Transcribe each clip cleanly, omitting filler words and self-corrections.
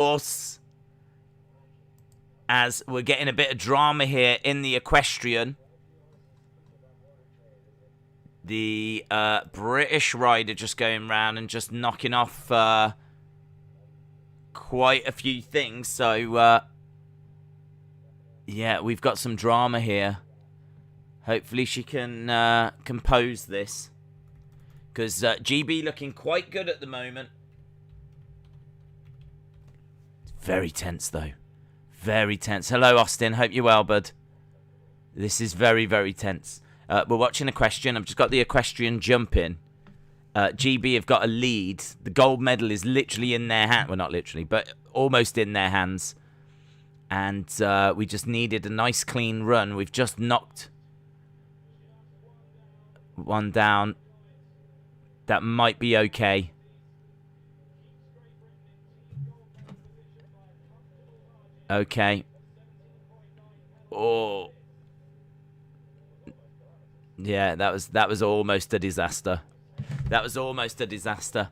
course, as we're getting a bit of drama here in the equestrian. The British rider just going round and just knocking off quite a few things. So, yeah, we've got some drama here. Hopefully she can compose this. Because GB looking quite good at the moment. Very tense, though. Very tense. Hello, Austin. Hope you're well, bud. This is very, very tense. We're watching Equestrian. I've just got the Equestrian jump in. GB have got a lead. The gold medal is literally in their hand. Well, not literally, but almost in their hands. And we just needed a nice, clean run. We've just knocked one down. That might be okay. Okay. Oh. Yeah, that was almost a disaster. That was almost a disaster.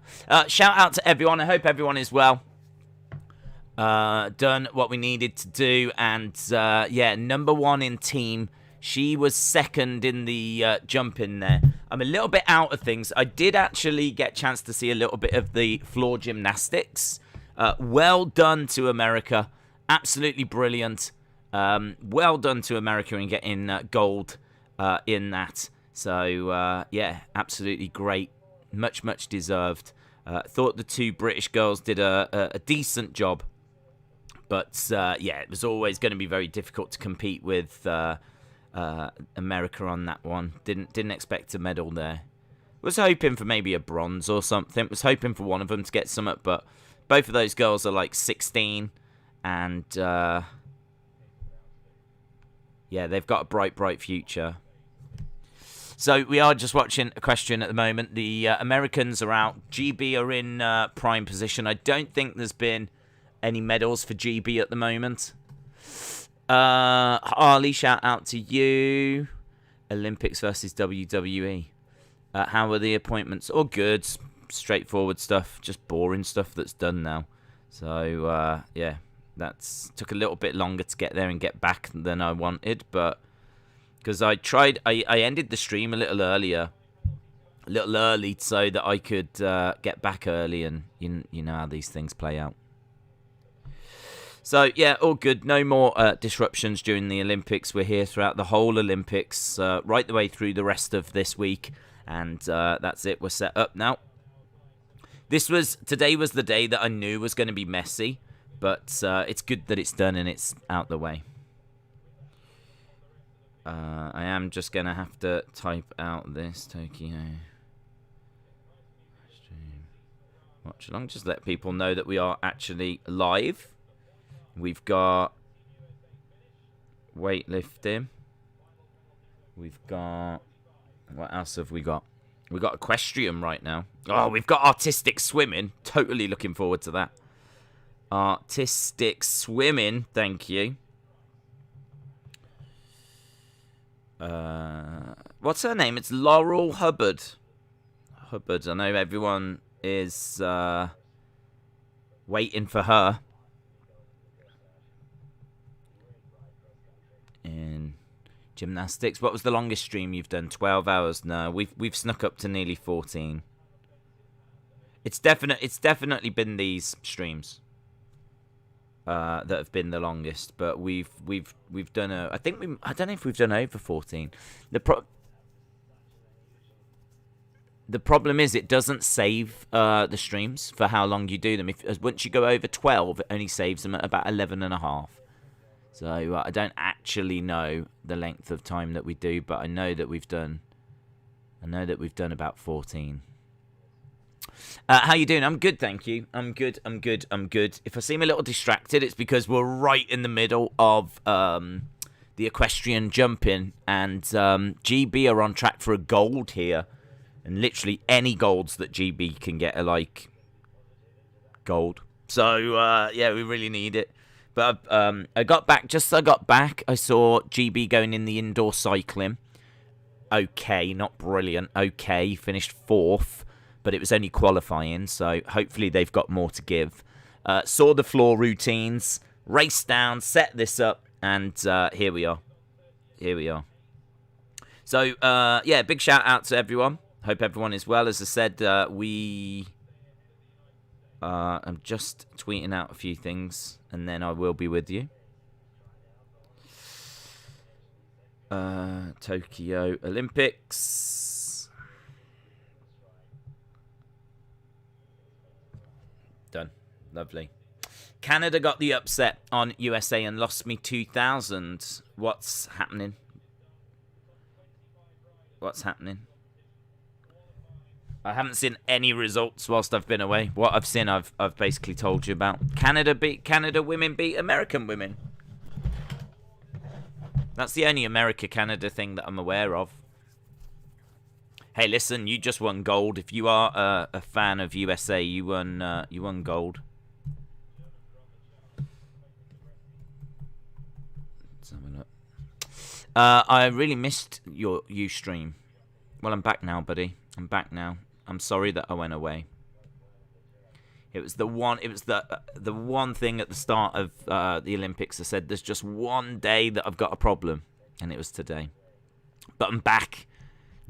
Shout out to everyone. I hope everyone is well. Done what we needed to do. And, yeah, number one in team. She was second in the jump in there. I'm a little bit out of things. I did actually get a chance to see a little bit of the floor gymnastics. Well done to America. Absolutely brilliant. Well done to America in getting gold in that. So, yeah, absolutely great. Much, much deserved. Thought the two British girls did a decent job. But, yeah, it was always going to be very difficult to compete with America on that one. Didn't expect a medal there. Was hoping for maybe a bronze or something. Was hoping for one of them to get some up, but both of those girls are like 16, and yeah, they've got a bright, bright future. So we are just watching Equestrian at the moment. The Americans are out. GB are in prime position. I don't think there's been any medals for GB at the moment. Harley, shout out to you. Olympics versus WWE. How were the appointments? All good. Straightforward stuff. Just boring stuff that's done now. So, yeah. That's took a little bit longer to get there and get back than I wanted. But, because I ended the stream a little earlier. A little early so that I could get back early. And you know how these things play out. So, yeah, all good. No more disruptions during the Olympics. We're here throughout the whole Olympics, right the way through the rest of this week. And that's it. We're set up now. Today was the day that I knew was going to be messy. But it's good that it's done and it's out the way. I am just going to have to type out this Tokyo stream. Watch along. Just let people know that we are actually live. We've got weightlifting. We've got... What else have we got? We've got equestrian right now. Oh, we've got artistic swimming. Totally looking forward to that. Artistic swimming. Thank you. What's her name? It's Laurel Hubbard. Hubbard. I know everyone is waiting for her. In gymnastics. What was the longest stream you've done? 12 hours? No, we've snuck up to nearly 14. It's definitely been these streams that have been the longest, but we've done I don't know if we've done over 14. The problem is it doesn't save the streams for how long you do them. Once you go over 12, it only saves them at about 11.5. So I don't actually know the length of time that we do, but I know that we've done about 14. How you doing? I'm good, thank you. I'm good. If I seem a little distracted, it's because we're right in the middle of the equestrian jumping, and GB are on track for a gold here, and literally any golds that GB can get are like gold. So yeah, we really need it. But I got back. I saw GB going in the indoor cycling. Okay, not brilliant. Okay, finished 4th, but it was only qualifying, so hopefully they've got more to give. saw the floor routines, raced down, set this up, and here we are. Here we are. So, yeah, big shout out to everyone. Hope everyone is well. As I said, I'm just tweeting out a few things, and then I will be with you. Tokyo Olympics. Done. Lovely. Canada got the upset on USA and lost me 2,000. What's happening? What's happening? I haven't seen any results whilst I've been away. What I've seen, I've basically told you about. Canada women beat American women. That's the only America-Canada thing that I'm aware of. Hey, listen, you just won gold. If you are a fan of USA, you won gold. Let's have a look. I really missed you stream. Well, I'm back now, buddy. I'm back now. I'm sorry that I went away. It was the one. It was the one thing at the start of the Olympics. I said there's just one day that I've got a problem, and it was today. But I'm back.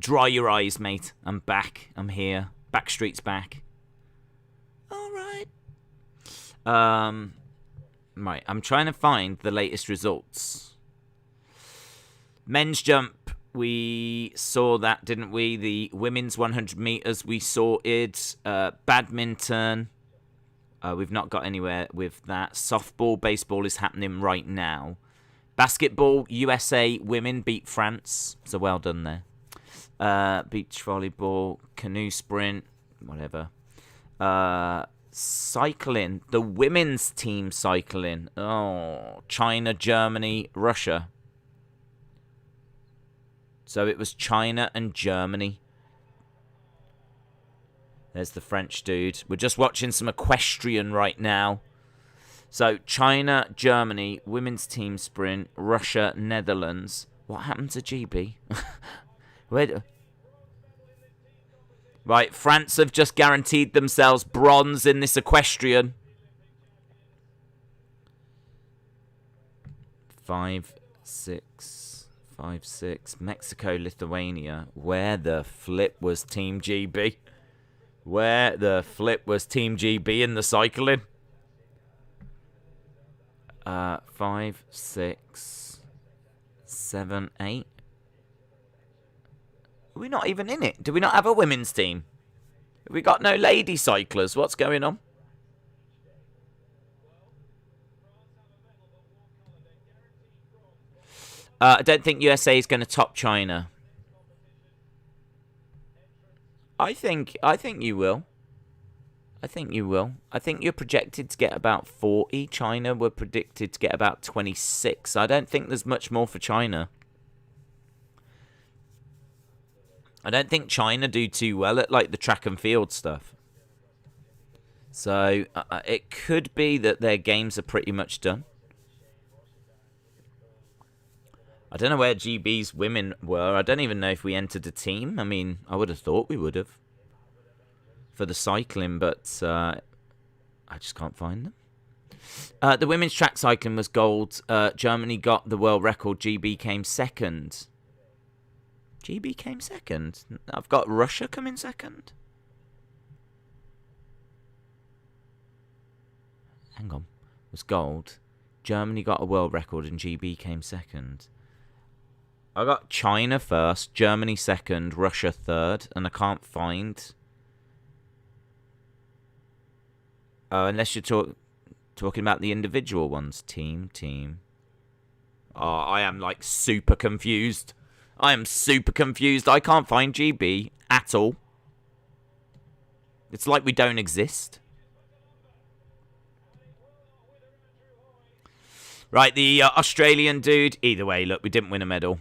Dry your eyes, mate. I'm back. I'm here. Backstreet's back. All right. Right. I'm trying to find the latest results. Men's jump. We saw that, didn't we? The women's 100 meters. We saw it. Badminton. We've not got anywhere with that. Softball, baseball is happening right now. Basketball, USA women beat France. So well done there. Beach volleyball, canoe sprint, whatever. Cycling, the women's team cycling. Oh, China, Germany, Russia. So it was China and Germany. There's the French dude. We're just watching some equestrian right now. So China, Germany, women's team sprint, Russia, Netherlands. What happened to GB? Right, France have just guaranteed themselves bronze in this equestrian. 5, 6, 5, 6. Mexico, Lithuania. Where the flip was Team GB? Where the flip was Team GB in the cycling? 5, 6, 7, 8. Are we not even in it? Do we not have a women's team? Have we got no lady cyclers? What's going on? I don't think USA is going to top China. I think you will. I think you will. I think you're projected to get about 40. China were predicted to get about 26. I don't think there's much more for China. I don't think China do too well at like the track and field stuff. So it could be that their games are pretty much done. I don't know where GB's women were. I don't even know if we entered a team. I mean, I would have thought we would have for the cycling, but I just can't find them. The women's track cycling was gold. Germany got the world record. GB came second. GB came second. I've got Russia coming second. Hang on. It was gold. Germany got a world record and GB came second. I got China first, Germany second, Russia third, and I can't find... unless you're talking about the individual ones. Team. Oh, I am, like, super confused. I am super confused. I can't find GB at all. It's like we don't exist. Right, the Australian dude. Either way, look, we didn't win a medal.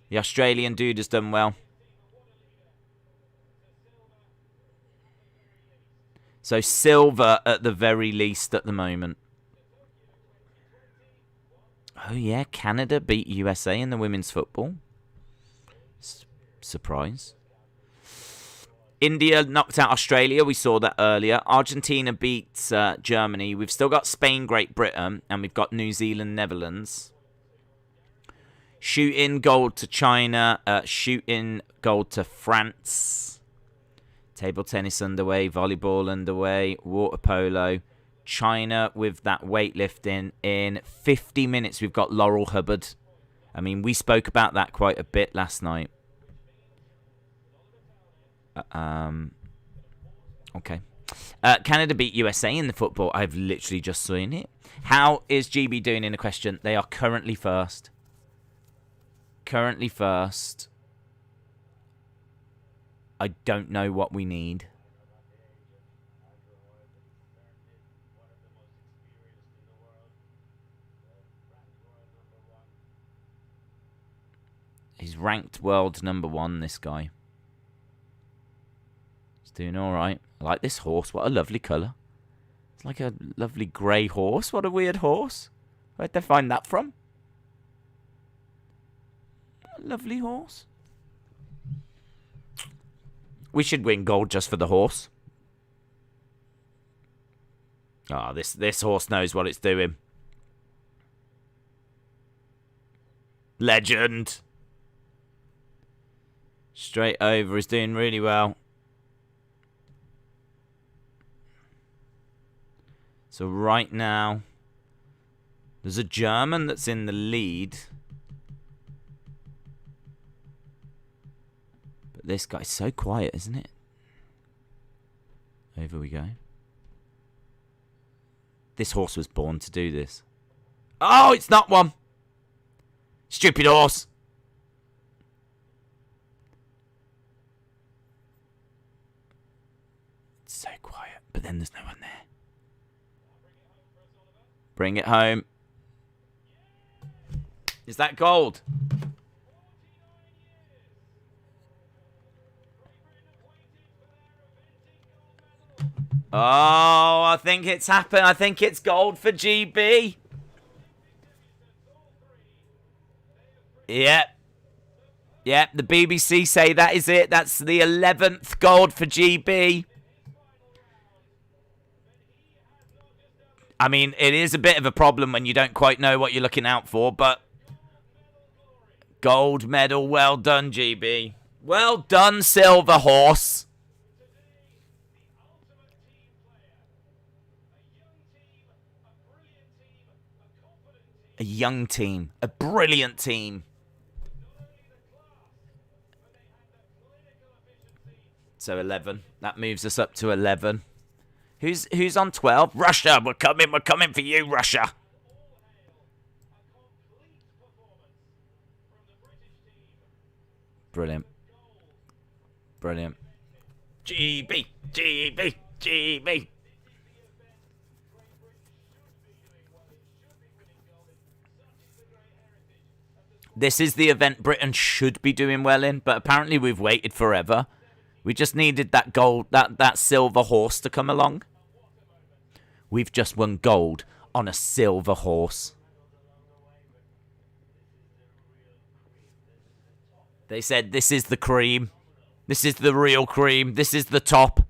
The Australian dude has done well. So silver at the very least at the moment. Oh yeah, Canada beat USA in the women's football. Surprise. India knocked out Australia. We saw that earlier. Argentina beat Germany. We've still got Spain, Great Britain, and we've got New Zealand, Netherlands. Shooting gold to China. Shooting gold to France. Table tennis underway. Volleyball underway. Water polo. China with that weightlifting. In 50 minutes, we've got Laurel Hubbard. I mean, we spoke about that quite a bit last night. Okay. Canada beat USA in the football. I've literally just seen it. How is GB doing in the question? They are currently first. Currently first. I don't know what we need. He's ranked world #1, this guy. Doing all right. I like this horse. What a lovely colour. It's like a lovely grey horse. What a weird horse. Where'd they find that from? A lovely horse. We should win gold just for the horse. Ah, this horse knows what it's doing. Legend. Straight over. He's doing really well. So right now, there's a German that's in the lead. But this guy's so quiet, isn't it? Over we go. This horse was born to do this. Oh, it's not one. Stupid horse. It's so quiet, but then there's no one there. Bring it home. Is that gold? Oh, I think it's happened. I think it's gold for GB. Yep. Yep, the BBC say that is it. That's the 11th gold for GB. I mean, it is a bit of a problem when you don't quite know what you're looking out for, but gold medal, well done, GB. Well done, Silver Horse. A young team, a brilliant team. So 11. That moves us up to 11. Who's on 12? Russia, we're coming for you, Russia. Brilliant. Brilliant. GB, GB, GB. This is the event Britain should be doing well in, but apparently we've waited forever. We just needed that gold, that silver horse to come along. We've just won gold on a silver horse. They said this is the cream. This is the real cream. This is the top.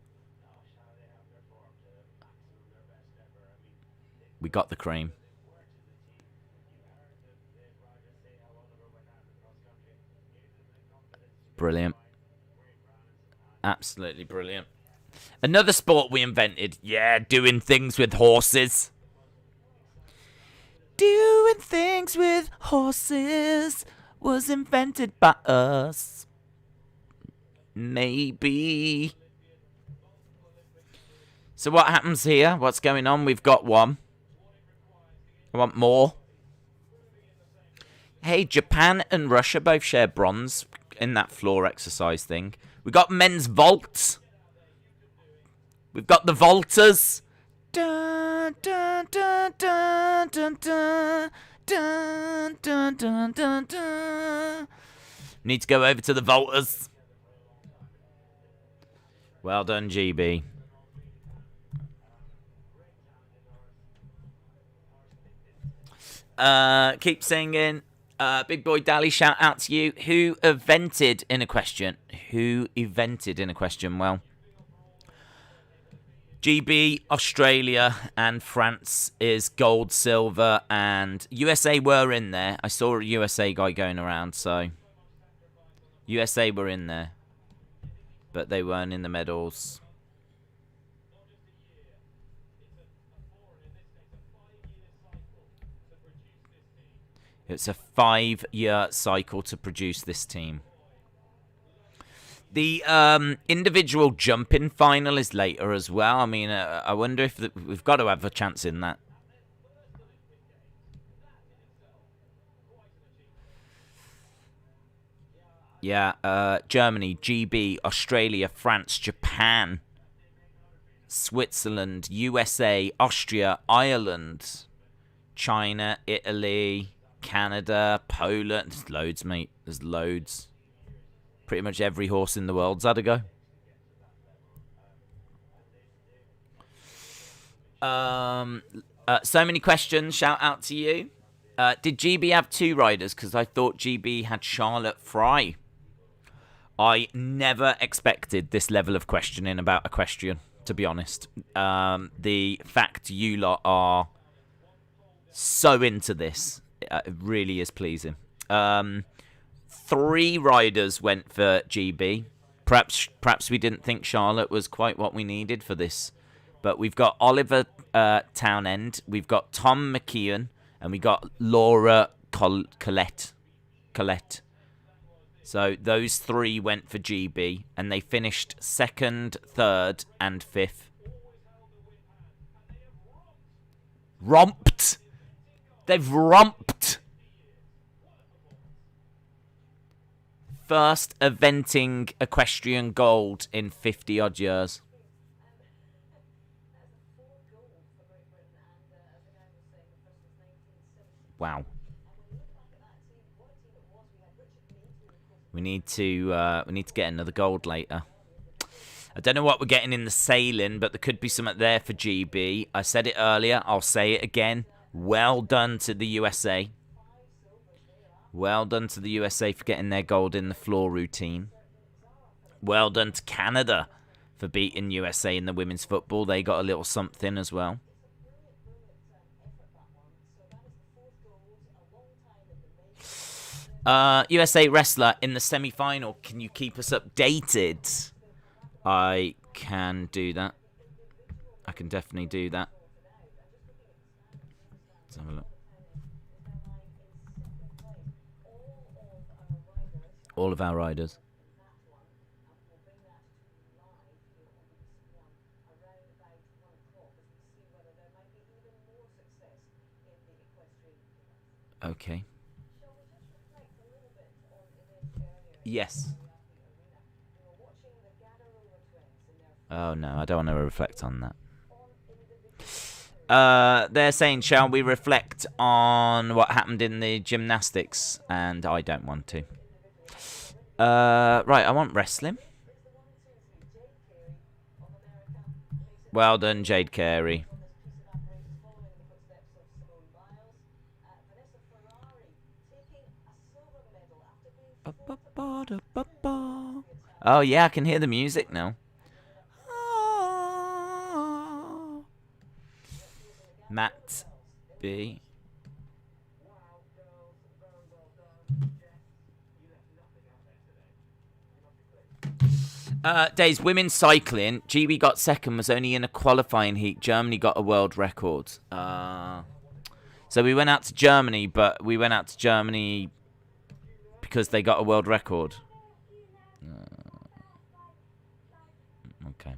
We got the cream. Brilliant. Absolutely brilliant. Another sport we invented. Yeah, doing things with horses. Doing things with horses was invented by us. Maybe. So what happens here? What's going on? We've got one. I want more. Hey, Japan and Russia both share bronze in that floor exercise thing. We got men's vaults. We've got the vaulters. Dun, dun, dun, dun, dun, dun, dun, dun, dun, dun, dun. Need to go over to the vaulters. Well done, GB. Keep singing. Big Boy Dally, shout out to you. Who evented in Equestrian? Who evented in Equestrian? Well, GB, Australia, and France is gold, silver, and USA were in there. I saw a USA guy going around, so USA were in there, but they weren't in the medals. It's a 5-year cycle to produce this team. The individual jumping final is later as well. I mean, I wonder if we've got to have a chance in that. Yeah, Germany, GB, Australia, France, Japan, Switzerland, USA, Austria, Ireland, China, Italy, Canada, Poland. There's loads, mate. There's loads. Pretty much every horse in the world's had a go. So many questions. Shout out to you. Did GB have 2 riders? Because I thought GB had Charlotte Fry. I never expected this level of questioning about Equestrian, to be honest. The fact you lot are so into this, it really is pleasing. 3 riders went for GB. Perhaps we didn't think Charlotte was quite what we needed for this. But we've got Oliver Townend, we've got Tom McKeon, and we got Laura Collette. So those 3 went for GB, and they finished 2nd, 3rd, and 5th. Romped! They've romped! First eventing Equestrian gold in 50-odd years. Wow. We need to get another gold later. I don't know what we're getting in the sailing, but there could be something there for GB. I said it earlier. I'll say it again. Well done to the USA. Well done to the USA for getting their gold in the floor routine. Well done to Canada for beating USA in the women's football. They got a little something as well. USA wrestler in the semi-final. Can you keep us updated? I can do that. I can definitely do that. Let's have a look. All of our riders. Okay. Yes. Oh no, I don't want to reflect on that. They're saying, shall we reflect on what happened in the gymnastics? And I don't want to. Right, I want wrestling. Well done, Jade Carey. Oh yeah, I can hear the music now. Matt B. Days, women's cycling. GB got 2nd, was only in a qualifying heat. Germany got a world record. So we went out to Germany, but we went out to Germany because they got a world record. Okay.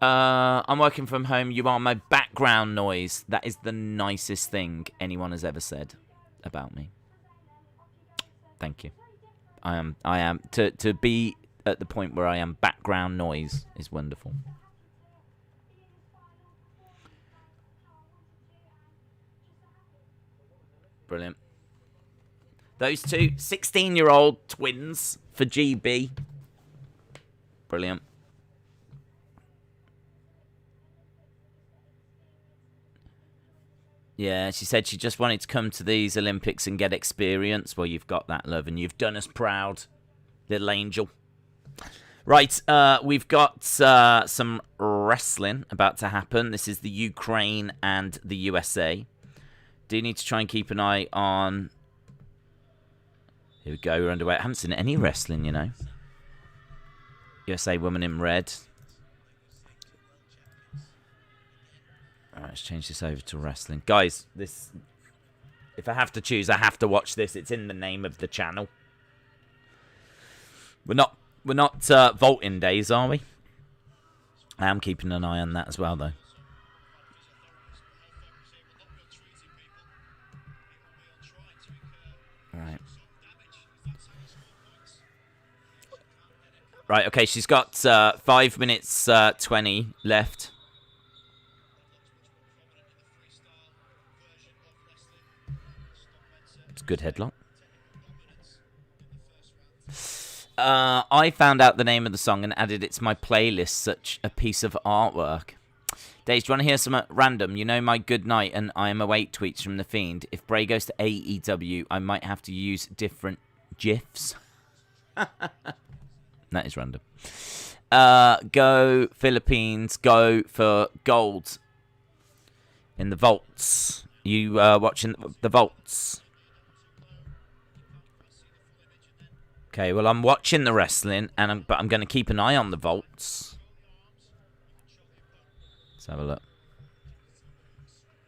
I'm working from home. You are my background noise. That is the nicest thing anyone has ever said about me. Thank you. I am to be at the point where I am background noise is wonderful. Brilliant. Those 2 16-year-old twins for GB. Brilliant. Yeah, she said she just wanted to come to these Olympics and get experience. Well, you've got that, love, and you've done us proud, little angel. Right, we've got some wrestling about to happen. This is the Ukraine and the USA. Do need to try and keep an eye on... Here we go, we're underway. I haven't seen any wrestling, you know. USA woman in red. Alright, let's change this over to wrestling. Guys, this... If I have to choose, I have to watch this. It's in the name of the channel. We're not vaulting days, are we? I am keeping an eye on that as well, though. Right. Right, okay, she's got 5 minutes 20 left. It's a good headlock. I found out the name of the song and added it to my playlist. Such a piece of artwork. Days, do you want to hear some random? You know my good night and I am awake tweets from The Fiend. If Bray goes to AEW, I might have to use different GIFs. That is random. Go Philippines. Go for gold in the vaults. You watching the vaults? Okay, well, I'm watching the wrestling, but I'm going to keep an eye on the vaults. Let's have a look.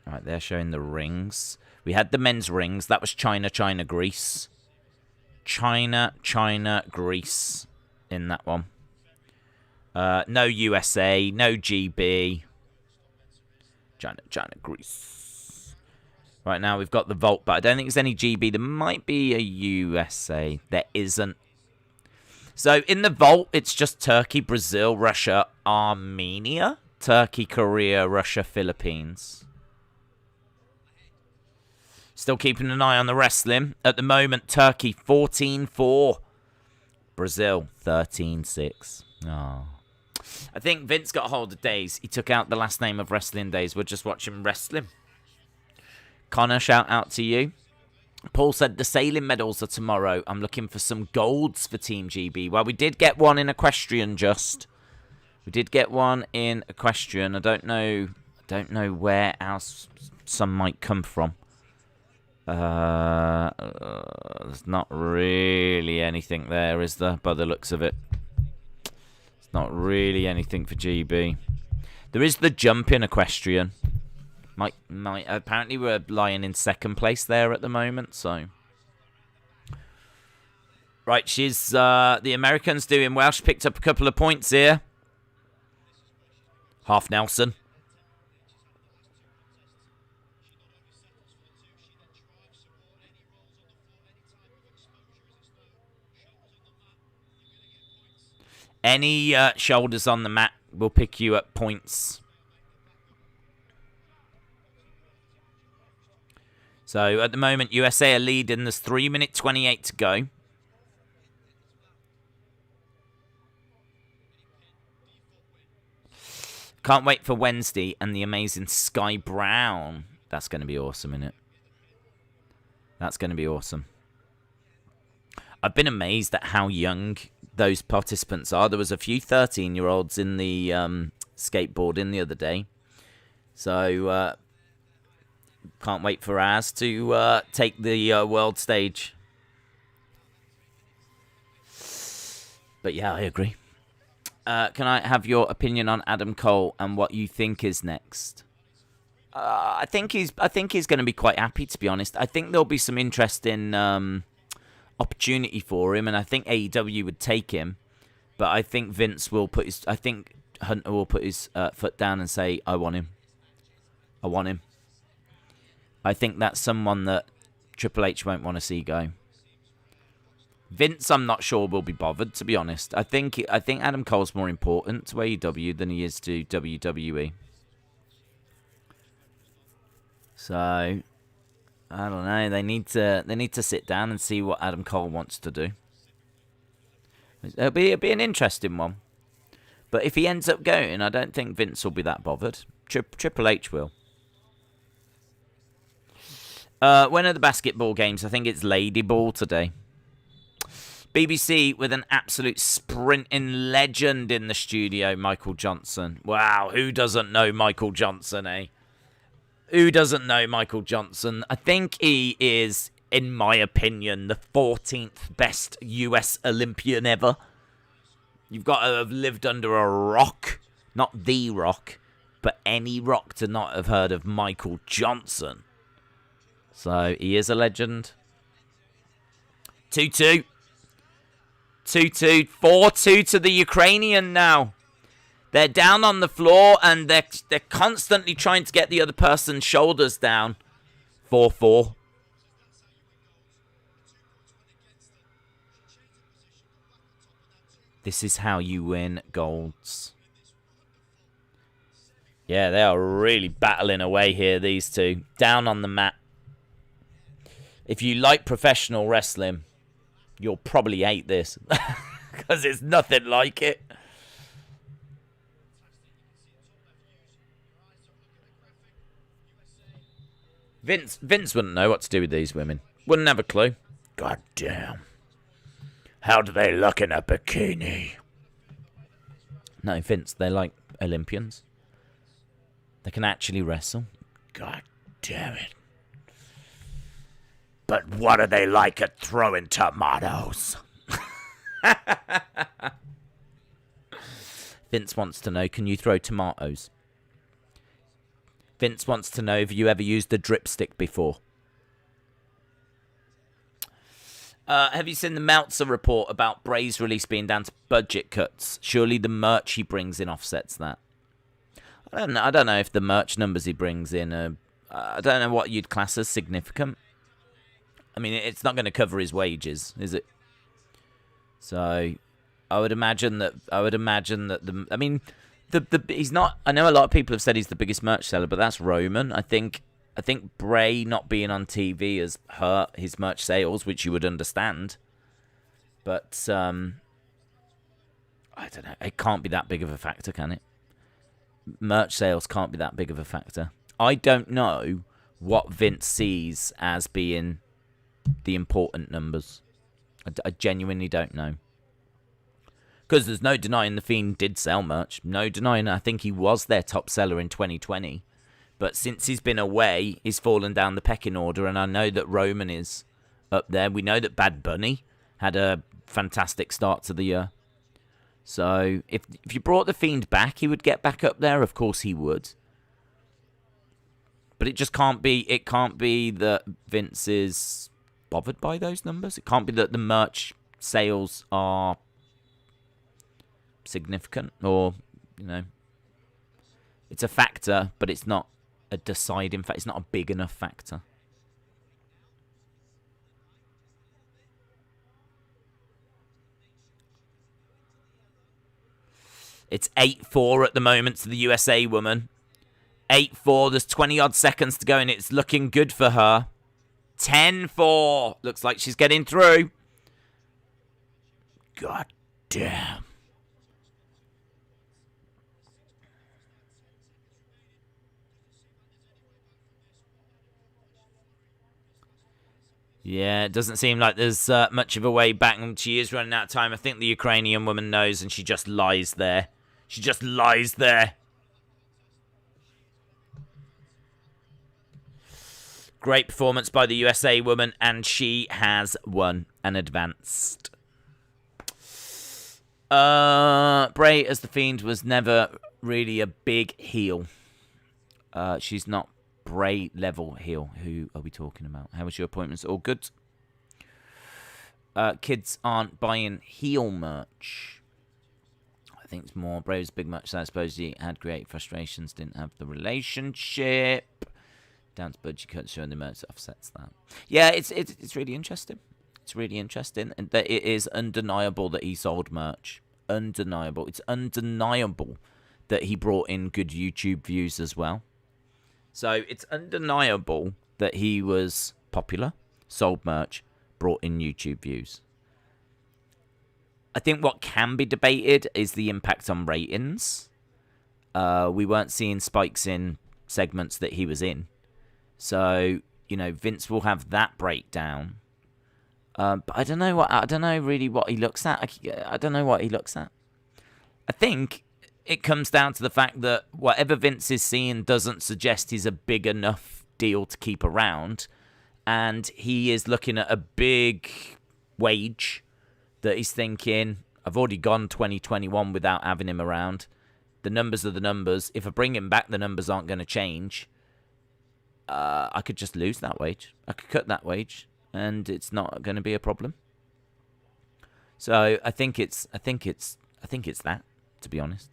All right, they're showing the rings. We had the men's rings. That was China, China, Greece. China, China, Greece in that one. No USA, no GB. China, China, Greece. Right now we've got the vault, but I don't think there's any GB. There might be a USA. There isn't. So in the vault, it's just Turkey, Brazil, Russia, Armenia. Turkey, Korea, Russia, Philippines. Still keeping an eye on the wrestling. At the moment, Turkey 14-4. Brazil 13-6. Oh. I think Vince got a hold of Days. He took out the last name of Wrestling Days. We're just watching wrestling. Connor, shout out to you. Paul said the sailing medals are tomorrow. I'm looking for some golds for Team GB. Well, we did get one in Equestrian just. We did get one in Equestrian. I don't know where else some might come from. There's not really anything there, is there? By the looks of it. It's not really anything for GB. There is the jump in Equestrian. Apparently we're lying in second place there at the moment, so. Right, she's the American's doing well. She picked up a couple of points here. Half Nelson. Any shoulders on the mat will pick you up points. So at the moment, USA are leading. There's 3 minutes 28 to go. Can't wait for Wednesday and the amazing Sky Brown. That's going to be awesome, isn't it? That's going to be awesome. I've been amazed at how young those participants are. There was a few 13-year-olds in the skateboarding the other day. So can't wait for ours to take the world stage. But yeah, I agree. Can I have your opinion on Adam Cole and what you think is next? I think he's going to be quite happy, to be honest. I think there'll be some interesting opportunity for him, and I think AEW would take him. But I think Vince will put his. I think Hunter will put his foot down and say, "I want him. I want him." I think that's someone that Triple H won't want to see go. Vince, I'm not sure will be bothered, to be honest. I think Adam Cole's more important to AEW than he is to WWE. So I don't know. They need to sit down and see what Adam Cole wants to do. It'll be an interesting one. But if he ends up going, I don't think Vince will be that bothered. Triple H will. When are the basketball games? I think it's Lady Ball today. BBC with an absolute sprinting legend in the studio, Michael Johnson. Wow, who doesn't know Michael Johnson, eh? Who doesn't know Michael Johnson? I think he is, in my opinion, the 14th best US Olympian ever. You've got to have lived under a rock. Not the rock, but any rock to not have heard of Michael Johnson. So, he is a legend. 2-2. 2-2. 4-2 to the Ukrainian now. They're down on the floor, and they're constantly trying to get the other person's shoulders down. 4-4. This is how you win golds. Yeah, they are really battling away here, these two. Down on the mat. If you like professional wrestling, you'll probably hate this. Because it's nothing like it. Vince wouldn't know what to do with these women. Wouldn't have a clue. God damn. How do they look in a bikini? No, Vince, they're like Olympians. They can actually wrestle. God damn it. But what are they like at throwing tomatoes? Vince wants to know, can you throw tomatoes? Vince wants to know if you ever used the dripstick before. Have you seen the Meltzer report about Bray's release being down to budget cuts? Surely the merch he brings in offsets that. I don't know if the merch numbers he brings in I don't know what you'd class as significant. I mean, it's not going to cover his wages, is it? So, I would imagine that he's not. I know a lot of people have said he's the biggest merch seller, but that's Roman. I think Bray not being on TV has hurt his merch sales, which you would understand. But I don't know. It can't be that big of a factor, can it? Merch sales can't be that big of a factor. I don't know what Vince sees as being the important numbers. I genuinely don't know. Because there's no denying The Fiend did sell merch. No denying I think he was their top seller in 2020. But since he's been away, he's fallen down the pecking order. And I know that Roman is up there. We know that Bad Bunny had a fantastic start to the year. So if you brought The Fiend back, he would get back up there. Of course he would. But it just can't be. It can't be that Vince is bothered by those numbers. It can't be that the merch sales are significant, or it's a factor, but it's not a deciding factor. It's not a big enough factor. It's 8-4 at the moment to the USA woman. 8-4. There's 20-odd seconds to go, and it's looking good for her. 10-4. Looks like she's getting through. God damn. Yeah, it doesn't seem like there's much of a way back. She is running out of time. I think the Ukrainian woman knows, and she just lies there. She just lies there. Great performance by the USA woman, and she has won and advanced. Bray as the Fiend was never really a big heel. She's not Bray level heel. Who are we talking about? How was your appointments? All good? Kids aren't buying heel merch. I think it's more Bray was big merch, so I suppose he had great frustrations, didn't have the relationship. Down to budget cuts, showing the merch offsets that. Yeah, it's really interesting. It's really interesting, and that it is undeniable that he sold merch. Undeniable. It's undeniable that he brought in good YouTube views as well. So it's undeniable that he was popular, sold merch, brought in YouTube views. I think what can be debated is the impact on ratings. We weren't seeing spikes in segments that he was in. So you know, Vince will have that breakdown. But I don't know really what he looks at. I don't know what he looks at. I think it comes down to the fact that whatever Vince is seeing doesn't suggest he's a big enough deal to keep around. And he is looking at a big wage that he's thinking, I've already gone 2021 without having him around. The numbers are the numbers. If I bring him back, the numbers aren't going to change. I could just lose that wage. I could cut that wage, and it's not going to be a problem. So I think it's that, to be honest.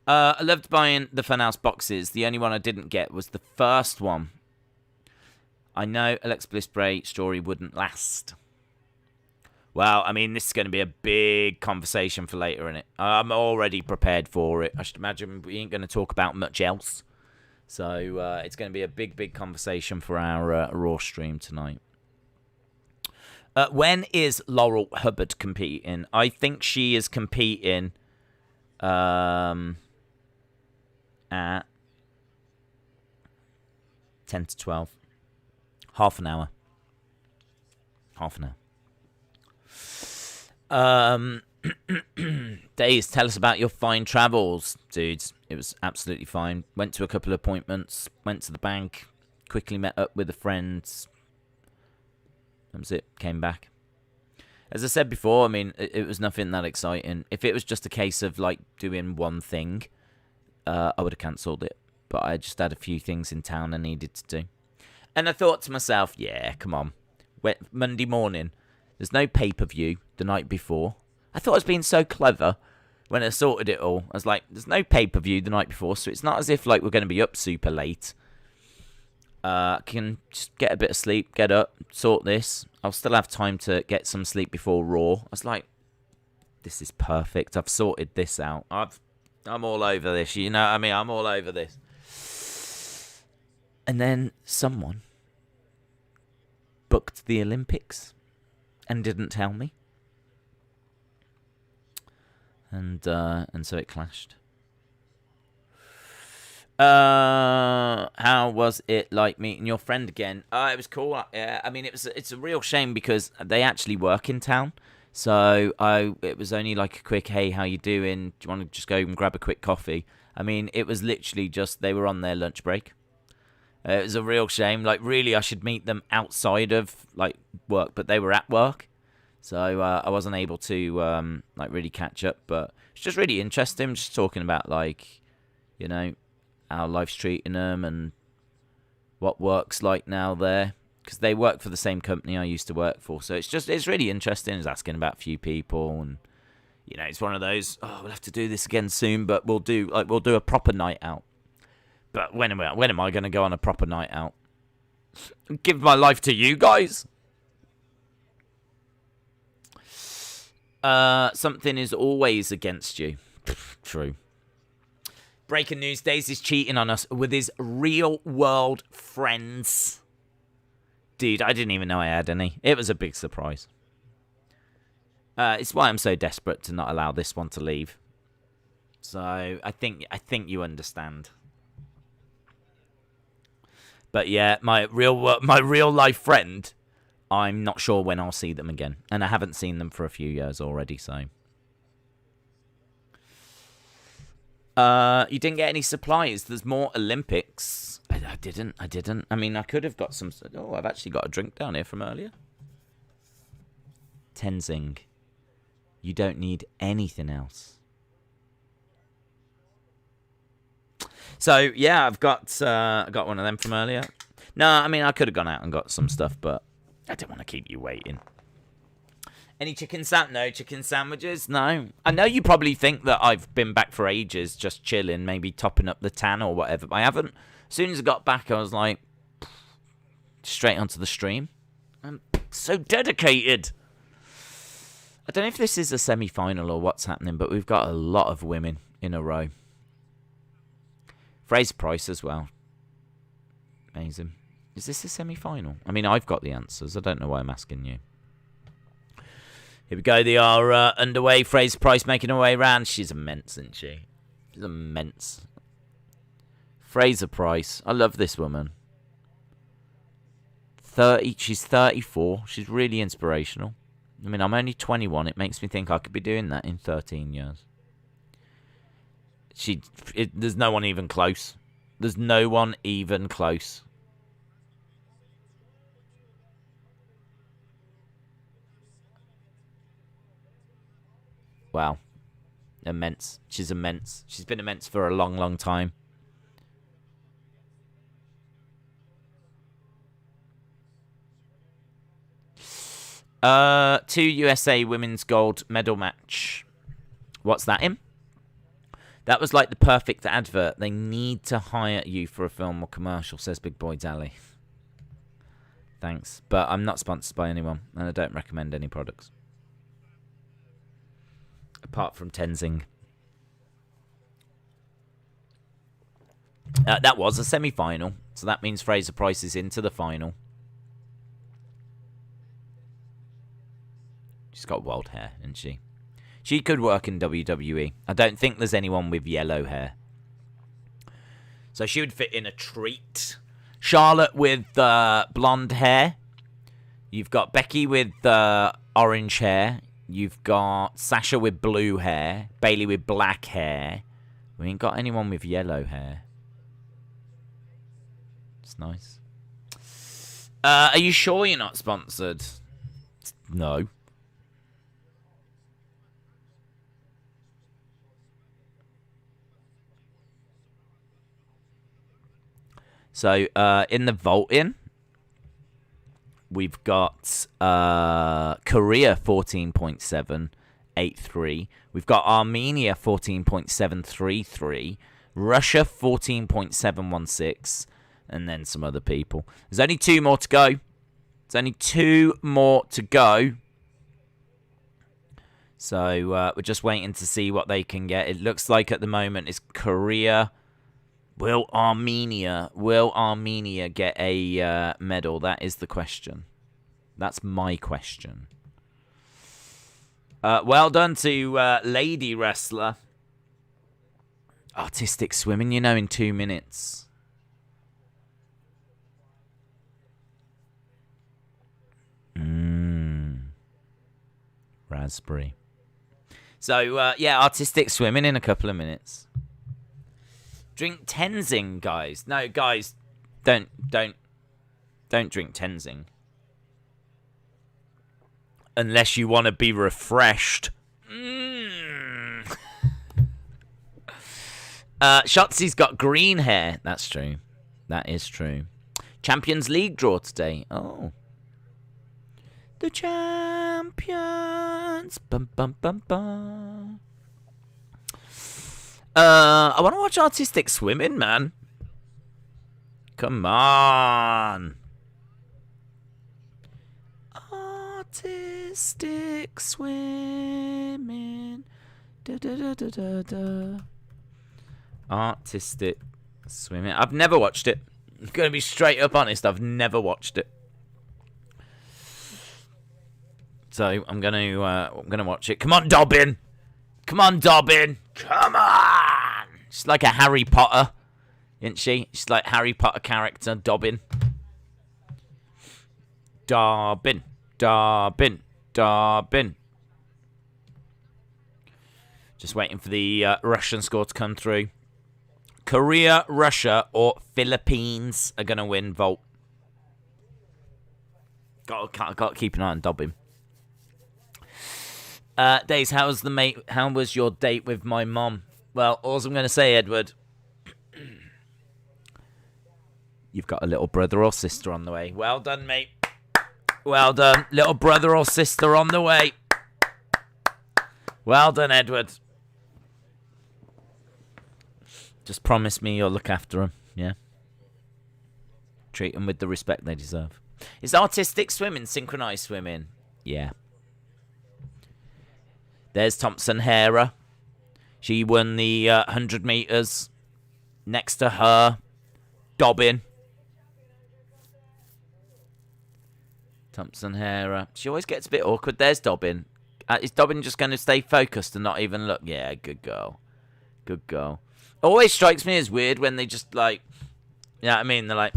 I loved buying the Funhouse boxes. The only one I didn't get was the first one. I know Alexa Bliss Bray story wouldn't last. Well, I mean, this is going to be a big conversation for later, innit? I'm already prepared for it. I should imagine we ain't going to talk about much else. So it's going to be a big, big conversation for our Raw stream tonight. When is Laurel Hubbard competing? I think she is competing at 10 to 12. Half an hour. Days, tell us about your fine travels. Dudes, it was absolutely fine. Went to a couple of appointments, went to the bank, quickly met up with a friend. That was it, came back. As I said before, I mean, it was nothing that exciting. If it was just a case of, like, doing one thing, I would have cancelled it. But I just had a few things in town I needed to do. And I thought to myself, yeah, come on. Monday morning, there's no pay-per-view the night before. I thought I was being so clever when I sorted it all. I was like, there's no pay-per-view the night before, so it's not as if like we're going to be up super late. I can just get a bit of sleep, get up, sort this. I'll still have time to get some sleep before Raw. I was like, this is perfect. I've sorted this out. I'm all over this, you know what I mean? I'm all over this. And then someone booked the Olympics and didn't tell me. And so it clashed. How was it like meeting your friend again? It was cool. Yeah, I mean, it's a real shame because they actually work in town. So it was only like a quick, hey, how you doing? Do you want to just go and grab a quick coffee? I mean, it was literally just they were on their lunch break. It was a real shame. Like, really, I should meet them outside of like work, but they were at work. So I wasn't able to like really catch up, but it's just really interesting. Just talking about like, you know, how life's treating them and what work's like now there, because they work for the same company I used to work for. So it's really interesting. It's asking about a few people, and you know, it's one of those. Oh, we'll have to do this again soon, but we'll do a proper night out. But when am I going to go on a proper night out? Give my life to you guys. Something is always against you. True. Breaking news, Daisy's cheating on us with his real-world friends. Dude, I didn't even know I had any. It was a big surprise. It's why I'm so desperate to not allow this one to leave. So, I think you understand. But yeah, my real-life friend, I'm not sure when I'll see them again. And I haven't seen them for a few years already, so. You didn't get any supplies. There's more Olympics. I didn't. I mean, I could have got some. Oh, I've actually got a drink down here from earlier. Tenzing. You don't need anything else. So, yeah, I got one of them from earlier. No, I mean, I could have gone out and got some stuff, but I don't want to keep you waiting. Any no chicken sandwiches? No. I know you probably think that I've been back for ages, just chilling, maybe topping up the tan or whatever, but I haven't. As soon as I got back, I was like, straight onto the stream. I'm so dedicated. I don't know if this is a semi-final or what's happening, but we've got a lot of women in a row. Fraser Price as well. Amazing. Is this a semi-final? I mean, I've got the answers. I don't know why I'm asking you. Here we go. They are underway. Fraser Price making her way around. She's immense, isn't she? She's immense. Fraser Price. I love this woman. She's 34. She's really inspirational. I mean, I'm only 21. It makes me think I could be doing that in 13 years. There's no one even close. There's no one even close. Wow. Immense. She's immense. She's been immense for a long, long time. Two USA women's gold medal match. What's that in? That was like the perfect advert. They need to hire you for a film or commercial, says Big Boy Dally. Thanks. But I'm not sponsored by anyone, and I don't recommend any products. Apart from Tenzing. That was a semi-final, so that means Fraser Price is into the final. She's got wild hair, isn't she? She could work in WWE. I don't think there's anyone with yellow hair. So she would fit in a treat. Charlotte with blonde hair. You've got Becky with orange hair. You've got Sasha with blue hair. Bailey with black hair. We ain't got anyone with yellow hair. It's nice. Are you sure you're not sponsored? No. So, in the vaulting, we've got Korea 14.783. We've got Armenia 14.733. Russia 14.716. And then some other people. There's only 2 more to go. There's only 2 more to go. So, we're just waiting to see what they can get. It looks like at the moment it's Korea. Will Armenia get a medal? That is the question. That's my question. Well done to lady wrestler. Artistic swimming, you know, in 2 minutes. Raspberry. So, yeah, artistic swimming in a couple of minutes. Drink Tenzing, guys. No, guys, don't drink Tenzing. Unless you want to be refreshed. Shotzi's got green hair. That's true. That is true. Champions League draw today. Oh. The champions. Bum, bum, bum, bum. I want to watch artistic swimming, man. Come on. Artistic swimming. Da, da, da, da, da, da. Artistic swimming. I've never watched it. I'm going to be straight up honest. I've never watched it. So I'm going to watch it. Come on, Dobbin. Come on, Dobbin. Come on. She's like a Harry Potter, isn't she? She's like Harry Potter character, Dobbin. Dobbin. Dobbin. Dobbin. Just waiting for the Russian score to come through. Korea, Russia, or Philippines are going to win vault. Got to keep an eye on Dobbin. Days, how was your date with my mom? Well, all I'm going to say, Edward, you've got a little brother or sister on the way. Well done, mate. Well done. Little brother or sister on the way. Well done, Edward. Just promise me you'll look after them, yeah? Treat them with the respect they deserve. Is artistic swimming synchronized swimming? Yeah. There's Thompson Hera. She won the 100 metres. Next to her, Dobbin. Thompson Hera. She always gets a bit awkward. There's Dobbin. Is Dobbin just going to stay focused and not even look? Yeah, good girl. Good girl. Always strikes me as weird when they just like, you know what I mean? They're like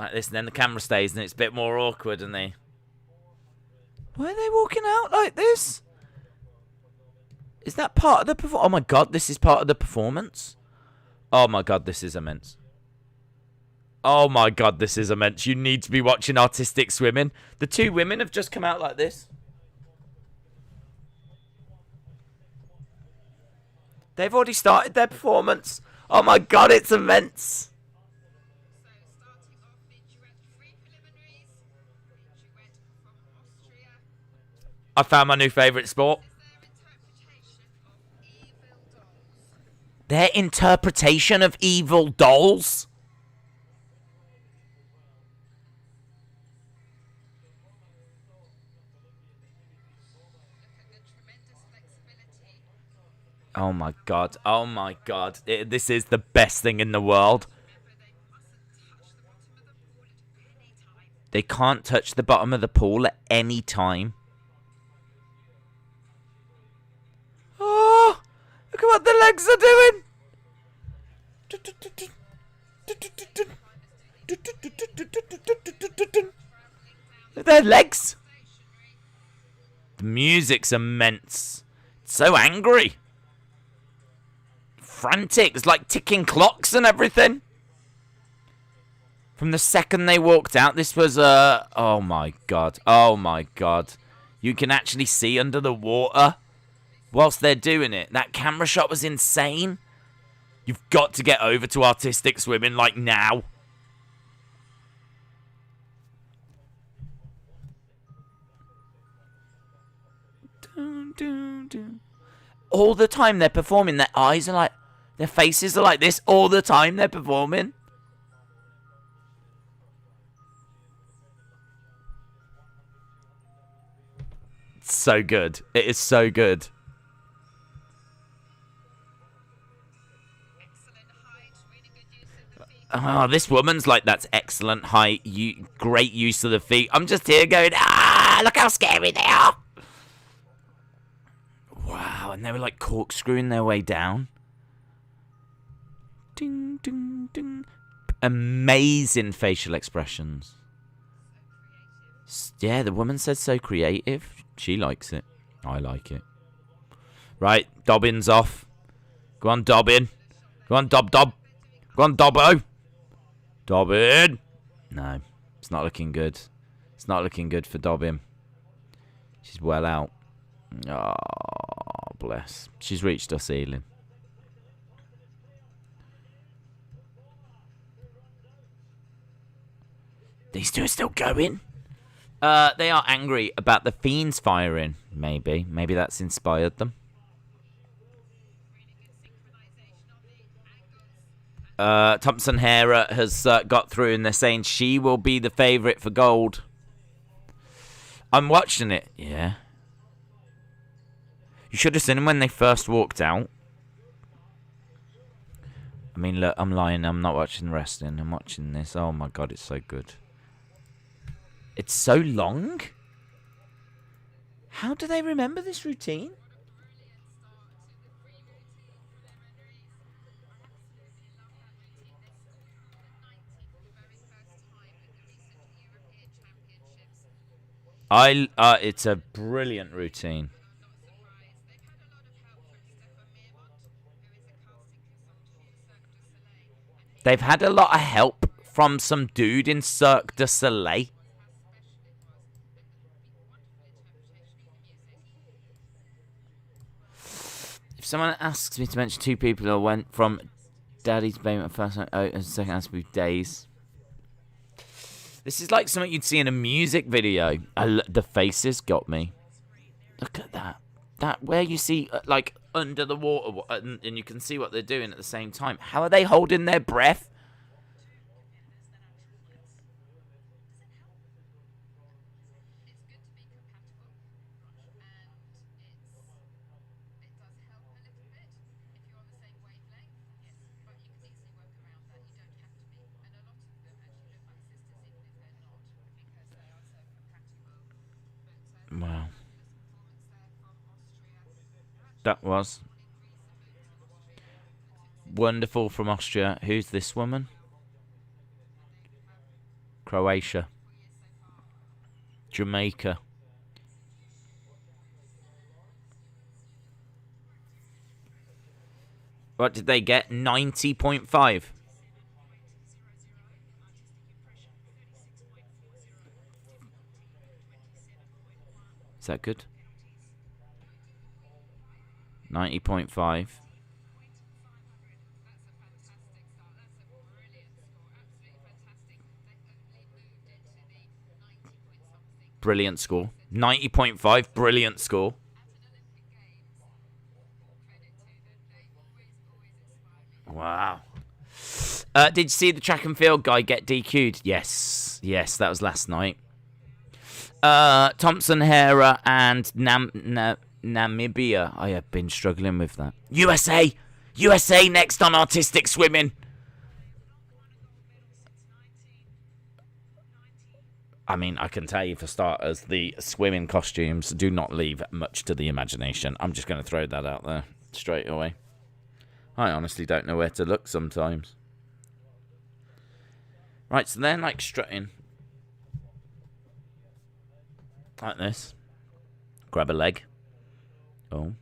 Like this, and then the camera stays, and it's a bit more awkward, and they... Why are they walking out like this? Is that part of the performance? Oh my god, this is part of the performance? Oh my god, this is immense. Oh my god, this is immense. You need to be watching artistic swimming. The two women have just come out like this. They've already started their performance. Oh my god, it's immense. I found my new favourite sport. Their interpretation of evil dolls? Oh my god. Oh my god. This is the best thing in the world. They can't touch the bottom of the pool at any time. Oh! Look at what the legs are doing! Their legs! The music's immense. It's so angry. Frantic. It's like ticking clocks and everything. From the second they walked out, this was oh my god. Oh my god. You can actually see under the water whilst they're doing it. That camera shot was insane. You've got to get over to artistic swimming, like, now. All the time they're performing, their eyes are like... Their faces are like this all the time they're performing. It's so good. It is so good. Oh, this woman's like, that's excellent height. Great use of the feet. I'm just here going, look how scary they are. Wow, and they were like corkscrewing their way down. Ding, ding, ding. Amazing facial expressions. Yeah, the woman said so creative. She likes it. I like it. Right, Dobbin's off. Go on, Dobbin. Go on, Dob. Go on, Dobbo. Dobbin. No, it's not looking good. It's not looking good for Dobbin. She's well out. Oh, bless. She's reached her ceiling. These two are still going. They are angry about the fiends firing. Maybe that's inspired them. Thompson Hera has got through, and they're saying she will be the favourite for gold. I'm watching it. Yeah. You should have seen them when they first walked out. I mean, look, I'm lying. I'm not watching wrestling. I'm watching this. Oh my god, it's so good. It's so long. How do they remember this routine? It's a brilliant routine. They've had a lot of help from some dude in Cirque du Soleil. If someone asks me to mention two people who went from Daddy to Baby, first and second has to be Days. This is like something you'd see in a music video. The faces got me. Look at that. That where you see like under the water and you can see what they're doing at the same time. How are they holding their breath? Wow. That was wonderful from Austria. Who's this woman? Croatia. Jamaica. What did they get? 90.5. Is that good? 90.5. Brilliant score. 90.5. Brilliant score. Wow. Did you see the track and field guy get DQ'd? Yes. Yes, that was last night. Thompson, Hera, and Namibia. I have been struggling with that. USA! USA next on artistic swimming. I mean, I can tell you for starters, the swimming costumes do not leave much to the imagination. I'm just going to throw that out there straight away. I honestly don't know where to look sometimes. Right, so they're like strutting. Like this. Grab a leg. Oh.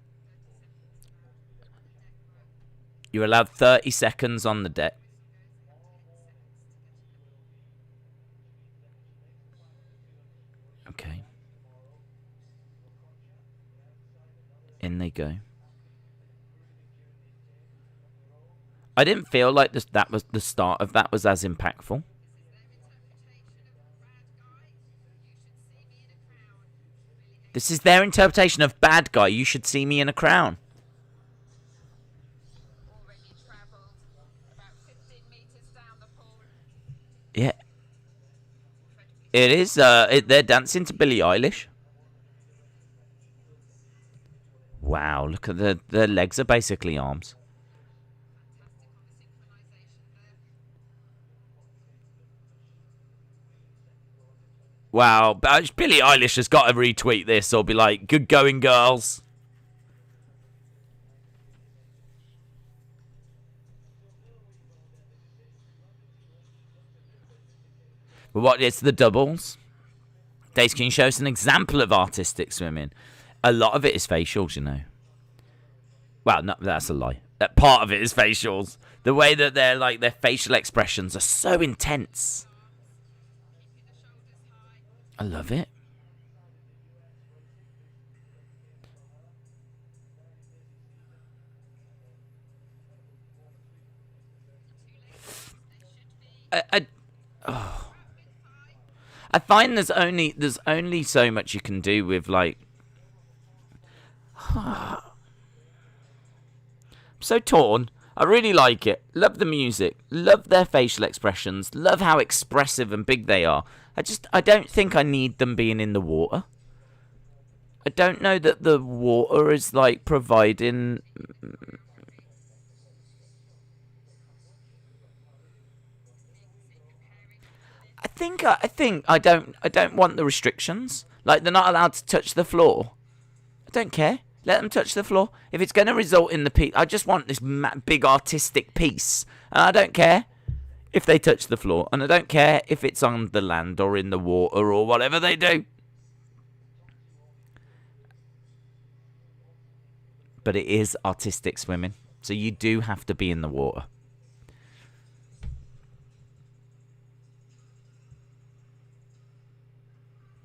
You're allowed 30 seconds on the deck. Okay. In they go. I didn't feel like that was the start of that was as impactful. This is their interpretation of bad guy. You should see me in a crown. Yeah. It is. They're dancing to Billie Eilish. Wow, look at their legs are basically arms. Wow, Billie Eilish has got to retweet this or be like, good going, girls. But what, it's the doubles. Daisy, can you show us an example of artistic swimming? A lot of it is facials, you know. Well, no, that's a lie. That part of it is facials. The way that their facial expressions are so intense. I love it. I find there's only so much you can do with like. I'm so torn. I really like it. Love the music. Love their facial expressions. Love how expressive and big they are. I don't think I need them being in the water. I don't know that the water is like providing. I think I don't want the restrictions. Like they're not allowed to touch the floor. I don't care. Let them touch the floor. If it's going to result in the piece, I just want this big artistic piece. And I don't care if they touch the floor. And I don't care if it's on the land or in the water or whatever they do. But it is artistic swimming. So you do have to be in the water.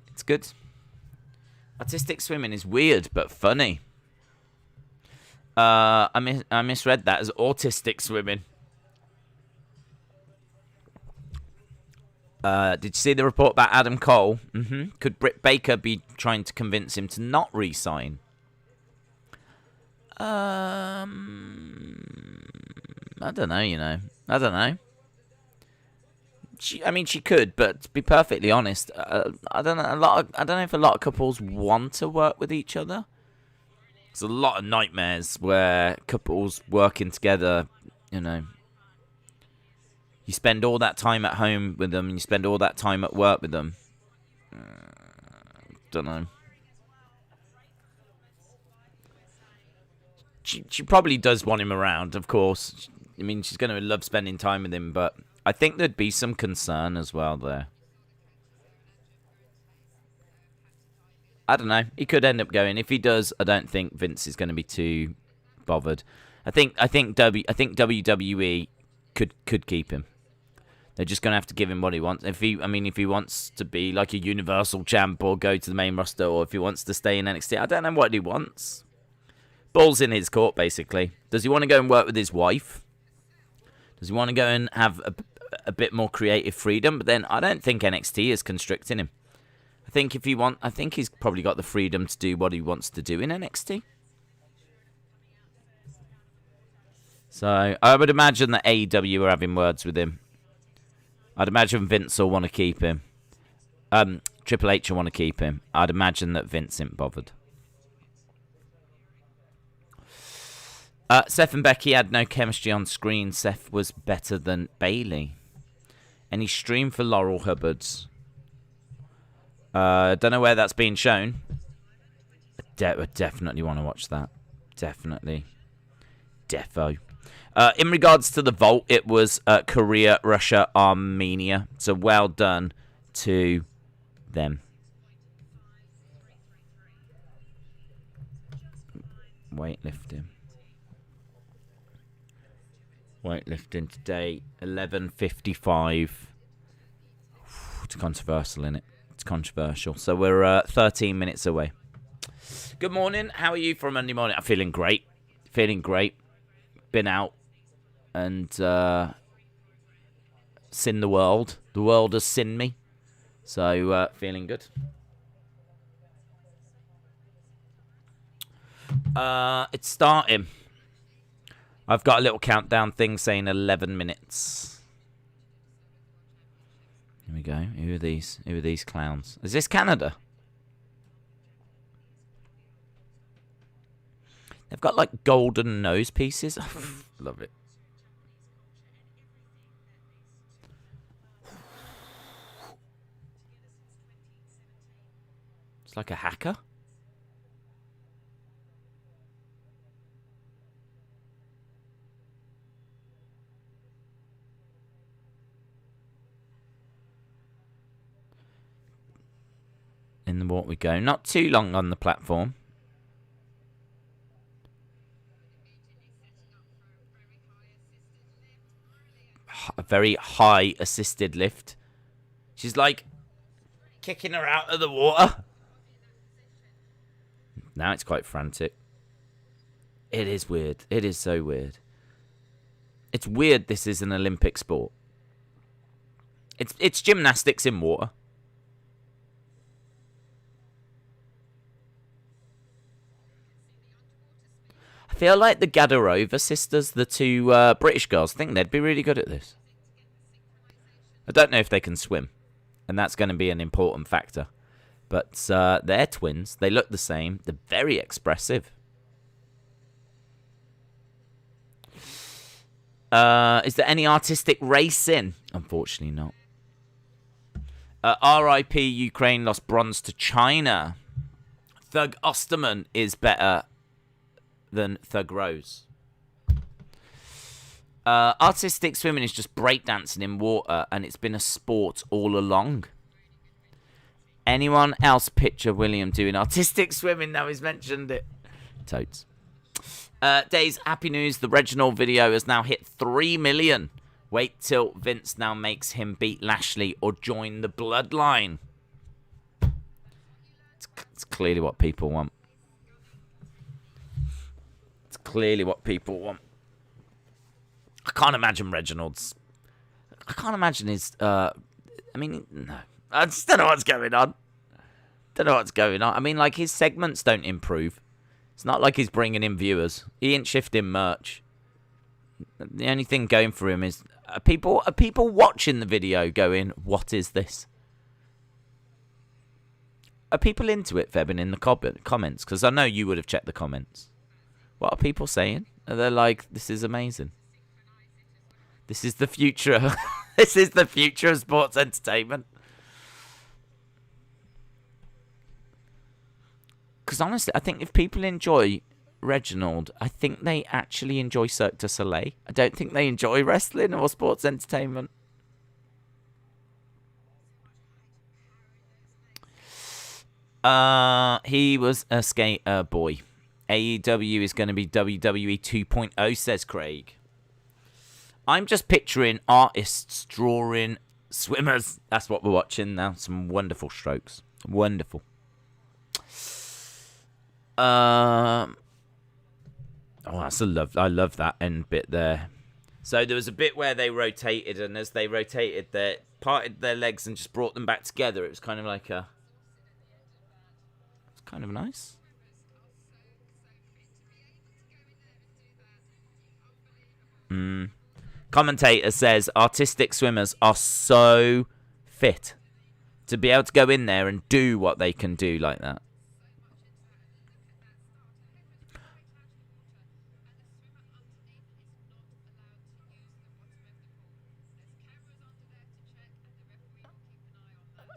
It's good. Artistic swimming is weird but funny. I misread that as autistic swimming. Did you see the report about Adam Cole? Could Britt Baker be trying to convince him to not re-sign? I don't know, you know. I don't know. She could, but to be perfectly honest, I don't know. I don't know if a lot of couples want to work with each other. There's a lot of nightmares where couples working together, you know, you spend all that time at home with them, and you spend all that time at work with them. Don't know. She probably does want him around, of course. I mean, she's going to love spending time with him, but I think there'd be some concern as well there. I don't know. He could end up going. If he does, I don't think Vince is going to be too bothered. I think WWE could keep him. They're just going to have to give him what he wants. If he wants to be like a Universal Champ or go to the main roster, or if he wants to stay in NXT, I don't know what he wants. Ball's in his court, basically. Does he want to go and work with his wife? Does he want to go and have a bit more creative freedom? But then I don't think NXT is constricting him. I think he's probably got the freedom to do what he wants to do in NXT. So I would imagine that AEW are having words with him. I'd imagine Vince will want to keep him. Triple H will want to keep him. I'd imagine that Vince isn't bothered. Seth and Becky had no chemistry on screen. Seth was better than Bailey. Any stream for Laurel Hubbards? Don't know where that's being shown. I definitely want to watch that. Definitely. Defo. In regards to the vault, it was Korea, Russia, Armenia. So well done to them. Weightlifting. Weightlifting today, 11:55. It's controversial, isn't it? It's controversial. So we're 13 minutes away. Good morning. How are you for Monday morning? I'm feeling great. Feeling great. Been out and sinned the world. The world has sinned me. So feeling good. It's starting. I've got a little countdown thing saying 11 minutes. Here we go. Who are these? Who are these clowns? Is this Canada? They've got like golden nose pieces. Love it. It's like a hacker. In the walk we go. Not too long on the platform. A very high assisted lift. She's like kicking her out of the water. Now it's quite frantic. It is weird. It is so weird. It's weird this is an Olympic sport. It's gymnastics in water. I feel like the Gadarova sisters, the two British girls, I think they'd be really good at this. I don't know if they can swim, and that's going to be an important factor. But they're twins. They look the same. They're very expressive. Is there any artistic racing? Unfortunately not. R.I.P. Ukraine lost bronze to China. Thug Osterman is better than Thug Rose. Artistic swimming is just breakdancing in water, and it's been a sport all along. Anyone else picture William doing artistic swimming? Now he's mentioned it. Totes. Days, happy news. The Reginald video has now hit 3 million. Wait till Vince now makes him beat Lashley or join the bloodline. It's clearly what people want. It's clearly what people want. I can't imagine Reginald's... I can't imagine his... I mean, no. I just don't know what's going on. Don't know what's going on. I mean, like, his segments don't improve. It's not like he's bringing in viewers. He ain't shifting merch. The only thing going for him is... Are people watching the video going, what is this? Are people into it, Febin, in the comments? Because I know you would have checked the comments. What are people saying? Are they like, this is amazing? This is the future. This is the future of sports entertainment. Because honestly, I think if people enjoy Reginald, I think they actually enjoy Cirque du Soleil. I don't think they enjoy wrestling or sports entertainment. He was a skater boy. AEW is going to be WWE 2.0, says Craig. I'm just picturing artists drawing swimmers. That's what we're watching now. Some wonderful strokes. Wonderful. Oh, that's a love. I love that end bit there. So there was a bit where they rotated, and as they rotated, they parted their legs and just brought them back together. It was kind of like a... It's kind of nice. Commentator says artistic swimmers are so fit to be able to go in there and do what they can do like that.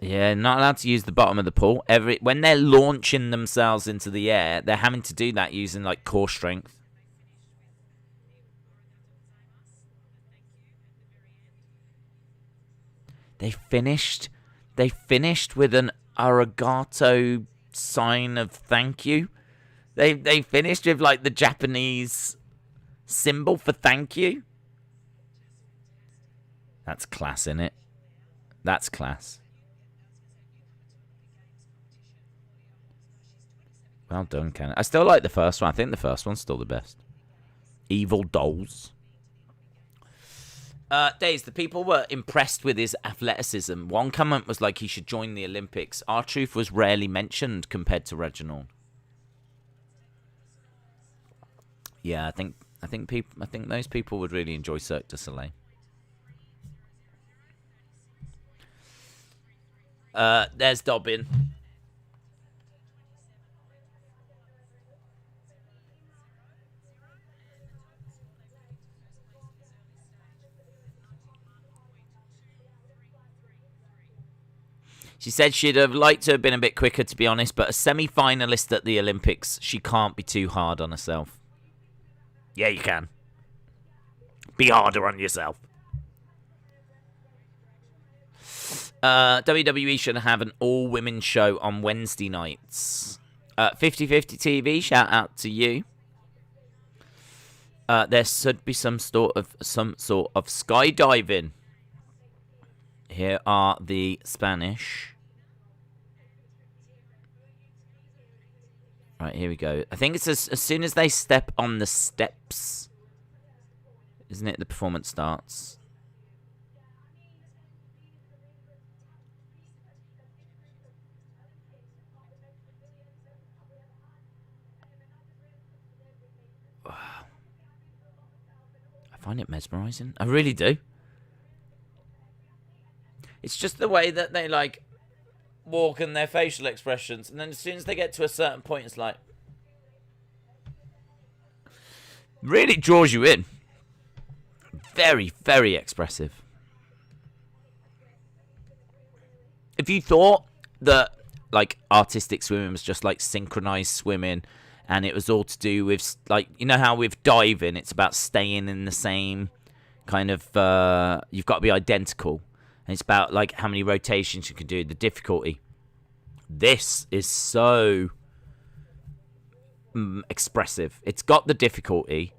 Yeah, not allowed to use the bottom of the pool. When they're launching themselves into the air, they're having to do that using like core strength. They finished with an arigato sign of thank you. They finished with like the Japanese symbol for thank you. That's class, innit? That's class. Well done, Ken. I still like the first one. I think the first one's still the best. Evil dolls. Days, the people were impressed with his athleticism. One comment was like he should join the Olympics. R-Truth was rarely mentioned compared to Reginald. Yeah, I think those people would really enjoy Cirque du Soleil. There's Dobbin. She said she'd have liked to have been a bit quicker, to be honest, but a semi-finalist at the Olympics, she can't be too hard on herself. Yeah, you can. Be harder on yourself. WWE should have an all-women show on Wednesday nights. 50/50 TV, shout out to you. There should be some sort of skydiving. Here are the Spanish. Right, here we go. I think it's as soon as they step on the steps, isn't it, the performance starts. I find it mesmerizing. I really do. It's just the way that they, like, walk and their facial expressions. And then as soon as they get to a certain point, it's like... really draws you in. Very, very expressive. If you thought that, like, artistic swimming was just, like, synchronized swimming, and it was all to do with, like, you know how with diving, it's about staying in the same kind of... you've got to be identical. And it's about, like, how many rotations you can do, the difficulty. This is so expressive. It's got the difficulty.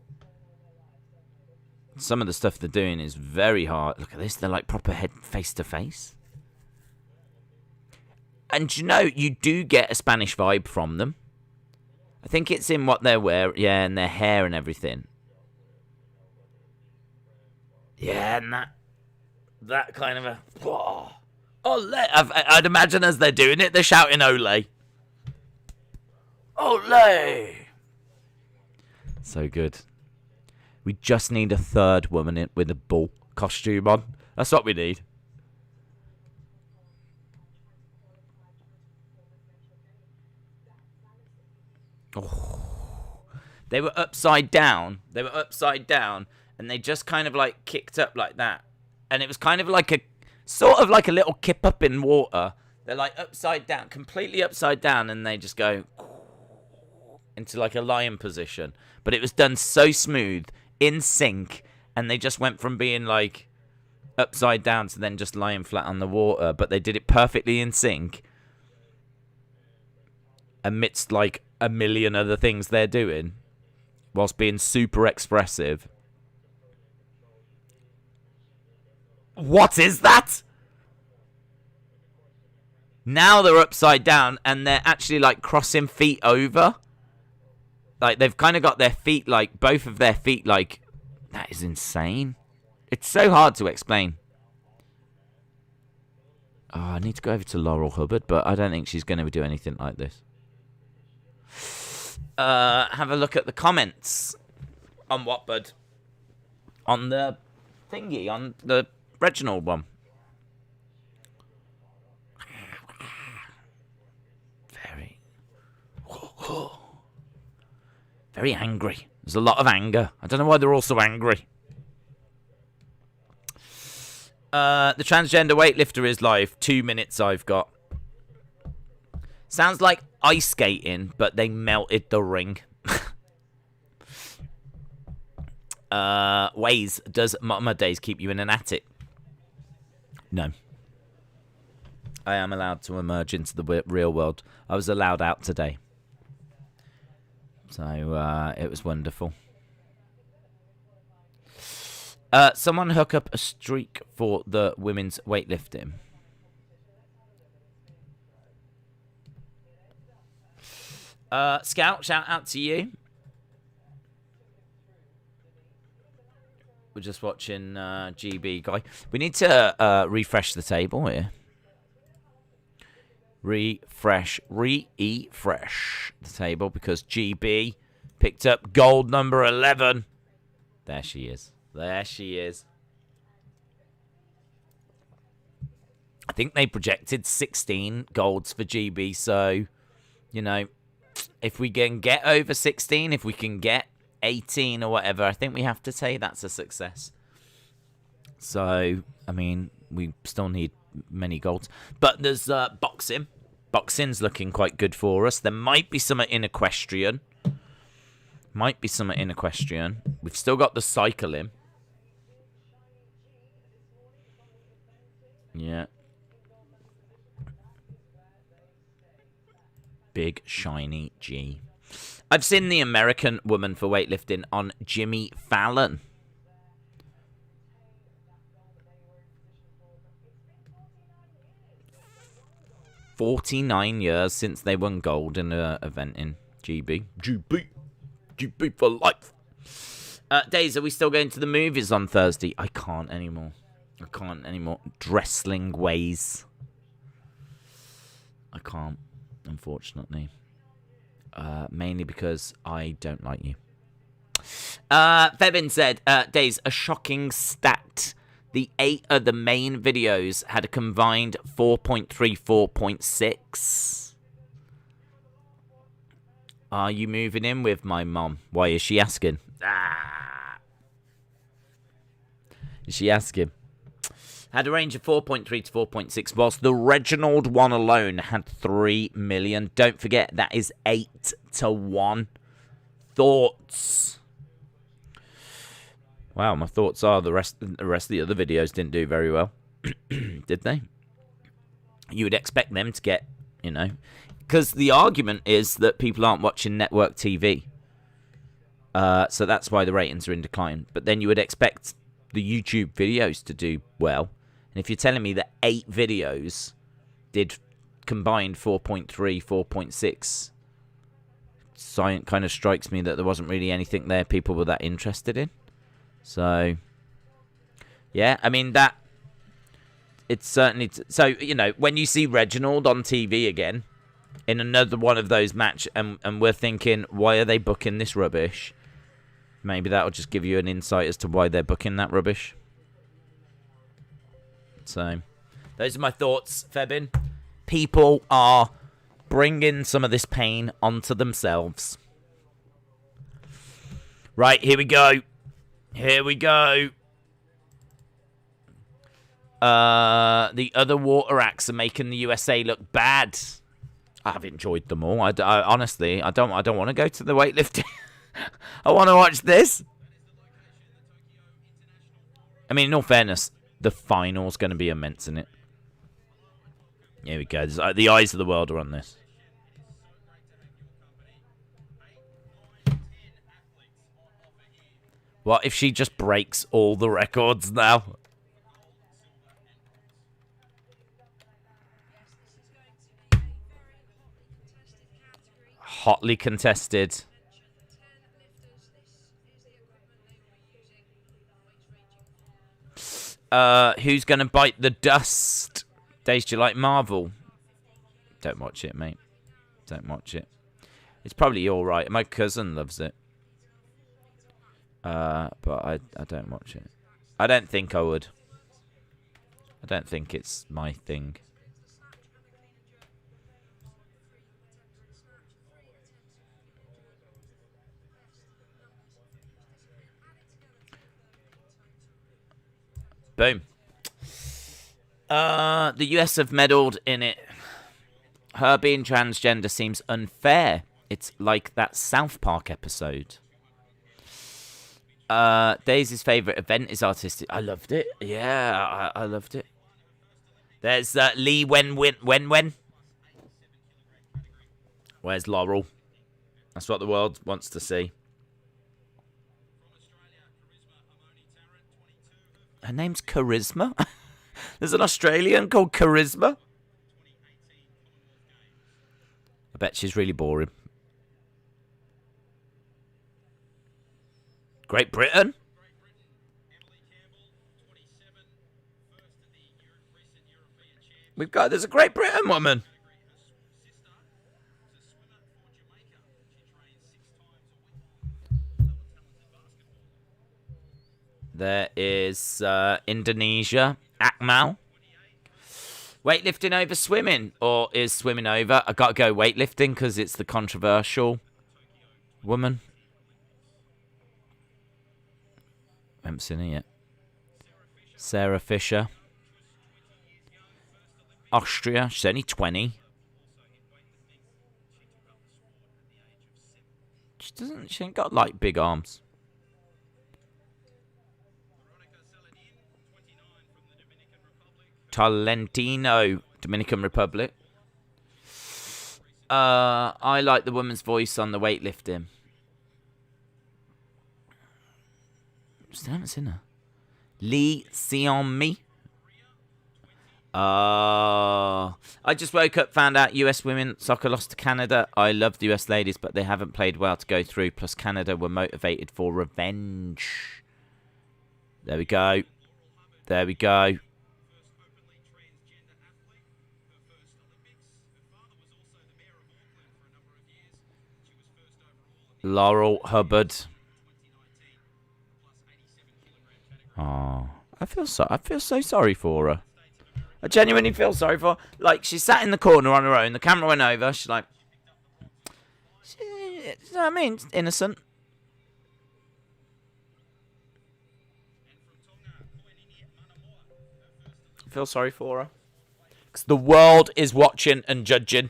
Some of the stuff they're doing is very hard. Look at this. They're, like, proper head face-to-face. And, you know, you do get a Spanish vibe from them. I think it's in what they wear. Yeah, and their hair and everything. Yeah, and that kind of a... Oh, ole! I'd imagine as they're doing it, they're shouting ole. Ole! So good. We just need a third woman in with a bull costume on. That's what we need. Oh. They were upside down. And they just kind of like kicked up like that. And it was kind of like a, sort of like a little kip up in water. They're like upside down, completely upside down, and they just go into like a lion position. But it was done so smooth, in sync, and they just went from being like upside down to then just lying flat on the water. But they did it perfectly in sync. amidst like a million other things they're doing, whilst being super expressive. What is that? Now they're upside down and they're actually like crossing feet over. Like they've kind of got their feet, like both of their feet, like, that is insane. It's so hard to explain. Oh, I need to go over to Laurel Hubbard, but I don't think she's going to do anything like this. Have a look at the comments. On what, bud? On the thingy, on the Reginald one. Very angry. There's a lot of anger. I don't know why they're all so angry. The transgender weightlifter is live. 2 minutes I've got. Sounds like ice skating, but they melted the ring. Ways, does Mama Days keep you in an attic? No. I am allowed to emerge into the real world. I was allowed out today. So, it was wonderful. Someone hook up a streak for the women's weightlifting. Scout, shout out to you. We're just watching GB guy. We need to refresh the table here. Refresh the table because GB picked up gold number 11. There she is. There she is. I think they projected 16 golds for GB, so, you know, if we can get over 16, if we can get 18 or whatever, I think we have to say that's a success. So, I mean, we still need many golds. But there's boxing. Boxing's looking quite good for us. There might be some in Equestrian. Might be some in Equestrian. We've still got the cycling. Yeah. Big, shiny G. I've seen the American woman for weightlifting on Jimmy Fallon. "49 years since they won gold in an event in GB. GB for life." Days, are we still going to the movies on Thursday? I can't anymore. Dressling ways. I can't, unfortunately. Mainly because I don't like you. Febin said, Days, a shocking stat. The 8 of the main videos had a combined 4.34.6. Are you moving in with my mom? Why is she asking? Is she asking? Had a range of 4.3 to 4.6, whilst the Reginald one alone had 3 million. Don't forget, that is 8 to 1. Thoughts? Wow, my thoughts are the rest of the other videos didn't do very well. Did they? You would expect them to get, you know, because the argument is that people aren't watching network TV. So that's why the ratings are in decline. But then you would expect the YouTube videos to do well. And if you're telling me that 8 videos did combined 4.3, 4.6, it kind of strikes me that there wasn't really anything there people were that interested in. So, yeah, I mean, that, it's certainly, so, you know, when you see Reginald on TV again, in another one of those match, and we're thinking, why are they booking this rubbish? Maybe that'll just give you an insight as to why they're booking that rubbish. So, those are my thoughts, Febin. People are bringing some of this pain onto themselves. Right, here we go. Here we go. The other water acts are making the USA look bad. I've enjoyed them all. I honestly, I don't want to go to the weightlifting. I want to watch this. I mean, in all fairness, the final's going to be immense, isn't it? Here we go. The eyes of the world are on this. What if she just breaks all the records now? Hotly contested. Who's gonna bite the dust? Days, do you like Marvel? Don't watch it, mate. Don't watch it. It's probably alright. My cousin loves it. But I don't watch it. I don't think I would. I don't think it's my thing. Boom. The US have meddled in it. Her being transgender seems unfair. It's like that South Park episode. Daisy's favourite event is artistic. I loved it. Yeah, I loved it. There's Lee Wen. Where's Laurel? That's what the world wants to see. Her name's Charisma? There's an Australian called Charisma? I bet she's really boring. Great Britain? There's a Great Britain woman. There is Indonesia, Akmal. Weightlifting over swimming, or is swimming over? I gotta go weightlifting because it's the controversial woman. I haven't seen her yet. Sarah Fisher. Austria, she's only 20. She ain't got like big arms. Tolentino, Dominican Republic. I like the woman's voice on the weightlifting. Still haven't seen her. Lee Xiaomi. I just woke up, found out US women soccer lost to Canada. I love the US ladies, but they haven't played well to go through. Plus, Canada were motivated for revenge. There we go. There we go. Laurel Hubbard. Oh, I feel so sorry for her. I genuinely feel sorry for her. Like, she sat in the corner on her own. The camera went over. She's like, you know what I mean? Innocent. I feel sorry for her. Because the world is watching and judging.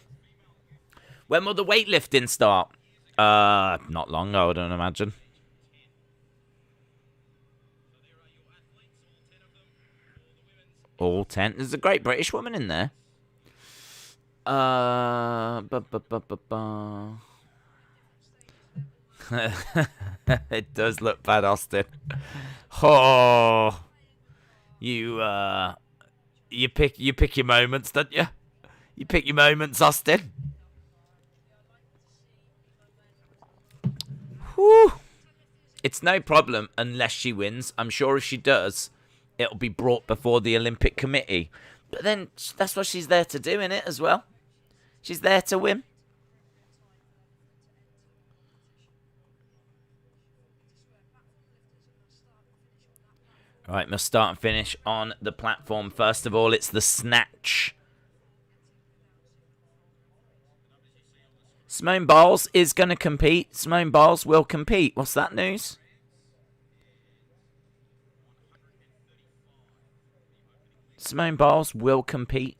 When will the weightlifting start? Not long, I wouldn't imagine. All 10. There's a great British woman in there. It does look bad, Austin. Oh, you pick your moments, don't you? You pick your moments, Austin. Whew. It's no problem unless she wins. I'm sure if she does, it'll be brought before the Olympic Committee. But then that's what she's there to do, innit, as well? She's there to win. Right, must start and finish on the platform. First of all, it's the snatch. Simone Biles is going to compete. Simone Biles will compete. What's that news? Simone Biles will compete.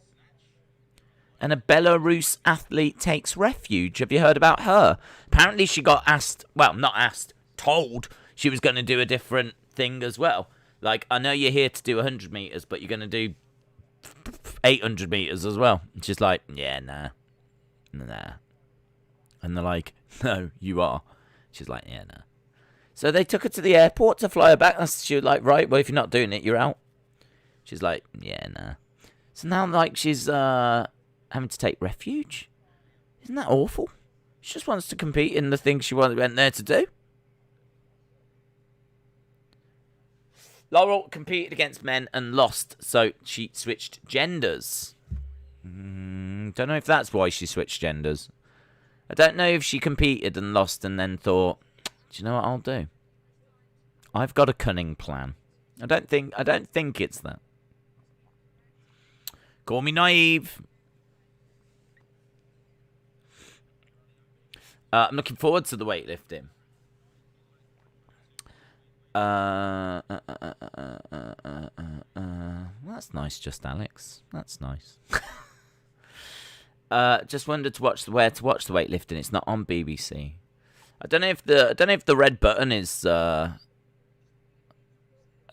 And a Belarus athlete takes refuge. Have you heard about her? Apparently she got asked, well, not asked, told she was going to do a different thing as well. Like, I know you're here to do 100 meters, but you're going to do 800 meters as well. And she's like, yeah, nah. And they're like, no, you are. She's like, yeah, nah. So they took her to the airport to fly her back. She was like, right, well, if you're not doing it, you're out. She's like, yeah, nah. So now, like, she's having to take refuge. Isn't that awful? She just wants to compete in the thing she went there to do. Laurel competed against men and lost, so she switched genders. Don't know if that's why she switched genders. I don't know if she competed and lost and then thought, do you know what I'll do? I've got a cunning plan. I don't think it's that. Call me naive. I'm looking forward to the weightlifting. That's nice, just Alex. That's nice. Just wondered where to watch the weightlifting. It's not on BBC. I don't know if the red button is. I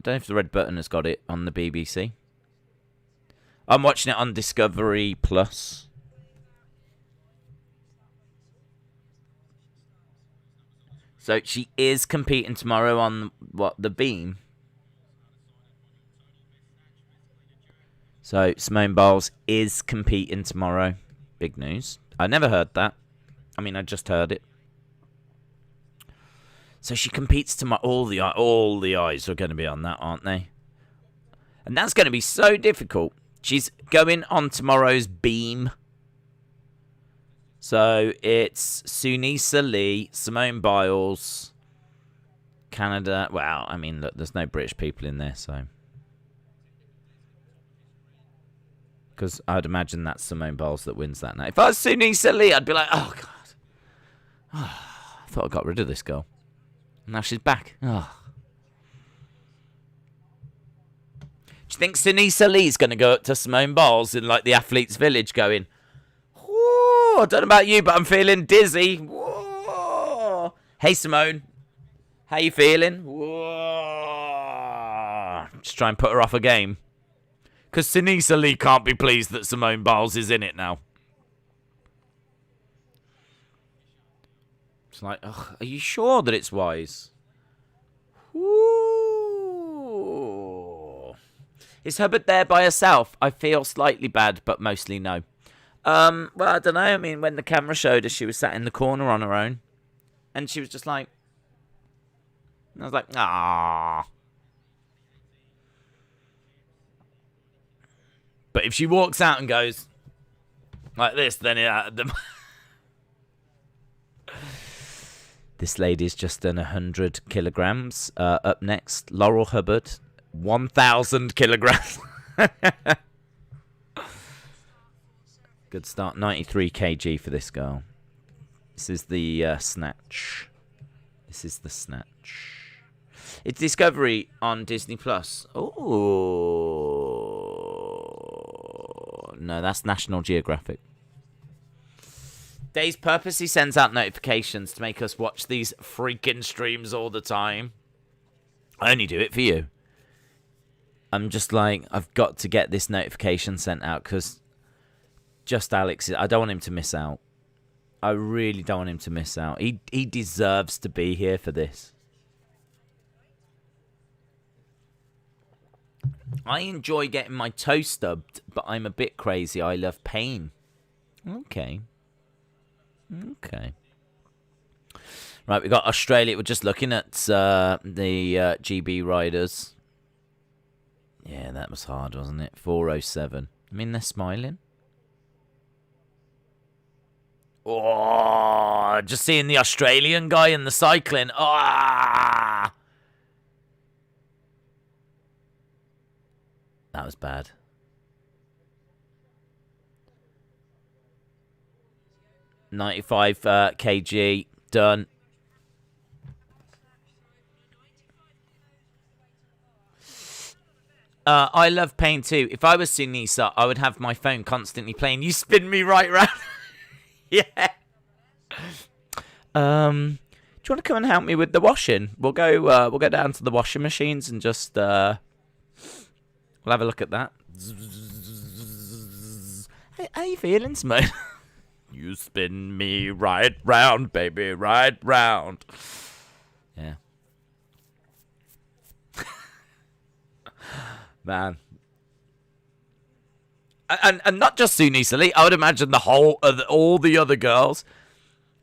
don't know if the red button has got it on the BBC. I'm watching it on Discovery Plus. So she is competing tomorrow on the beam. So Simone Biles is competing tomorrow. Big news. I never heard that. I mean, I just heard it. So she competes tomorrow. All the eyes are going to be on that, aren't they? And that's going to be so difficult. She's going on tomorrow's beam. So it's Sunisa Lee, Simone Biles, Canada. Well, I mean, look, there's no British people in there, so. Because I'd imagine that's Simone Biles that wins that night. If I was Sunisa Lee, I'd be like, oh, God. Oh, I thought I got rid of this girl. Now she's back. Oh. Do you think Sunisa Lee's going to go up to Simone Biles in, like, the athletes' village going, I don't know about you, but I'm feeling dizzy. Whoa. Hey, Simone. How you feeling? Whoa. Just try and put her off a game. Because Sunisa Lee can't be pleased that Simone Biles is in it now. It's like, ugh, are you sure that it's wise? Woo. Is Hubbard there by herself? I feel slightly bad, but mostly no. Well, I don't know. I mean, when the camera showed her, she was sat in the corner on her own. And she was just like... And I was like, ah. But if she walks out and goes like this, then this lady's just done 100 kilograms. Up next, Laurel Hubbard, 1,000 kilograms. Good start. 93 kg for this girl. This is the snatch. This is the snatch. It's Discovery on Disney Plus. Oh no, that's National Geographic. Days purposely sends out notifications to make us watch these freaking streams all the time. I only do it for you. I'm just like, I've got to get this notification sent out because just Alex, I don't want him to miss out. I really don't want him to miss out. He deserves to be here for this. I enjoy getting my toe stubbed, but I'm a bit crazy. I love pain. Okay. Okay. Right, we got Australia. We're just looking at the GB riders. Yeah, that was hard, wasn't it? 4:07. I mean, they're smiling. Oh, just seeing the Australian guy in the cycling. Ah, that was bad. $95 kg done. I love pain too. If I was Sunisa, I would have my phone constantly playing. You spin me right round. Yeah. Do you want to come and help me with the washing? We'll go down to the washing machines and just we'll have a look at that. Hey, how you feeling, Simone? You spin me right round, baby, right round. Yeah. Man. And not just Sunisa Lee. I would imagine the whole of all the other girls.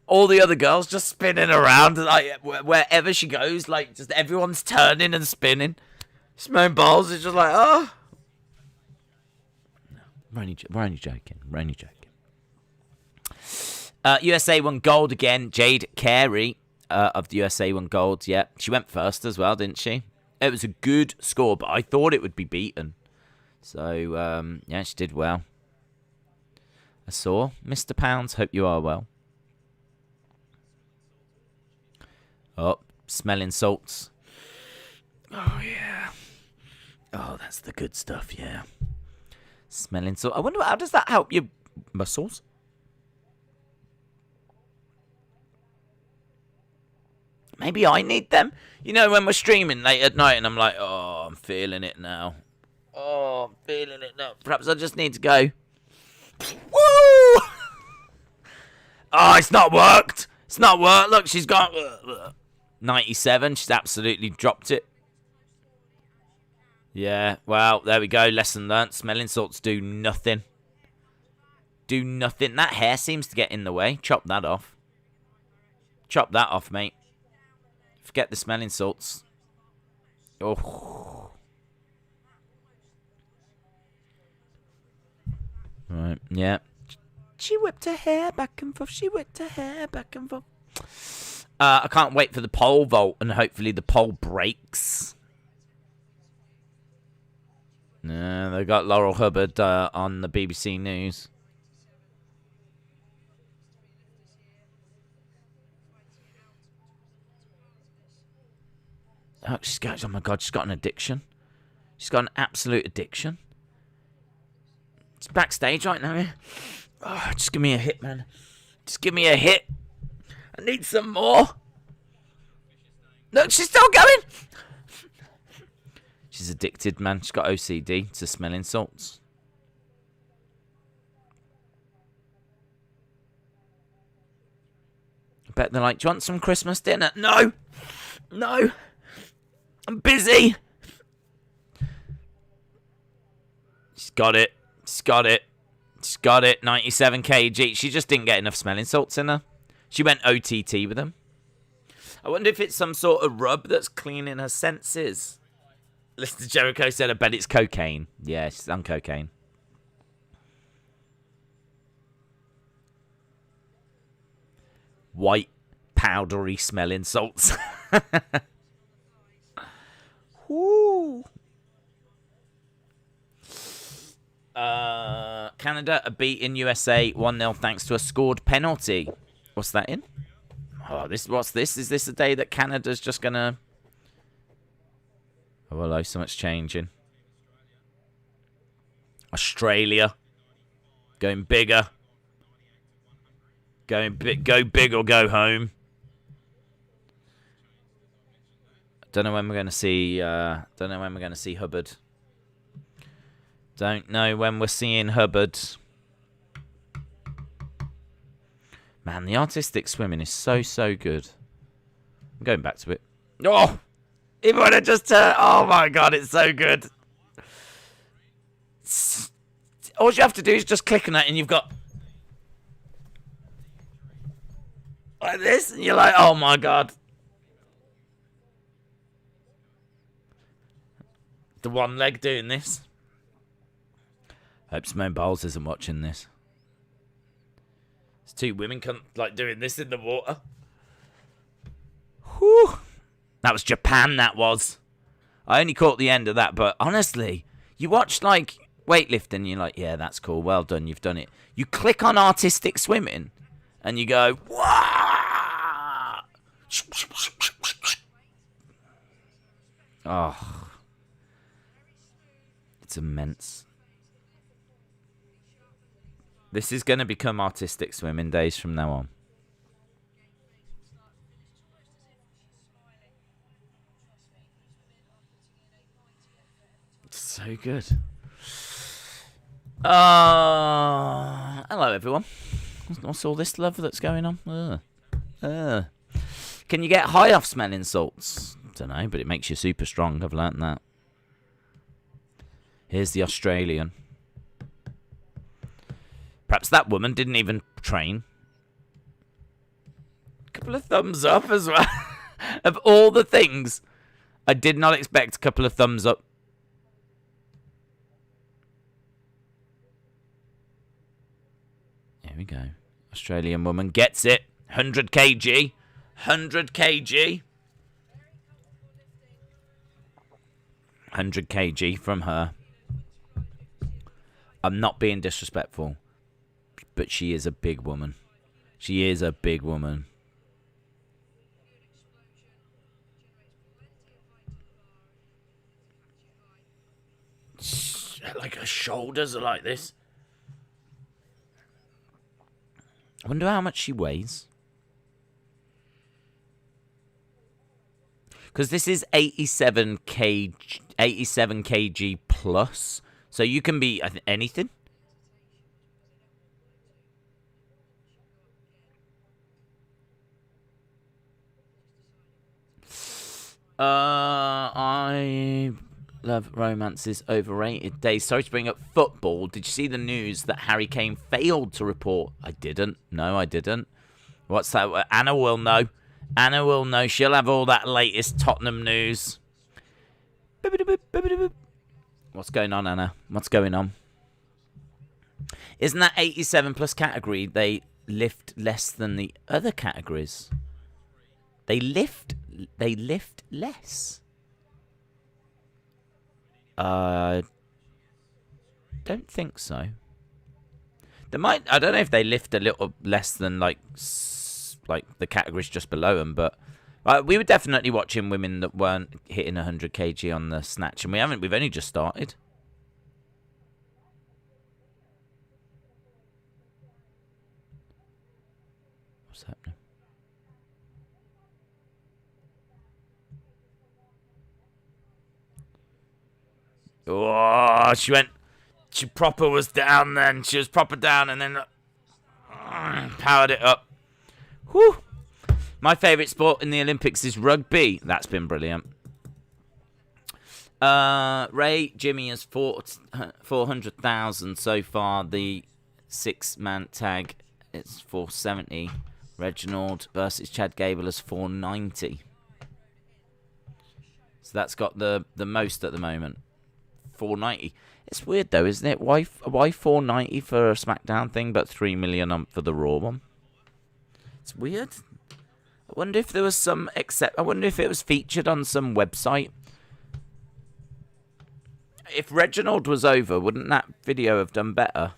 All the other girls just spinning around, like, wherever she goes. Like, just everyone's turning and spinning. Simone Biles is just like, oh. No, we're only joking. We're only joking. USA won gold again. Jade Carey of the USA won gold. Yeah, she went first as well, didn't she? It was a good score, but I thought it would be beaten. So, yeah, she did well. I saw. Mr. Pounds, hope you are well. Oh, smelling salts. Oh, yeah. Oh, that's the good stuff, yeah. Smelling salt. I wonder, how does that help your muscles? Maybe I need them. You know, when we're streaming late at night and I'm like, oh, I'm feeling it now. Oh, I'm feeling it now. Perhaps I just need to go. Woo! Oh, it's not worked. It's not worked. Look, she's got 97. She's absolutely dropped it. Yeah, well, there we go. Lesson learnt. Smelling salts do nothing. Do nothing. That hair seems to get in the way. Chop that off. Chop that off, mate. Forget the smelling salts. Oh. Right, yeah. She whipped her hair back and forth. She whipped her hair back and forth. I can't wait for the pole vault, and hopefully the pole breaks. No, they got Laurel Hubbard on the BBC News. Oh, oh my God, she's got an addiction. She's got an absolute addiction. It's backstage right now. Oh, just give me a hit, man. Just give me a hit. I need some more. Look, she's still going. She's addicted, man. She's got OCD to smelling salts. I bet they're like, do you want some Christmas dinner? No. No. I'm busy. She's got it. She's got it. She's got it. 97 kg. She just didn't get enough smelling salts in her. She went OTT with them. I wonder if it's some sort of rub that's cleaning her senses. Listen to Jericho said, I bet it's cocaine. Yeah, she's on cocaine. White, powdery smelling salts. Woo. Canada are beating USA 1-0 thanks to a scored penalty. What's that in? Oh, what's this? Is this a day that Canada's just gonna... Oh, hello, so much changing. Australia. Going bigger. Go big or go home. Don't know when we're going to see... don't know when we're going to see Hubbard. Don't know when we're seeing Hubbard. Man, the artistic swimming is so, so good. I'm going back to it. Oh! Even when I just turn... Oh, my God, it's so good. All you have to do is just click on it and you've got... like this, and you're like, oh, my God. The one leg doing this. Hope Simone Biles isn't watching this. It's two women like doing this in the water. Whew. That was Japan, that was. I only caught the end of that, but honestly, you watch like weightlifting and you're like, yeah, that's cool, well done, you've done it. You click on artistic swimming and you go, wow. Oh. It's immense. This is going to become artistic swimming days from now on. It's so good. Hello, everyone. What's all this love that's going on? Can you get high off smelling salts? Don't know, but it makes you super strong. I've learnt that. Here's the Australian. Perhaps that woman didn't even train. Couple of thumbs up as well. Of all the things, I did not expect a couple of thumbs up. Here we go. Australian woman gets it. 100 kg. 100 kg. 100 kg from her. I'm not being disrespectful, but she is a big woman. She is a big woman. Like her shoulders are like this. I wonder how much she weighs. Because this is 87 kg plus. So you can be anything. I love romances overrated. Dave, sorry to bring up football. Did you see the news that Harry Kane failed to report? I didn't. No, I didn't. What's that? Anna will know. Anna will know. She'll have all that latest Tottenham news. What's going on, Anna? What's going on? Isn't that 87 plus category? They lift less than the other categories. They lift less. Don't think so. They might. I don't know if they lift a little less than like the categories just below them, but we were definitely watching women that weren't hitting 100 kg on the snatch, and we haven't. We've only just started. What's happening? Oh, she proper was down then. She was proper down and then powered it up. Whew. My favourite sport in the Olympics is rugby. That's been brilliant. Ray, Jimmy has 400,000 so far. The 6-man tag is 470. Reginald versus Chad Gable is 490. So that's got the most at the moment. 490. It's weird though, isn't it? Why 490 for a SmackDown thing, but 3 million for the Raw one? It's weird. I wonder if there was some I wonder if it was featured on some website. If Reginald was over, wouldn't that video have done better?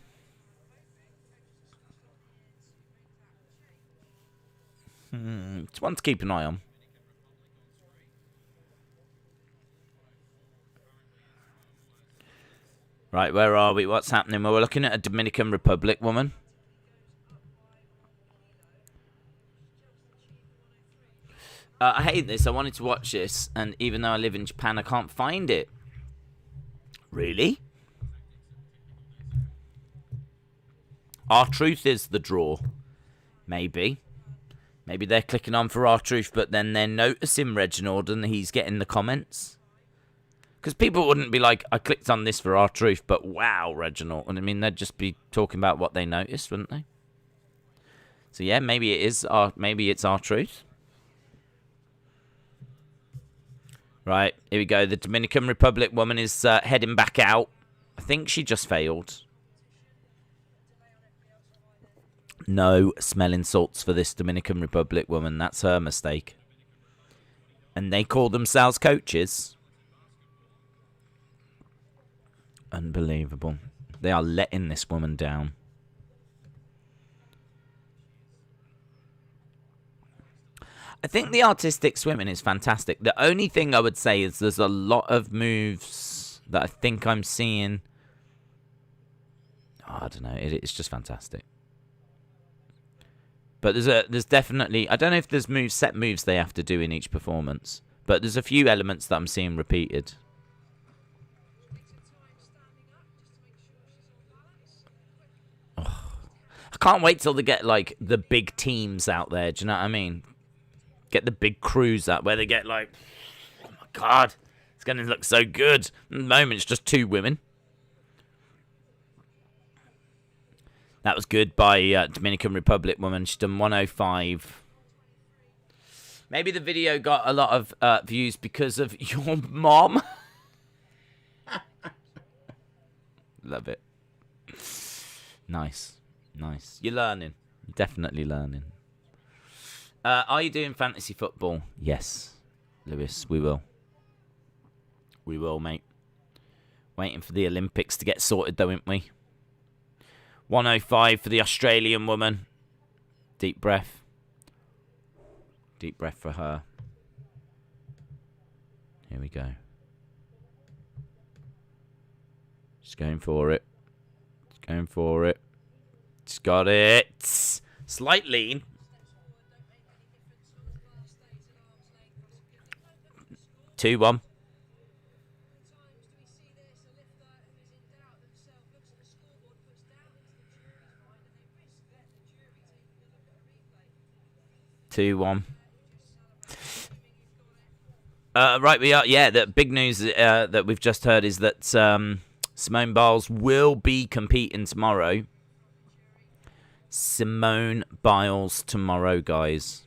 It's one to keep an eye on. Right, where are we? What's happening? Well, we're looking at a Dominican Republic woman. I hate this. I wanted to watch this, and even though I live in Japan, I can't find it. Really? R-Truth is the draw. Maybe. Maybe they're clicking on for R-Truth, but then they're noticing Reginald and he's getting the comments. Because people wouldn't be like, I clicked on this for R-Truth, but wow, Reginald. And I mean, they'd just be talking about what they noticed, wouldn't they? So yeah, maybe it is. Maybe it's R-Truth. Right, here we go. The Dominican Republic woman is heading back out. I think she just failed. No smelling salts for this Dominican Republic woman. That's her mistake. And they call themselves coaches. Unbelievable. They are letting this woman down. I think the artistic swimming is fantastic. The only thing I would say is there's a lot of moves that I think I'm seeing. Oh, I don't know. It's just fantastic. But there's definitely, I don't know if there's set moves they have to do in each performance, but there's a few elements that I'm seeing repeated. I can't wait till they get, like, the big teams out there. Do you know what I mean? Get the big crews out where they get, like, oh, my God. It's going to look so good. At the moment, it's just 2 women. That was good by Dominican Republic woman. She's done 105. Maybe the video got a lot of views because of your mom. Love it. Nice. Nice. You're learning. You're definitely learning. Are you doing fantasy football? Yes, Lewis, we will. We will, mate. Waiting for the Olympics to get sorted, though, ain't we? 105 for the Australian woman. Deep breath. Deep breath for her. Here we go. Just going for it. Just going for it. Just got it. Slight lean. 2-1. Right, we are. Yeah, the big news that we've just heard is that Simone Biles will be competing tomorrow. Simone Biles tomorrow, guys.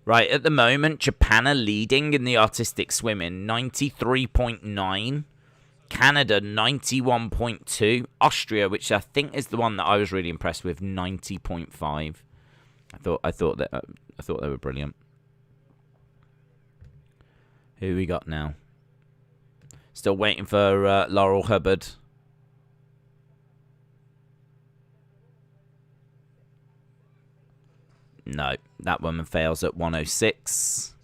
Right, at the moment, Japan are leading in the artistic swimming, 93.9. Canada, 91.2. Austria, which I think is the one that I was really impressed with, 90.5. I thought they were brilliant. Who we got now? Still waiting for Laurel Hubbard. No, that woman fails at 106.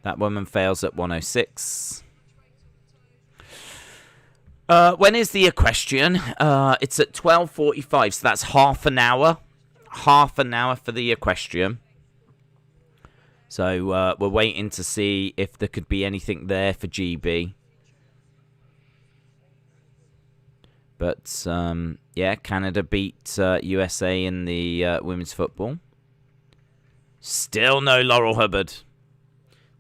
That woman fails at 106. When is the equestrian? It's at 12:45, so that's half an hour. Half an hour for the equestrian. So we're waiting to see if there could be anything there for GB. But, yeah, Canada beat USA in the women's football. Still no Laurel Hubbard.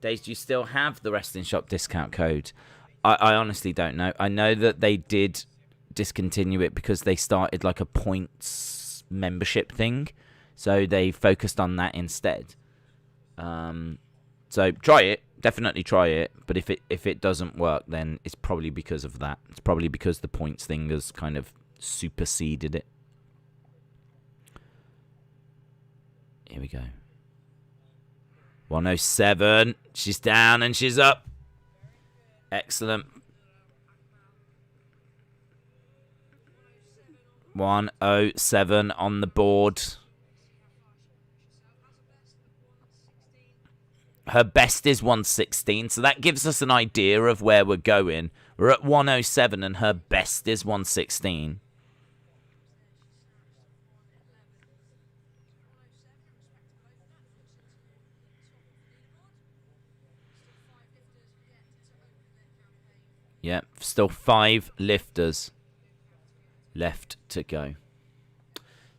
Days, do you still have the Wrestling Shop discount code? I honestly don't know. I know that they did discontinue it because they started like a points membership thing. So they focused on that instead. So try it. Definitely try it. But if it doesn't work, then it's probably because of that. It's probably because the points thing has kind of superseded it. Here we go. 107. She's down and she's up. Excellent. 107 on the board. Her best is 116, so that gives us an idea of where we're going. We're at 107 and her best is 116. Yep, still 5 lifters left to go.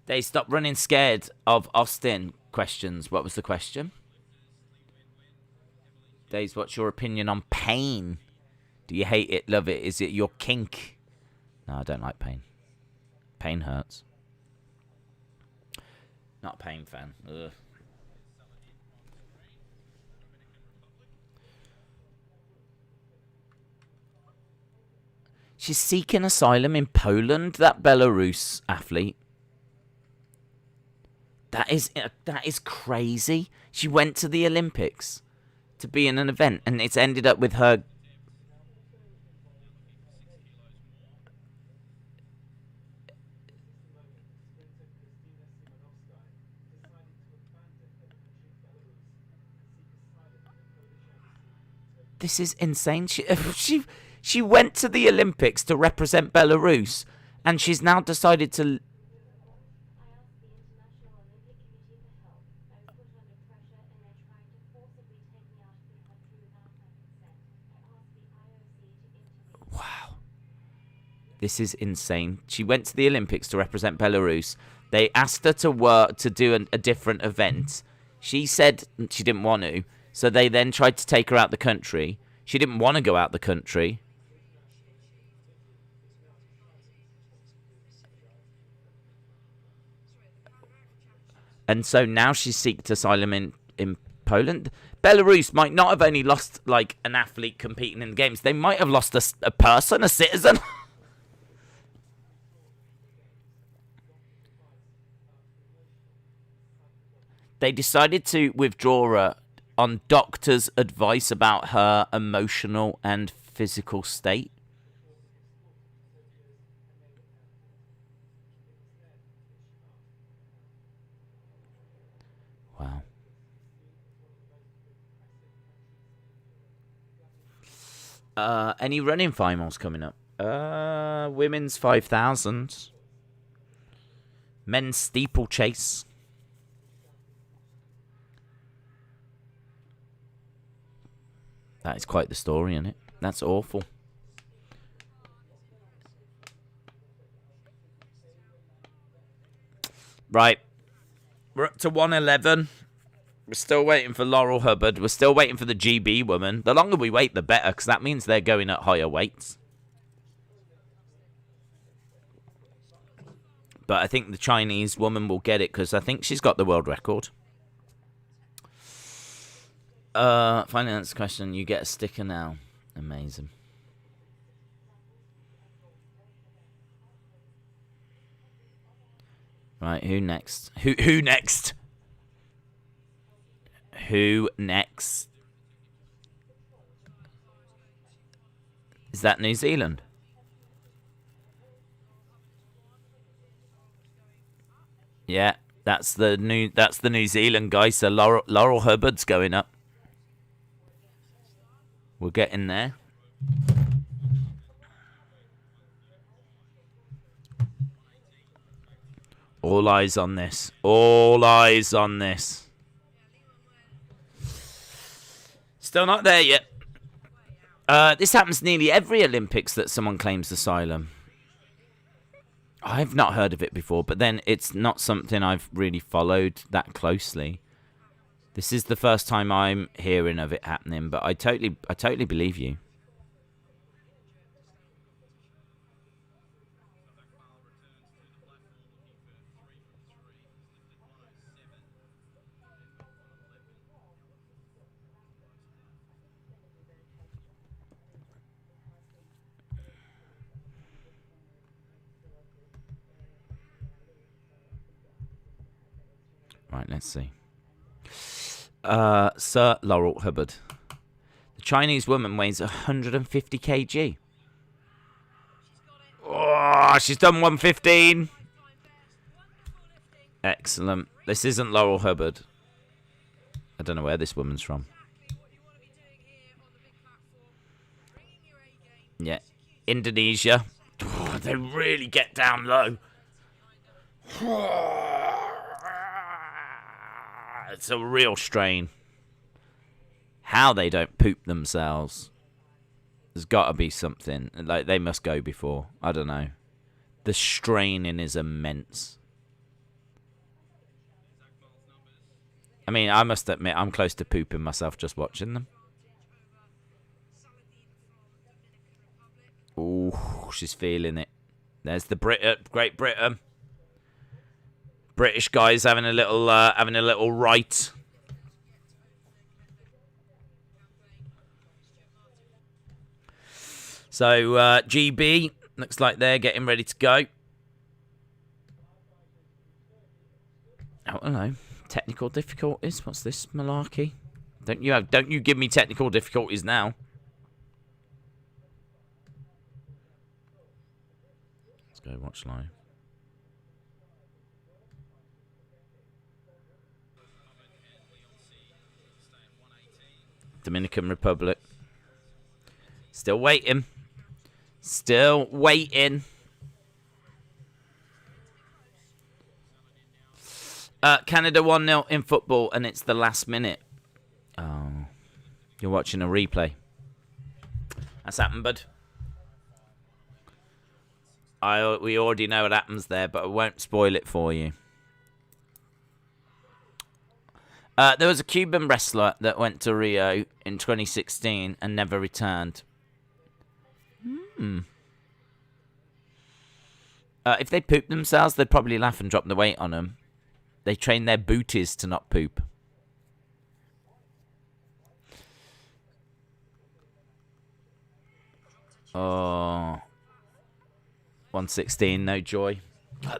They stopped running scared of Austin. Questions. What was the question? Days, what's your opinion on pain? Do you hate it, love it? Is it your kink? No, I don't like pain. Pain hurts. Not a pain fan. Ugh. She's seeking asylum in Poland, that Belarus athlete. That is crazy. She went to the Olympics to be in an event, and it's ended up with her. This is insane. She went to the Olympics to represent Belarus, and she's now decided to. Wow. This is insane. She went to the Olympics to represent Belarus. They asked her to work to do a different event. She said she didn't want to, so they then tried to take her out the country. She didn't want to go out the country. And so now she seeks asylum in Poland. Belarus might not have only lost, like, an athlete competing in the games. They might have lost a person, a citizen. They decided to withdraw her on doctors' advice about her emotional and physical state. Wow. Any running finals coming up? Women's 5,000. Men's steeplechase. That is quite the story, isn't it? That's awful. Right. We're up to 111. We're still waiting for Laurel Hubbard. We're still waiting for the GB woman. The longer we wait, the better, because that means they're going at higher weights. But I think the Chinese woman will get it, because I think she's got the world record. Finally answer the question. You get a sticker now. Amazing. Right, who next? Who next? Who next? Is that New Zealand? Yeah, that's the New Zealand guy. So Laurel Hubbard's going up. We'll get in there. All eyes on this. All eyes on this. Still not there yet. This happens nearly every Olympics that someone claims asylum. I've not heard of it before, but then it's not something I've really followed that closely. This is the first time I'm hearing of it happening, but I totally believe you. Right, let's see. Sir Laurel Hubbard. The Chinese woman weighs 150 kg. Oh, she's done 115. Excellent. This isn't Laurel Hubbard. I don't know where this woman's from. Yeah. Indonesia. Oh, they really get down low. It's a real strain. How they don't poop themselves. There's got to be something. Like, they must go before. I don't know. The straining is immense. I mean, I must admit, I'm close to pooping myself just watching them. Ooh, she's feeling it. There's the Great Britain. British guys having a little right. So GB looks like they're getting ready to go. I don't know. Technical difficulties. What's this malarkey? Don't you give me technical difficulties now. Let's go watch live. Dominican Republic. Still waiting. Still waiting. Canada 1-0 in football, and it's the last minute. Oh. You're watching a replay. That's happened, bud. We already know what happens there, but I won't spoil it for you. There was a Cuban wrestler that went to Rio in 2016 and never returned. If they pooped themselves, they'd probably laugh and drop the weight on them. They train their booties to not poop. Oh, 116, no joy.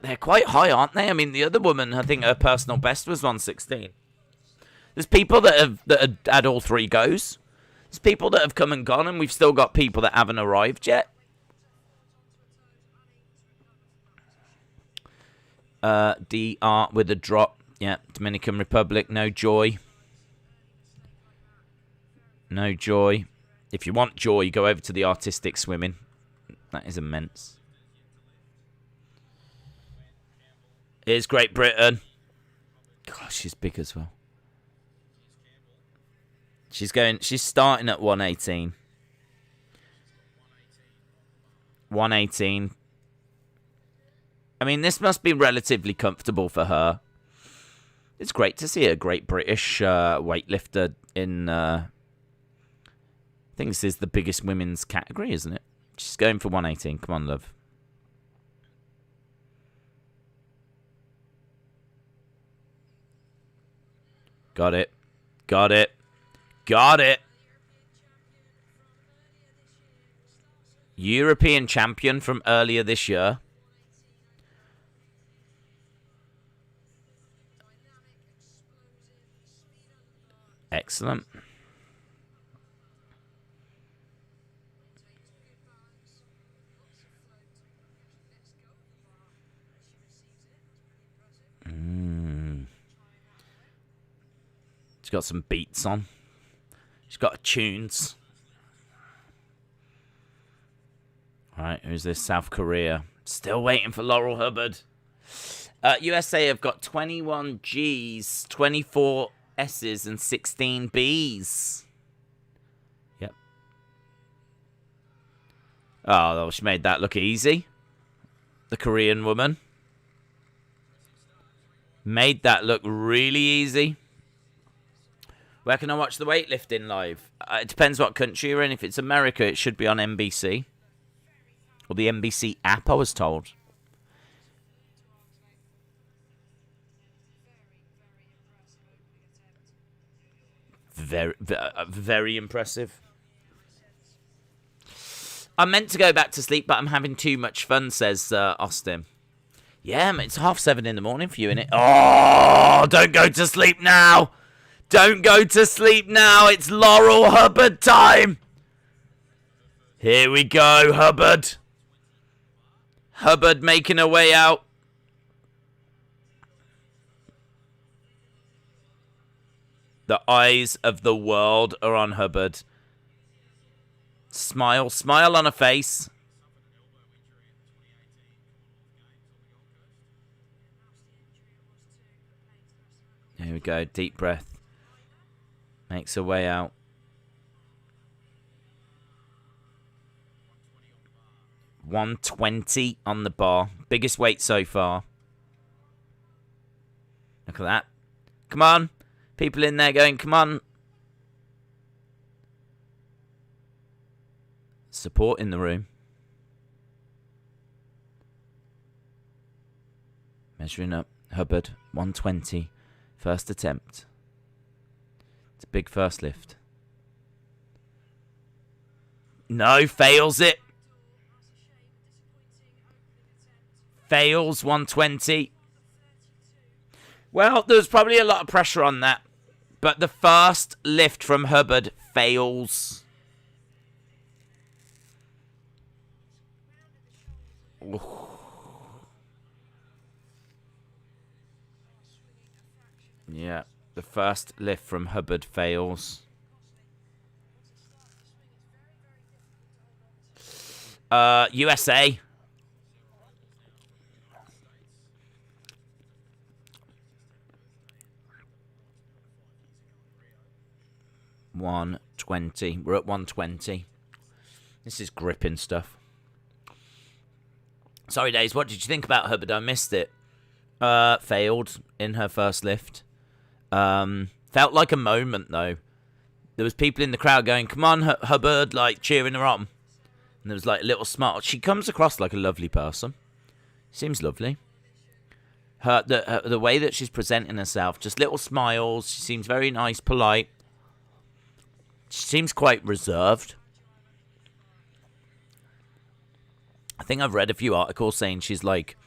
They're quite high, aren't they? I mean, the other woman, I think her personal best was 116. There's people that have had all 3 goes. There's people that have come and gone, and we've still got people that haven't arrived yet. DR with a drop. Yeah, Dominican Republic, no joy. No joy. If you want joy, go over to the artistic swimming. That is immense. Here's Great Britain. Gosh, she's big as well. She's starting at 118. 118. I mean, this must be relatively comfortable for her. It's great to see a great British weightlifter in... I think this is the biggest women's category, isn't it? She's going for 118. Come on, love. Got it. Got it. Got it. European champion from earlier this year. Excellent. She's got some beats on. She's got tunes. Alright, who's this? South Korea. Still waiting for Laurel Hubbard. USA have got 21 Gs, 24 S's, and 16 B's. Yep. Oh, she made that look easy. The Korean woman. Made that look really easy. Where can I watch the weightlifting live? It depends what country you're in. If it's America, it should be on NBC. Or the NBC app, I was told. Very impressive. I'm meant to go back to sleep, but I'm having too much fun, says Austin. Yeah, it's 7:30 in the morning for you, innit? Oh, don't go to sleep now. Don't go to sleep now. It's Laurel Hubbard time. Here we go, Hubbard. Hubbard making her way out. The eyes of the world are on Hubbard. Smile. Smile on her face. Here we go. Deep breath. Makes her way out. $120 on the bar. Biggest weight so far. Look at that. Come on. People in there going, come on. Support in the room. Measuring up. Hubbard, 120. First attempt. It's a big first lift. No, fails it. Fails 120. Well, there's probably a lot of pressure on that. But the first lift from Hubbard fails. Ooh. Yeah, the first lift from Hubbard fails. USA. $120. We're at 120. This is gripping stuff. Sorry, Days, what did you think about Hubbard? I missed it. Failed in her first lift. Felt like a moment, though. There was people in the crowd going, come on, Hubbard, like, cheering her on. And there was, like, a little smile. She comes across like a lovely person. Seems lovely. The way that she's presenting herself, just little smiles. She seems very nice, polite. She seems quite reserved. I think I've read a few articles saying she's like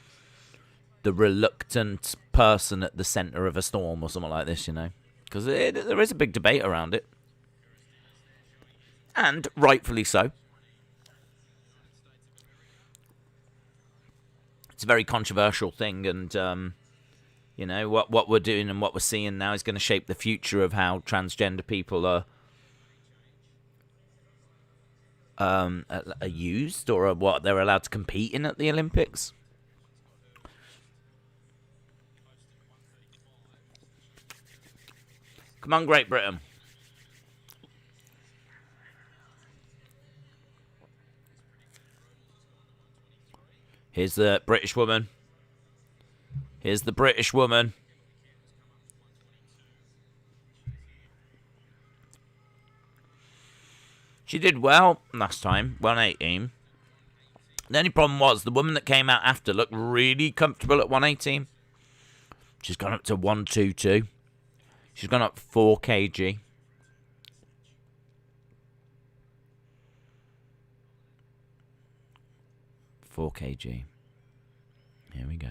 the reluctant person at the center of a storm or something like this, you know. Because there is a big debate around it. And rightfully so. It's a very controversial thing, and you know what we're doing and what we're seeing now is going to shape the future of how transgender people are used, or what they're allowed to compete in at the Olympics. Come on, Great Britain. Here's the British woman. Here's the British woman. She did well last time, 118. The only problem was the woman that came out after looked really comfortable at 118. She's gone up to 122. She's gone up 4 kg. Here we go.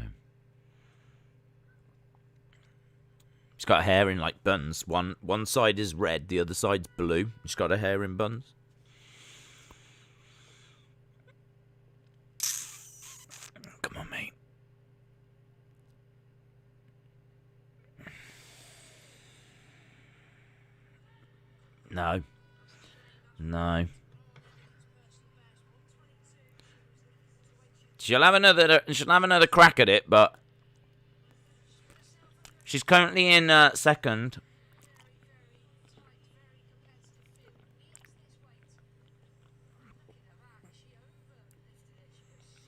She's got her hair in like buns. One side is red, the other side's blue. She's got her hair in buns. Come on, mate. No. No. She'll have another crack at it, but she's currently in second.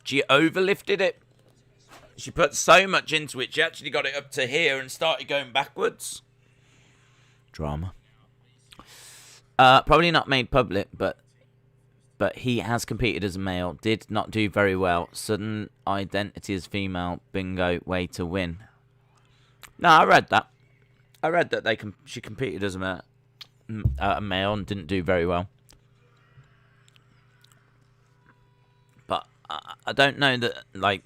She overlifted it. She put so much into it, she actually got it up to here and started going backwards. Drama. Probably not made public, but he has competed as a male. Did not do very well. Sudden identity as female. Bingo. Way to win. No, I read that. I read that she competed as a male and didn't do very well. But I don't know that, like,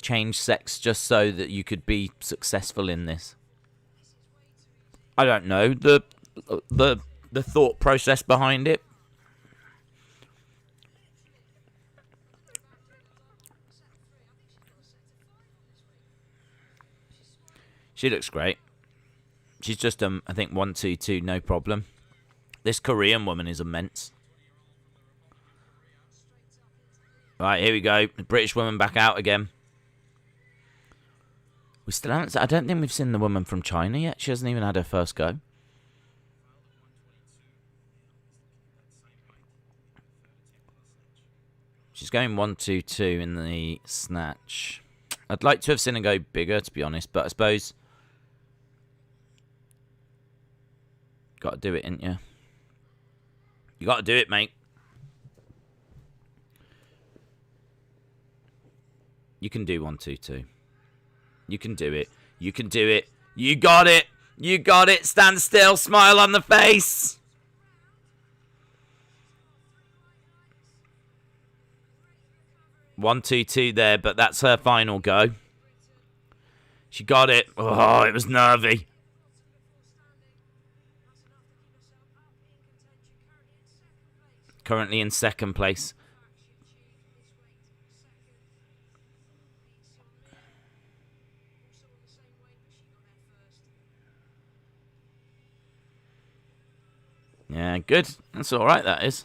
change sex just so that you could be successful in this. I don't know the thought process behind it. She looks great. She's just, I think, 122, no problem. This Korean woman is immense. Right, here we go. The British woman back out again. We still haven't... I don't think we've seen the woman from China yet. She hasn't even had her first go. She's going 122 in the snatch. I'd like to have seen her go bigger, to be honest, but I suppose... Got to do it, ain't you? You got to do it, mate. You can do 122. You can do it. You can do it. You got it. You got it. Stand still. Smile on the face. One, two there, but that's her final go. She got it. Oh, it was nervy. Currently in second place. Yeah, good. That's all right, that is.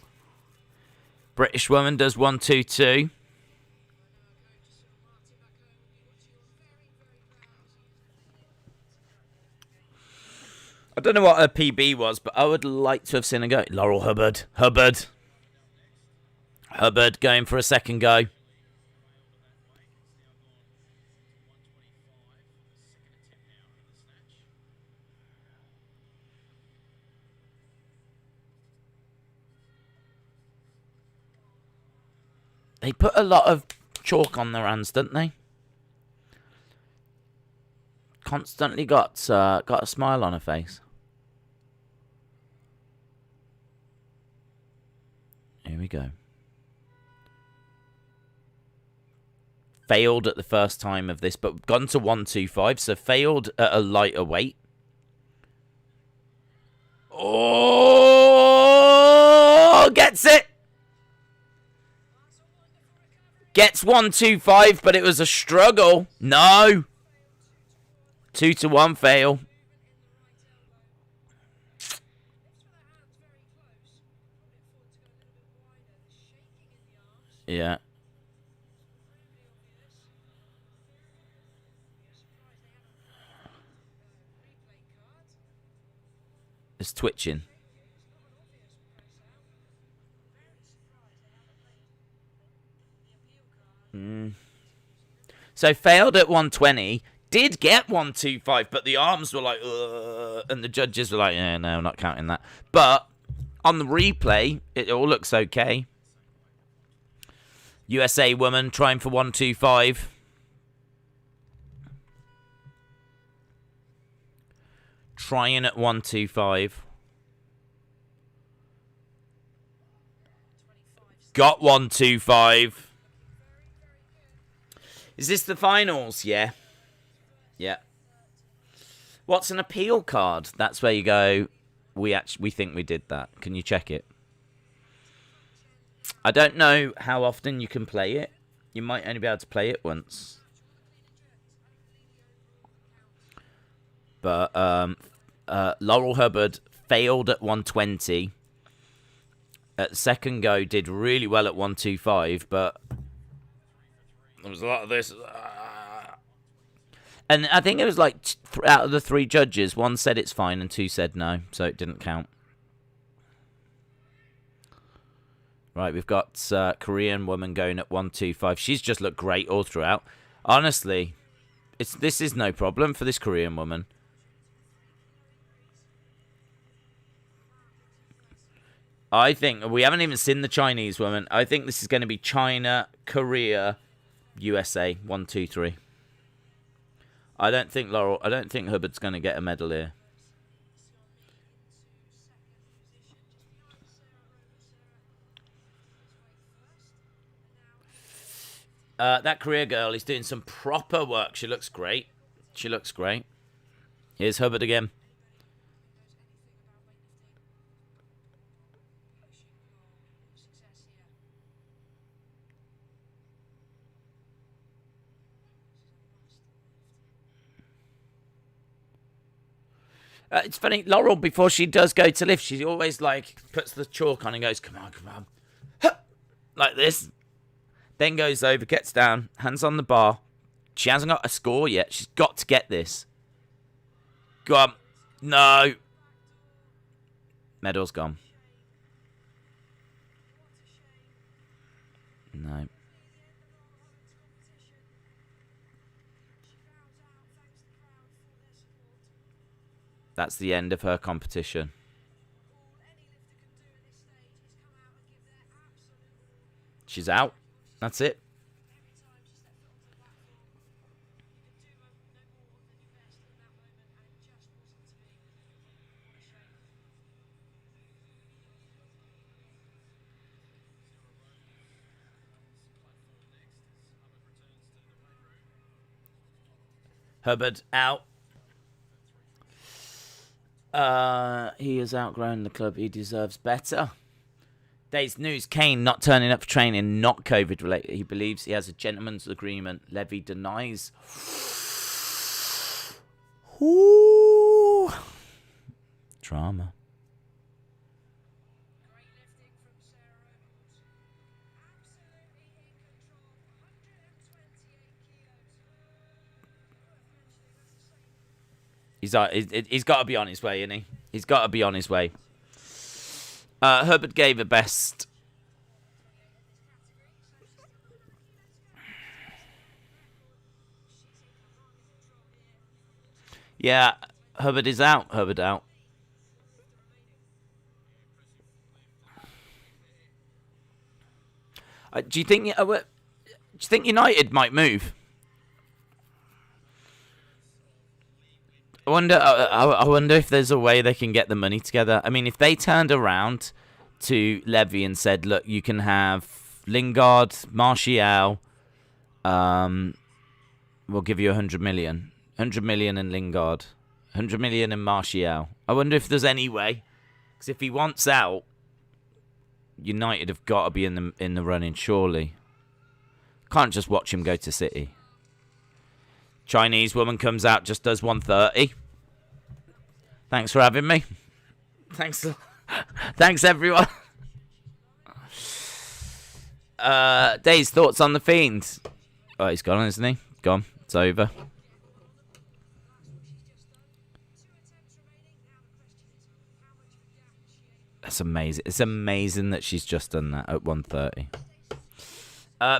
British woman does 122. I don't know what her PB was, but I would like to have seen her go. Laurel Hubbard. Hubbard going for a second go. They put a lot of chalk on their hands, don't they? Constantly got a smile on her face. Here we go. Failed at the first time of this, but gone to 125, so failed at a lighter weight. Oh, gets it. Gets 125, but it was a struggle. No. 2-1 fail. Yeah. It's twitching. So failed at 120. Did get 125, but the arms were like, ugh, and the judges were like, yeah, no, not counting that. But on the replay, it all looks okay. USA woman trying for 125. Trying at 125. Got 125. Is this the finals? Yeah. Yeah. What's an appeal card? That's where you go, we think we did that. Can you check it? I don't know how often you can play it. You might only be able to play it once. But Laurel Hubbard failed at 120. At the second go, did really well at 125, but there was a lot of this. And I think it was like out of the 3 judges, 1 said it's fine and 2 said no, so it didn't count. Right, we've got Korean woman going at 125. She's just looked great all throughout. Honestly, this is no problem for this Korean woman. I think we haven't even seen the Chinese woman. I think this is going to be China, Korea, USA. 1, 2, 3. I don't think Hubbard's going to get a medal here. That Korea girl is doing some proper work. She looks great. She looks great. Here's Hubbard again. It's funny, Laurel, before she does go to lift, she always, like, puts the chalk on and goes, come on, come on. Huh! Like this. Then goes over, gets down, hands on the bar. She hasn't got a score yet. She's got to get this. Go on. No. Medal's gone. No. That's the end of her competition. She's out. That's it. Hubbard out. He has outgrown the club. He deserves better. Day's news. Kane not turning up for training, not COVID related. He believes he has a gentleman's agreement. Levy denies. Ooh. Drama. He's got to be on his way, isn't he? He's got to be on his way. Hubbard gave her best. Yeah, Hubbard is out. Hubbard out. Do you think United might move? I wonder if there's a way they can get the money together. I mean, if they turned around to Levy and said, "Look, you can have Lingard, Martial. We'll give you 100 million, 100 million in Lingard, 100 million in Martial." I wonder if there's any way, because if he wants out, United have got to be in the running. Surely, can't just watch him go to City. Chinese woman comes out, just does 130. Thanks for having me. Thanks everyone. Dave's thoughts on the Fiend. Oh, he's gone, isn't he? Gone. It's over. That's amazing. It's amazing that she's just done that at 1:30.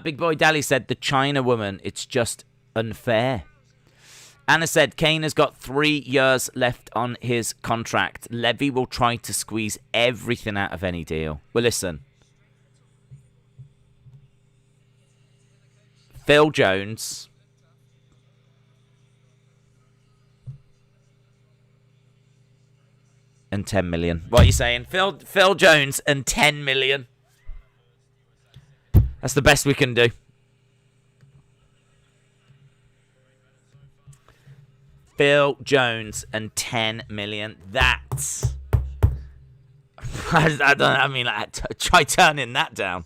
Big Boy Dally said, the China woman, it's just unfair. Anna said, Kane has got 3 years left on his contract. Levy will try to squeeze everything out of any deal. Well, listen. Phil Jones. And 10 million. What are you saying? Phil Jones and 10 million. That's the best we can do. Phil Jones and 10 million. That's... try turning that down.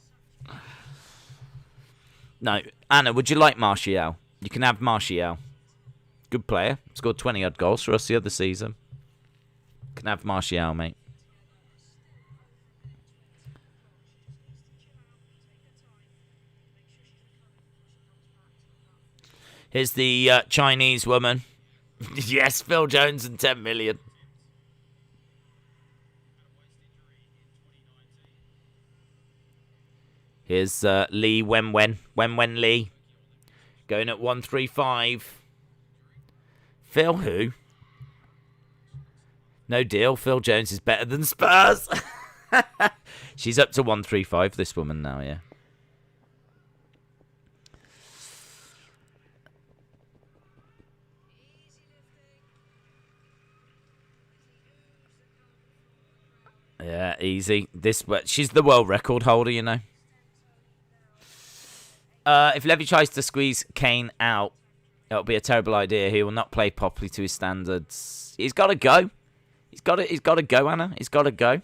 No. Anna, would you like Martial? You can have Martial. Good player. Scored 20-odd goals for us the other season. Can have Martial, mate. Here's the Chinese woman. Yes, Phil Jones and 10 million. Here's Lee Wenwen. Wenwen Lee. Going at 135. Phil who? No deal. Phil Jones is better than Spurs. She's up to 135, this woman now, yeah. Yeah, easy. She's the world record holder, you know. If Levy tries to squeeze Kane out, it'll be a terrible idea. He will not play properly to his standards. He's got to go. He's got to go, Anna. He's got to go.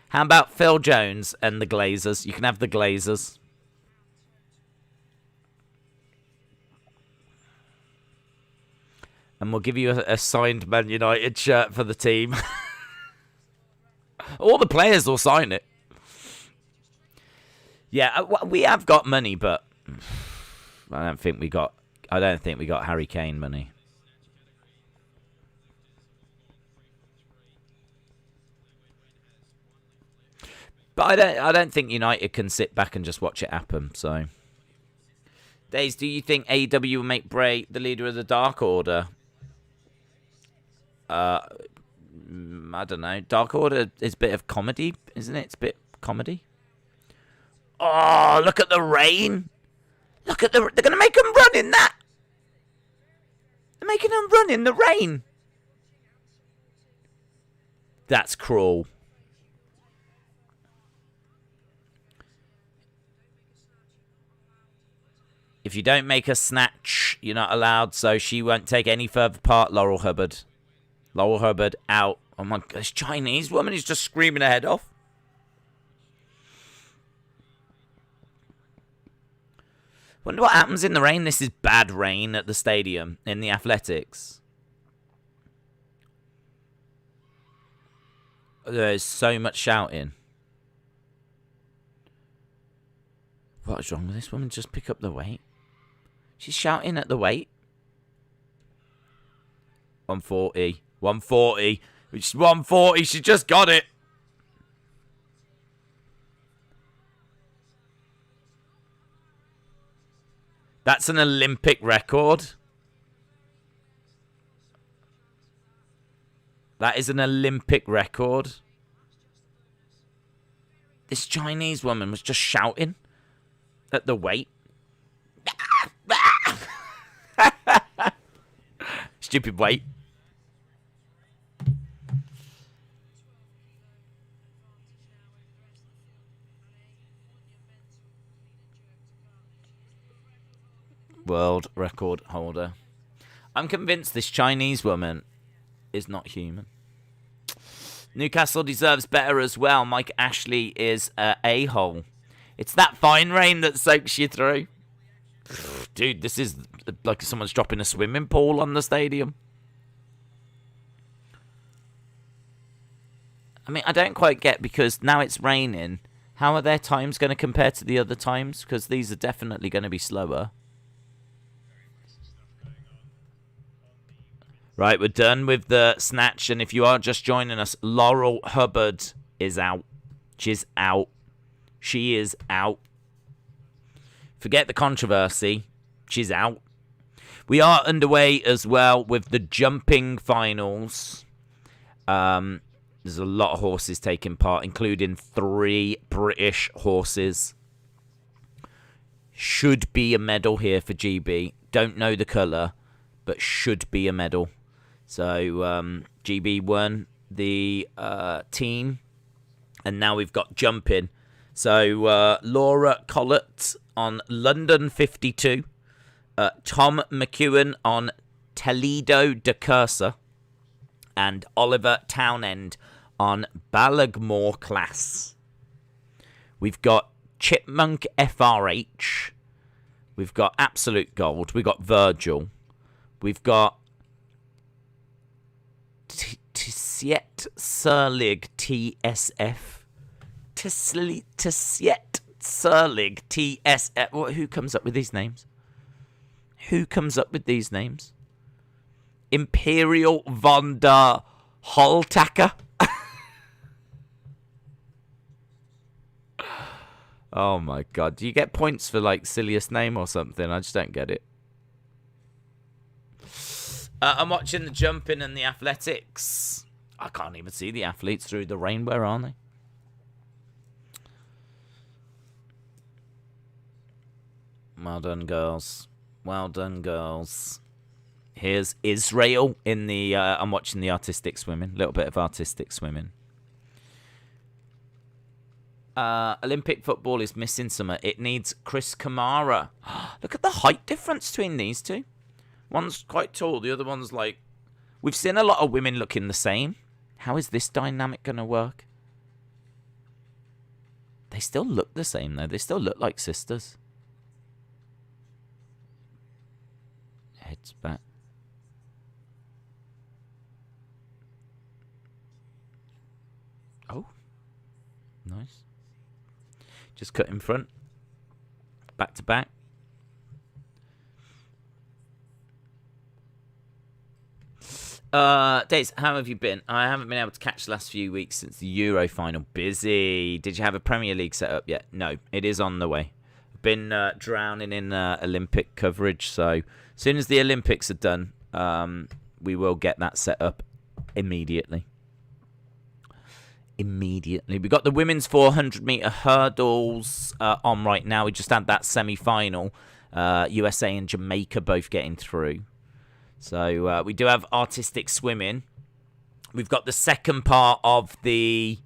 How about Phil Jones and the Glazers? You can have the Glazers. And we'll give you a signed Man United shirt for the team. All the players will sign it. Yeah, we have got money, but I don't think we got Harry Kane money. But I don't think United can sit back and just watch it happen. So, Days, do you think AEW will make Bray the leader of the Dark Order? I don't know. Dark Order is a bit of comedy, isn't it? It's a bit comedy. Oh, look at the rain. They're going to make them run in that. They're making them run in the rain. That's cruel. If you don't make a snatch, you're not allowed, so she won't take any further part, Laurel Hubbard. Laurel Hubbard out. Oh my gosh, Chinese woman is just screaming her head off. Wonder what happens in the rain. This is bad rain at the stadium in the Athletics. There's so much shouting. What is wrong with this woman? Just pick up the weight. She's shouting at the weight. 140. 140. It's 140. She just got it. That's an Olympic record. That is an Olympic record. This Chinese woman was just shouting at the weight. Stupid weight. World record holder. I'm convinced this Chinese woman is not human. Newcastle deserves better as well. Mike Ashley is a a-hole. It's that fine rain that soaks you through. Dude, this is like someone's dropping a swimming pool on the stadium. I mean, I don't quite get, because now it's raining. How are their times going to compare to the other times? Because these are definitely going to be slower. Right, we're done with the snatch, and if you are just joining us, Laurel Hubbard is out. She's out. She is out. Forget the controversy. She's out. We are underway as well with the jumping finals. There's a lot of horses taking part, including 3 British horses. Should be a medal here for GB. Don't know the colour, but should be a medal. So GB won the team, and now we've got jumping. So Laura Collett on London 52, Tom McEwen on Toledo de Cursa, and Oliver Townend on Ballagmore class. We've got Chipmunk FRH. We've got Absolute Gold. We've got Virgil. We've got Tissiet Serlig TSF. Tissiet Serlig TSF. Who comes up with these names? Who comes up with these names? Imperial von der Holtacker. Oh my god. Do you get points for like silliest name or something? I just don't get it. I'm watching the jumping and the athletics. I can't even see the athletes through the rain. Where are they? Well done, girls. Well done, girls. Here's Israel in the... I'm watching the artistic swimming. A little bit of artistic swimming. Olympic football is missing summer. It needs Chris Kamara. Look at the height difference between these two. One's quite tall. The other one's like... We've seen a lot of women looking the same. How is this dynamic going to work? They still look the same, though. They still look like sisters. Heads back. Oh. Nice. Just cut in front. Back to back. Days, how have you been? I haven't been able to catch the last few weeks since the Euro final. Busy. Did you have a Premier League set up yet? No, it is on the way. I've been drowning in Olympic coverage, so as soon as the Olympics are done, we will get that set up immediately. We got the women's 400-meter hurdles on right now. We just had that semi-final. USA and Jamaica both getting through. So we do have artistic swimming. We've got the second part of the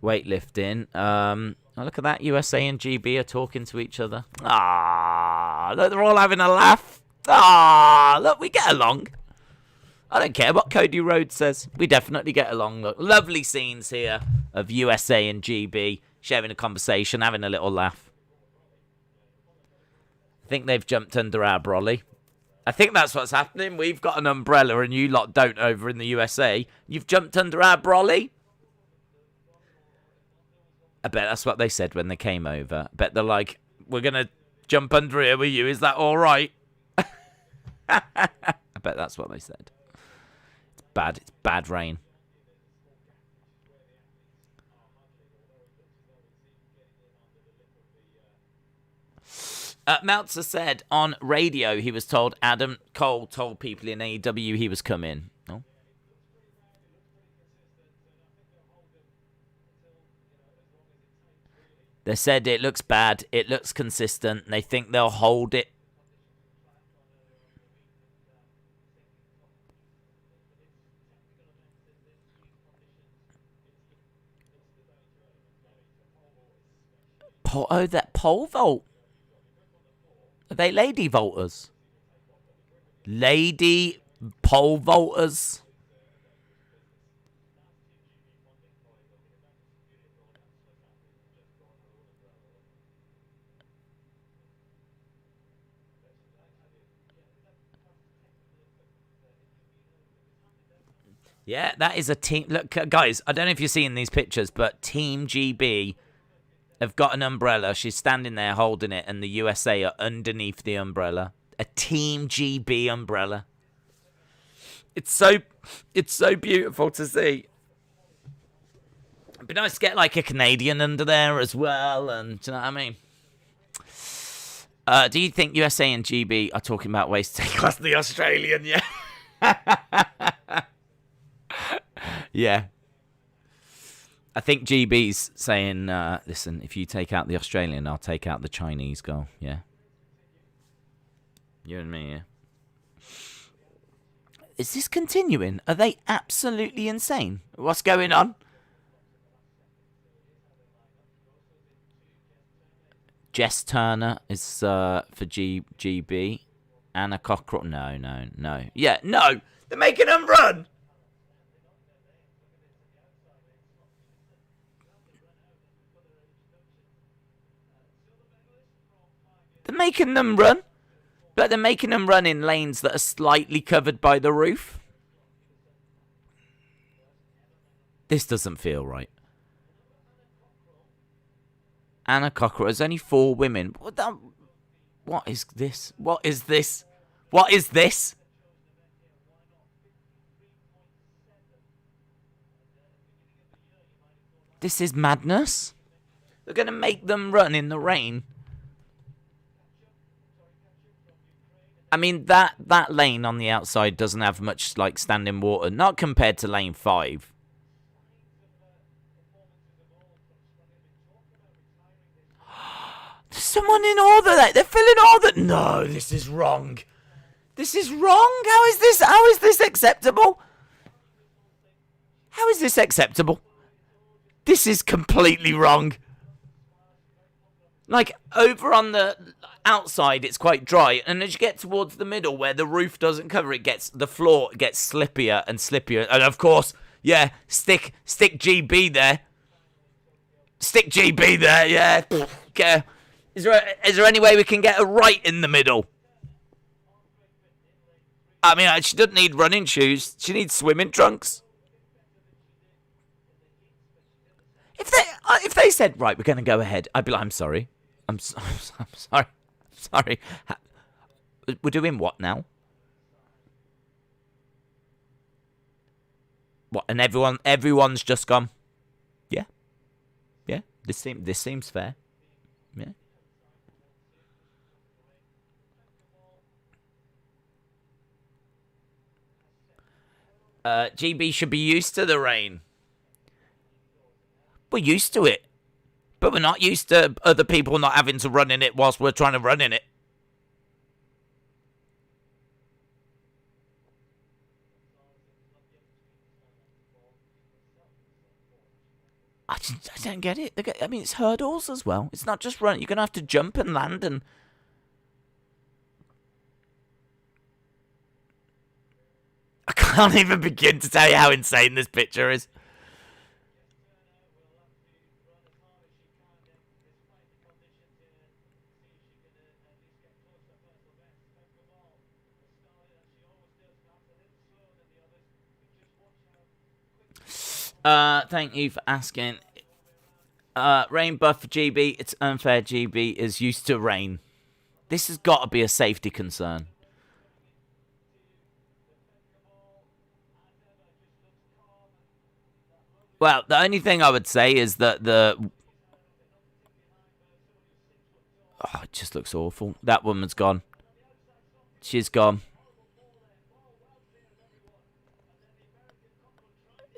weightlifting. Oh, look at that. USA and GB are talking to each other. Ah, look, they're all having a laugh. Ah, look, we get along. I don't care what Cody Rhodes says. We definitely get along. Look, lovely scenes here of USA and GB sharing a conversation, having a little laugh. I think they've jumped under our brolly. I think that's what's happening. We've got an umbrella and you lot don't over in the USA. You've jumped under our brolly. I bet that's what they said when they came over. I bet they're like, we're going to jump under here with you. Is that all right? I bet that's what they said. It's bad. It's bad rain. Meltzer said on radio he was told Adam Cole told people in AEW he was coming. Oh. They said it looks bad. It looks consistent. They think they'll hold it. Oh, that pole vault. Are they lady vaulters? Lady pole vaulters. Yeah, that is a team. Look, guys, I don't know if you're seeing these pictures, but Team GB have got an umbrella. She's standing there holding it, and the USA are underneath the umbrella. A Team GB umbrella. It's so beautiful to see. It'd be nice to get like a Canadian under there as well, and do you know what I mean? Do you think USA and GB are talking about ways to take us the Australian? Yeah. Yeah. I think GB's saying, listen, if you take out the Australian, I'll take out the Chinese girl. Yeah. You and me, yeah. Is this continuing? Are they absolutely insane? What's going on? Jess Turner is for GB. Anna Cockrell. No. Yeah, no. They're making them run. They're making them run, but they're making them run in lanes that are slightly covered by the roof. This doesn't feel right. Anna Cockrell. There's only 4 women. What is this? What is this? What is this? This is madness. They're going to make them run in the rain. I mean, that lane on the outside doesn't have much, like, standing water. Not compared to lane 5. There's someone in order there. They're filling order. No, this is wrong. This is wrong. How is this acceptable? How is this acceptable? This is completely wrong. Like, over on the outside, it's quite dry. And as you get towards the middle, where the roof doesn't cover it, the floor gets slippier and slippier. And, of course, yeah, stick GB there. Stick GB there, yeah. Is there any way we can get her right in the middle? I mean, she doesn't need running shoes. She needs swimming trunks. If they said, right, we're going to go ahead, I'd be like, I'm sorry. I'm sorry. Sorry. We're doing what now? What? And everyone's just gone. Yeah. Yeah. This seems fair. Yeah. GB should be used to the rain. We're used to it. But we're not used to other people not having to run in it whilst we're trying to run in it. I don't get it. I mean, it's hurdles as well. It's not just run. You're going to have to jump and land and... I can't even begin to tell you how insane this picture is. Thank you for asking. Rain buff for GB. It's unfair. GB is used to rain. This has got to be a safety concern. Well, the only thing I would say is that oh, it just looks awful. That woman's gone. She's gone.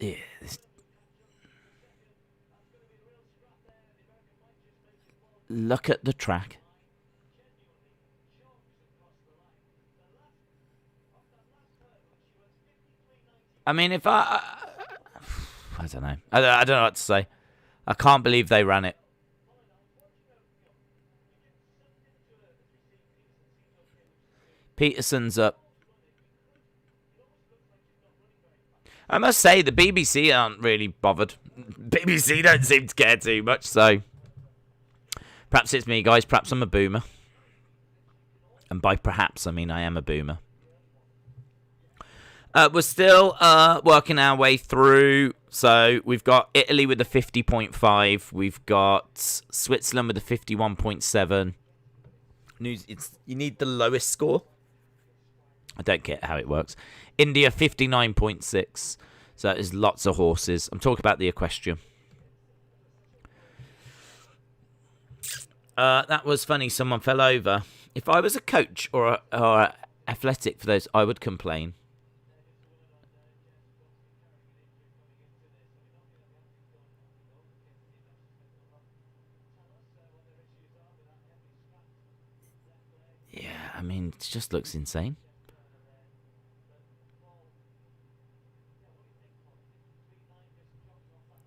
Yeah. look at the track. I mean, if I don't know. I don't know what to say. I can't believe they ran it. Peterson's up. I must say, the BBC aren't really bothered. BBC don't seem to care too much, so... Perhaps it's me, guys. Perhaps I'm a boomer. And by perhaps, I mean I am a boomer. We're still working our way through. So we've got Italy with a 50.5. We've got Switzerland with a 51.7. You need the lowest score. I don't get how it works. India 59.6. So there's lots of horses. I'm talking about the equestrian. That was funny. Someone fell over. If I was a coach or athletic for those, I would complain. Yeah, I mean, it just looks insane.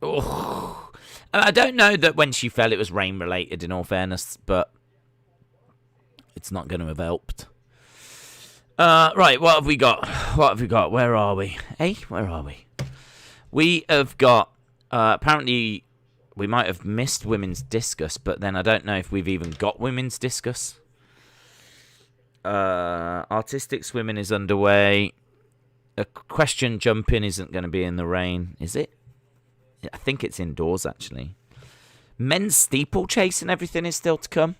Oh, I don't know that when she fell it was rain related, in all fairness, but it's not going to have helped. Right, what have we got? Where are we? Hey, where are we? We have got, apparently, we might have missed women's discus, but then I don't know if we've even got women's discus. Artistic swimming is underway. Equestrian jumping isn't going to be in the rain, is it? I think it's indoors, actually. Men's steeplechase and everything is still to come.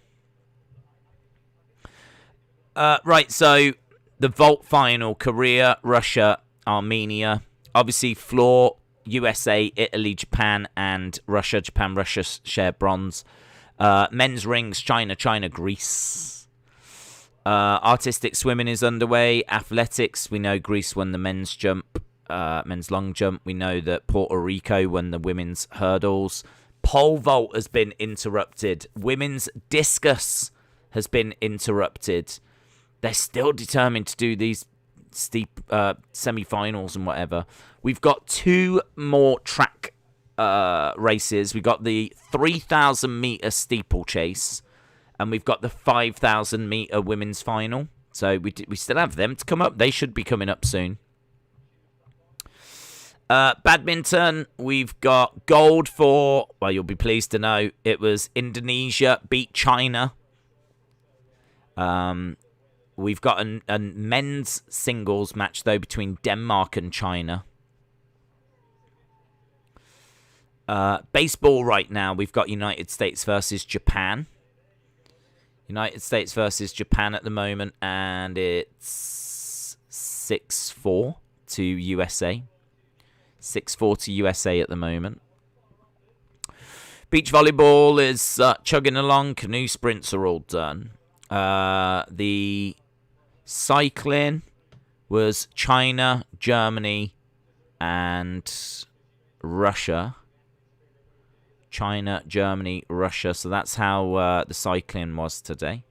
Right, so the vault final, Korea, Russia, Armenia. Obviously, floor, USA, Italy, Japan, and Russia. Japan, Russia share bronze. Men's rings, China, Greece. Artistic swimming is underway. Athletics, we know Greece won the men's jump. Men's long jump. We know that Puerto Rico won the women's hurdles. Pole vault has been interrupted. Women's discus has been interrupted. They're still determined to do these steep semi-finals and whatever. We've got 2 more track races. We've got the 3,000-meter steeplechase, and we've got the 5,000-meter women's final. So we still have them to come up. They should be coming up soon. Badminton, we've got gold for, well, you'll be pleased to know, it was Indonesia beat China. We've got a men's singles match, though, between Denmark and China. Baseball right now, we've got United States versus Japan. United States versus Japan at the moment, and it's 6-4 to USA. 6-4 to USA at the moment. Beach volleyball is chugging along. Canoe sprints are all done. The cycling was China, Germany, and Russia. China, Germany, Russia. So that's how the cycling was today.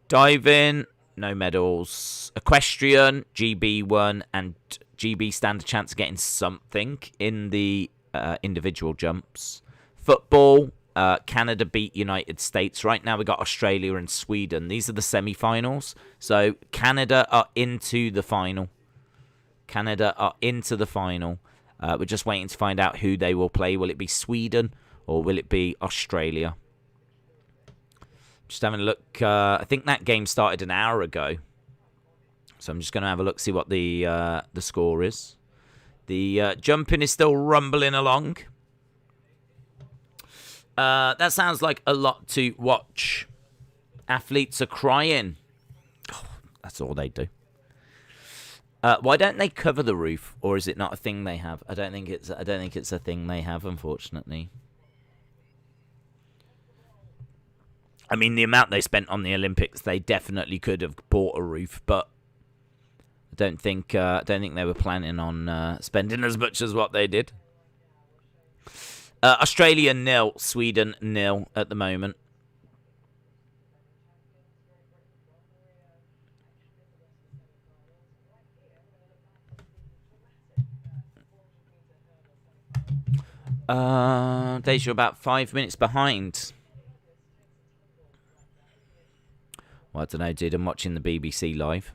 Diving, no medals. Equestrian, GB won, and GB stand a chance of getting something in the individual jumps. Football, Canada beat United States. Right now we got Australia and Sweden. These are the semi-finals. So Canada are into the final. We're just waiting to find out who they will play. Will it be Sweden or will it be Australia? Just having a look. I think that game started an hour ago. So I'm just going to have a look, see what the score is. The jumping is still rumbling along. That sounds like a lot to watch. Athletes are crying. Oh, that's all they do. Why don't they cover the roof, or is it not a thing they have? I don't think it's a thing they have, unfortunately. I mean, the amount they spent on the Olympics, they definitely could have bought a roof, but I don't think they were planning on spending as much as what they did. Australia 0, Sweden 0 at the moment. Deja about 5 minutes behind. Well, I don't know, dude. I'm watching the BBC live.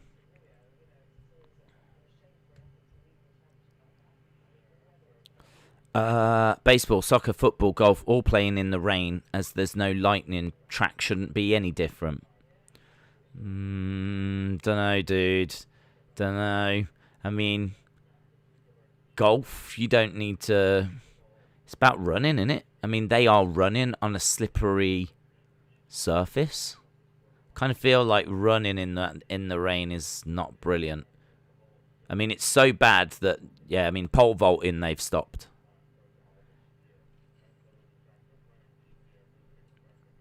Baseball, soccer, football, golf, all playing in the rain, as there's no lightning. Track shouldn't be any different. Dunno, dude. Dunno. I mean, golf, you don't need to... It's about running, innit? I mean, they are running on a slippery surface. Kind of feel like running in the rain is not brilliant. I mean, it's so bad that, yeah, I mean, pole vaulting, they've stopped.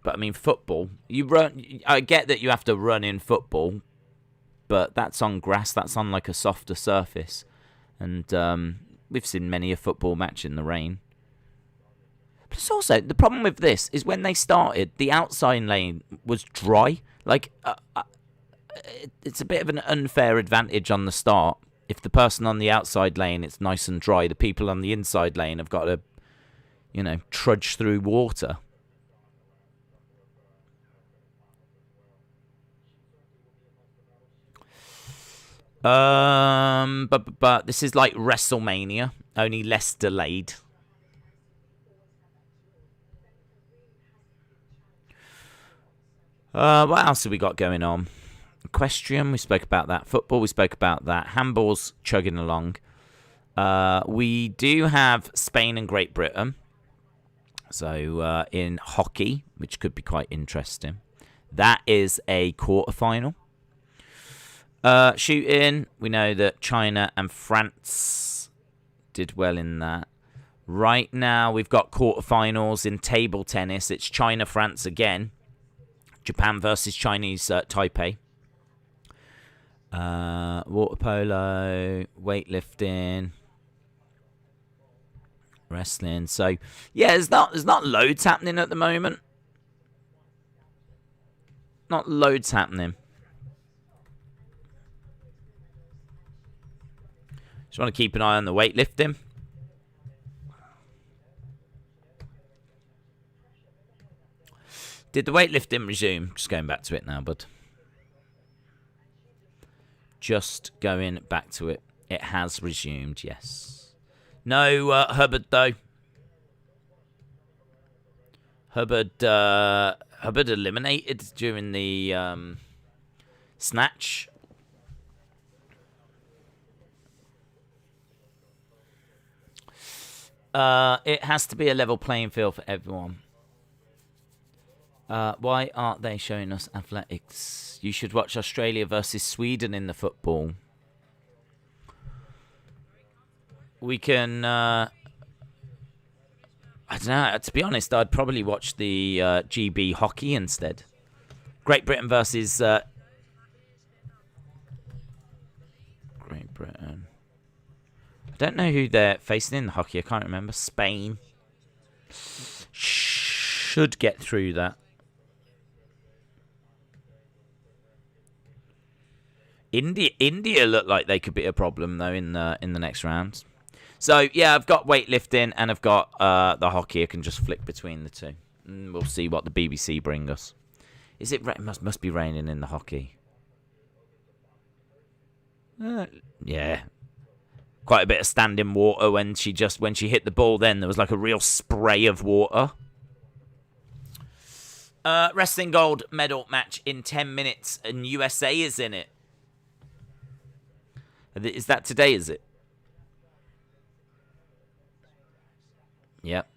But, I mean, football, you run... I get that you have to run in football, but that's on grass. That's on, like, a softer surface. And we've seen many a football match in the rain. But it's also, the problem with this is when they started, the outside lane was dry. Like, it's a bit of an unfair advantage on the start. If the person on the outside lane, it's nice and dry, the people on the inside lane have got to, you know, trudge through water. But this is like WrestleMania, only less delayed. What else have we got going on? Equestrian, we spoke about that. Football, we spoke about that. Handball's chugging along. We do have Spain and Great Britain. So in hockey, which could be quite interesting. That is a quarterfinal. Shooting, we know that China and France did well in that. Right now, we've got quarterfinals in table tennis. It's China-France again. Japan versus Chinese Taipei. Water polo, weightlifting, wrestling. So, yeah, there's not loads happening at the moment. Not loads happening. Just want to keep an eye on the weightlifting. Did the weightlifting resume? Just going back to it now, bud. Just going back to it. It has resumed, yes. No Hubbard, though. Hubbard eliminated during the snatch. It has to be a level playing field for everyone. Why aren't they showing us athletics? You should watch Australia versus Sweden in the football. We can... I don't know. To be honest, I'd probably watch the GB hockey instead. Great Britain versus... Great Britain. I don't know who they're facing in the hockey. I can't remember. Spain. Should get through that. India look like they could be a problem though in the next round. So yeah, I've got weightlifting and I've got the hockey. I can just flick between the two. And we'll see what the BBC bring us. Is it must be raining in the hockey? Yeah, quite a bit of standing water when she hit the ball. Then there was like a real spray of water. Wrestling gold medal match in 10 minutes, and USA is in it. Is that today, is it? Yep.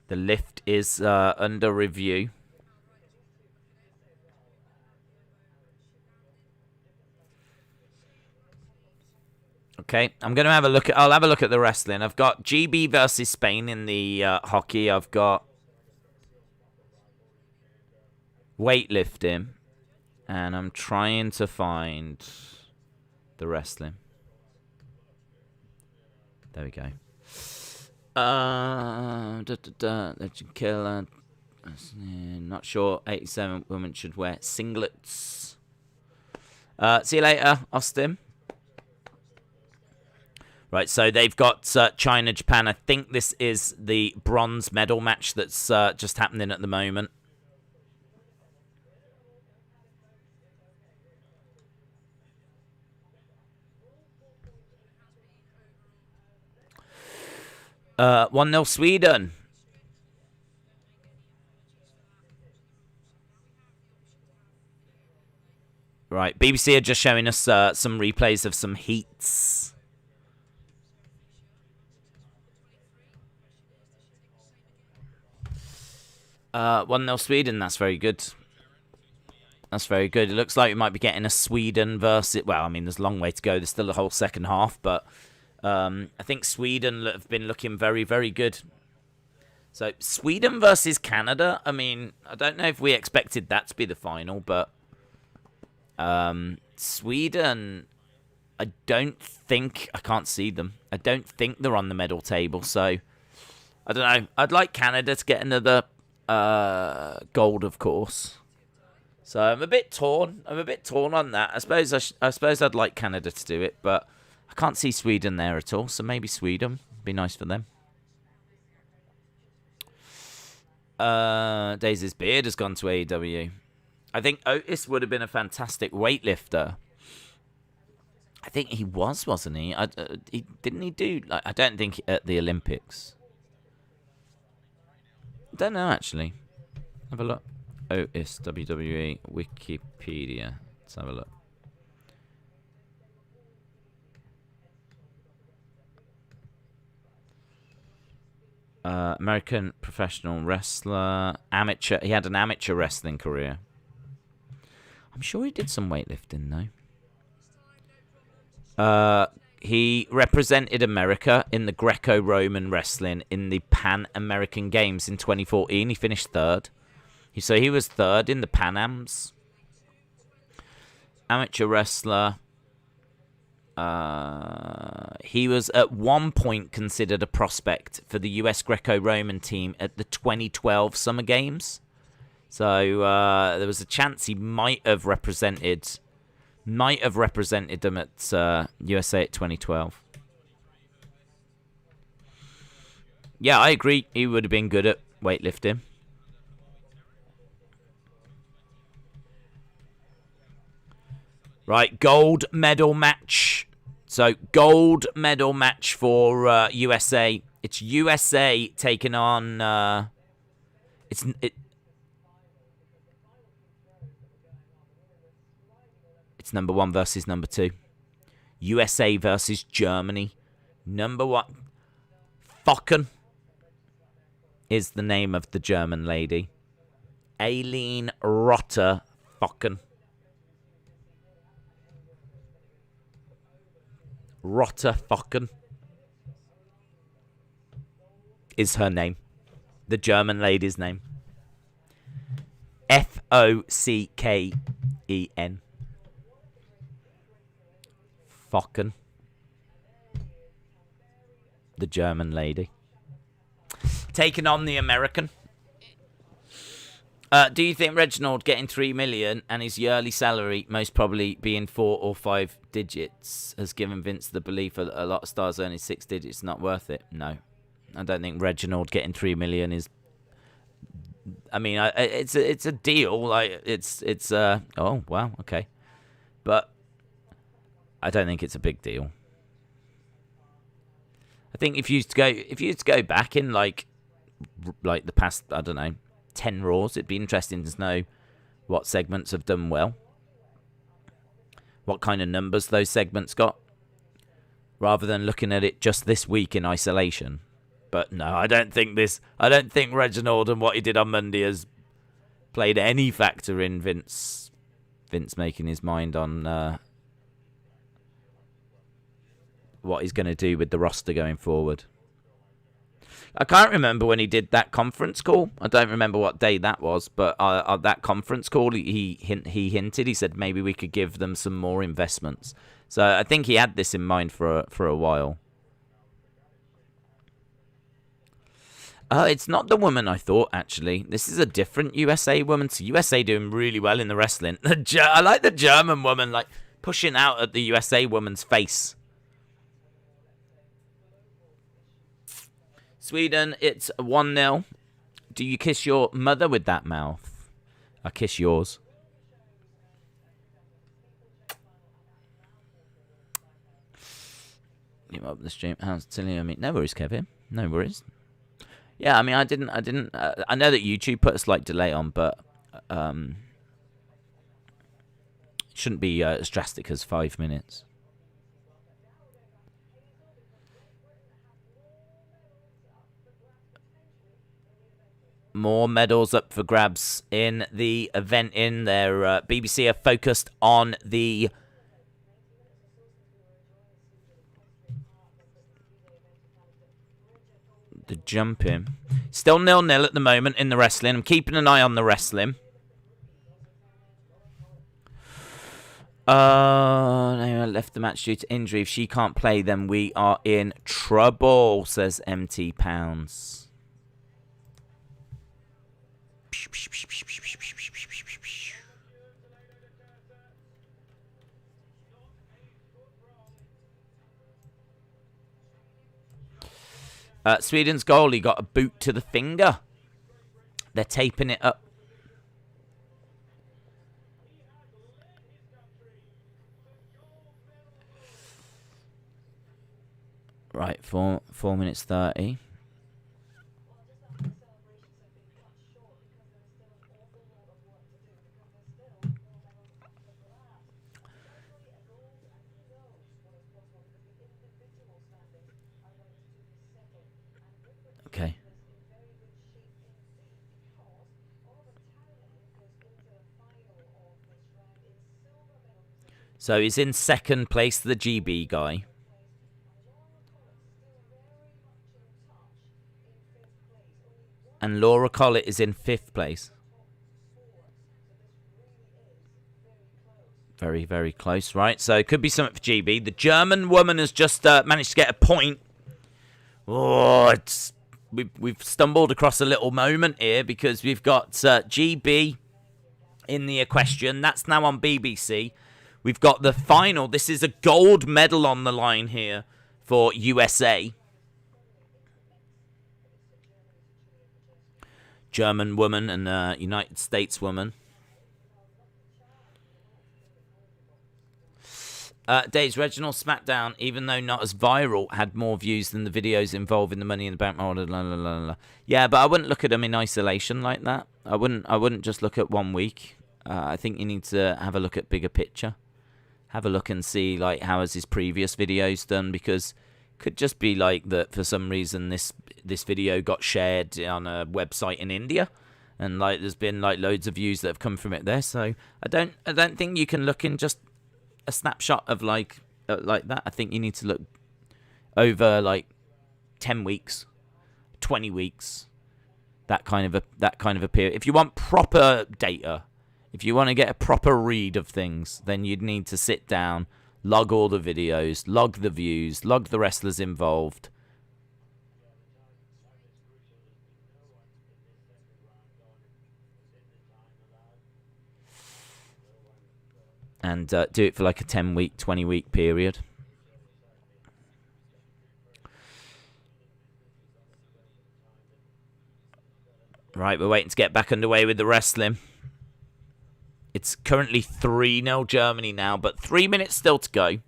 The lift is under review. Okay, I'm going to have a look at... I'll have a look at the wrestling. I've got GB versus Spain in the hockey. I've got weightlifting, and I'm trying to find the wrestling. There we go. Legend Killer. Not sure 87 women should wear singlets. See you later, Austin. Right, so they've got China, Japan. I think this is the bronze medal match that's just happening at the moment. Uh, 1-0 Sweden. Right, BBC are just showing us some replays of some heats. 1-0 Sweden, that's very good. That's very good. It looks like we might be getting a Sweden versus... Well, I mean, there's a long way to go. There's still a whole second half, but I think Sweden have been looking very, very good. So, Sweden versus Canada. I mean, I don't know if we expected that to be the final, but... Sweden, I don't think... I can't see them. I don't think they're on the medal table, so... I don't know. I'd like Canada to get another gold, of course. So I'm a bit torn. I'm a bit torn on that. I suppose I'd like Canada to do it, but I can't see Sweden there at all. So maybe Sweden. Be nice for them. Daisy's beard has gone to AEW. I think Otis would have been a fantastic weightlifter. I think he was, wasn't he? Didn't he do... Like, I don't think at the Olympics. I don't know, actually. Have a look. Otis, WWE, Wikipedia. Let's have a look. American professional wrestler. Amateur. He had an amateur wrestling career. I'm sure he did some weightlifting, though. He represented America in the Greco-Roman wrestling in the Pan American Games in 2014. He finished third. So he was third in the Pan Ams. Amateur wrestler. He was at one point considered a prospect for the US Greco-Roman team at the 2012 Summer Games. So there was a chance he might have represented them at USA at 2012. Yeah, I agree. He would have been good at weightlifting. Right, gold medal match. So, gold medal match for USA. It's USA taking on... It's number 1 versus number 2. USA versus Germany. Number 1. Focken is the name of the German lady. Aileen Rotter Focken. Rotter Focken is her name. The German lady's name. Focken. Focken. The German lady. Taking on the American. Do you think Reginald getting 3 million and his yearly salary most probably being 4 or 5 digits has given Vince the belief that a lot of stars earning 6 digits not worth it? No. I don't think Reginald getting 3 million is... I mean, it's a deal. Like it's oh wow, okay. But I don't think it's a big deal. I think if you used to go back in like the past, I don't know, 10 Raws, it'd be interesting to know what segments have done well, what kind of numbers those segments got, rather than looking at it just this week in isolation. But no, I don't think Reginald and what he did on Monday has played any factor in Vince making his mind on what he's going to do with the roster going forward. I can't remember when he did that conference call. I don't remember what day that was, but that conference call, he hinted. He said maybe we could give them some more investments. So I think he had this in mind for a while. It's not the woman I thought, actually. This is a different USA woman. So USA doing really well in the wrestling. I like the German woman, like, pushing out at the USA woman's face. Sweden, it's 1-0. Do you kiss your mother with that mouth? I kiss yours. You up the stream? How's telling me? No worries, Kevin. No worries. Yeah, I mean, I didn't. I know that YouTube put a slight delay on, but it shouldn't be as drastic as 5 minutes. More medals up for grabs in the event. In their BBC are focused on the jumping. Still 0-0 at the moment in the wrestling. I'm keeping an eye on the wrestling. No, left the match due to injury. If she can't play, then we are in trouble, says MT Pounds. Sweden's goalie got a boot to the finger. They're taping it up. Right, 4 minutes 30. Okay. So he's in second place, the GB guy. And Laura Collett is in 5th place. Very, very close, right? So it could be something for GB. The German woman has just managed to get a point. Oh, we've stumbled across a little moment here because we've got GB in the Equestrian. That's now on BBC. We've got the final. This is a gold medal on the line here for USA. German woman and United States woman. Dave's Reginald SmackDown, even though not as viral, had more views than the videos involving the Money in the Bank model. Yeah, but I wouldn't look at them in isolation like that. I wouldn't just look at 1 week. I think you need to have a look at bigger picture. Have a look and see like how has his previous videos done, because it could just be like that for some reason this video got shared on a website in India, and like there's been like loads of views that have come from it there. So I don't think you can look in just a snapshot of like that. I think you need to look over like 10 weeks, 20 weeks, that kind of a period. If you want proper data, if you want to get a proper read of things, then you'd need to sit down, log all the videos, log the views, log the wrestlers involved. And do it for like a 10-week, 20-week period. Right, we're waiting to get back underway with the wrestling. It's currently 3-0 Germany now, but 3 minutes still to go.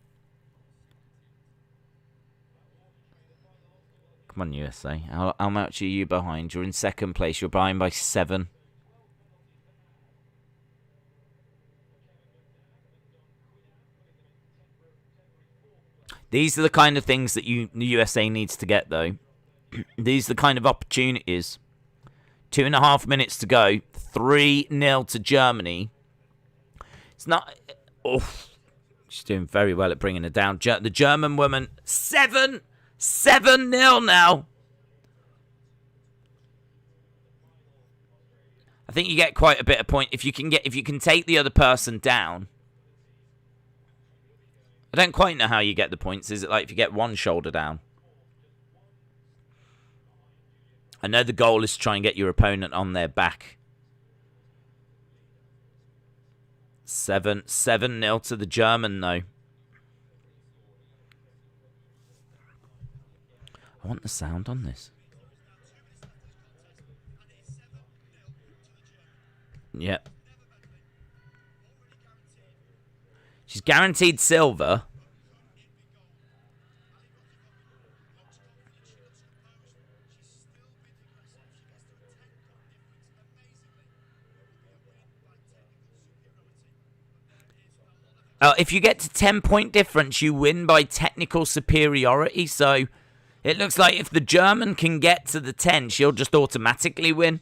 Come on, USA. How much are you behind? You're in second place. You're behind by 7. These are the kind of things that the USA needs to get, though. These are the kind of opportunities. 2.5 minutes to go. 3-0 to Germany. It's not... Oh, she's doing very well at bringing it down. The German woman, 7-0 now. I think you get quite a bit of point if you can take the other person down. I don't quite know how you get the points. Is it like if you get one shoulder down? I know the goal is to try and get your opponent on their back. 7-0 to the German, though. I want the sound on this. Yep. She's guaranteed silver. If you get to 10-point difference, you win by technical superiority. So it looks like if the German can get to the 10, she'll just automatically win.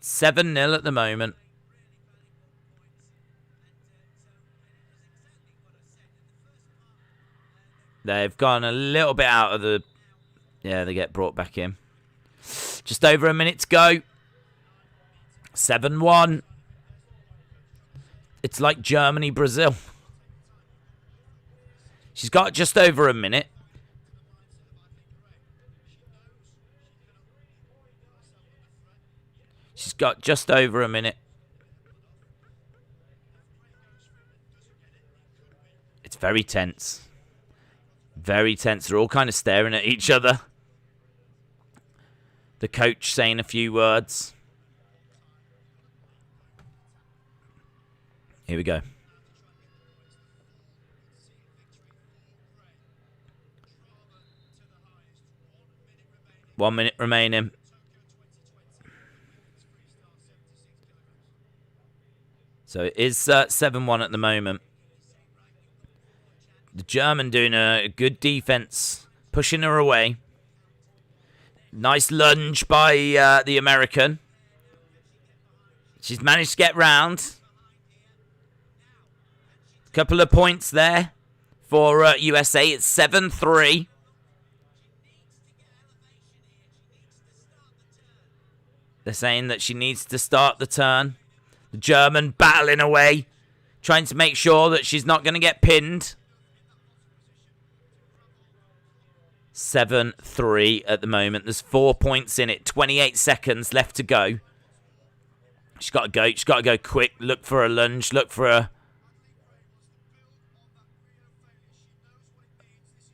7-0 at the moment. They've gone a little bit out of the... Yeah, they get brought back in. Just over a minute to go. 7-1. It's like Germany-Brazil. She's got just over a minute. She's got just over a minute. It's very tense. Very tense. They're all kind of staring at each other. The coach saying a few words. Here we go. One minute remaining. So it is 7-1 at the moment. The German doing a good defense, pushing her away. Nice lunge by the American. She's managed to get round. Couple of points there for USA. It's 7-3. They're saying that she needs to start the turn. The German battling away, trying to make sure that she's not going to get pinned. 7-3 at the moment. There's 4 points in it. 28 seconds left to go. She's got to go. She's got to go quick. Look for a lunge. Look for a...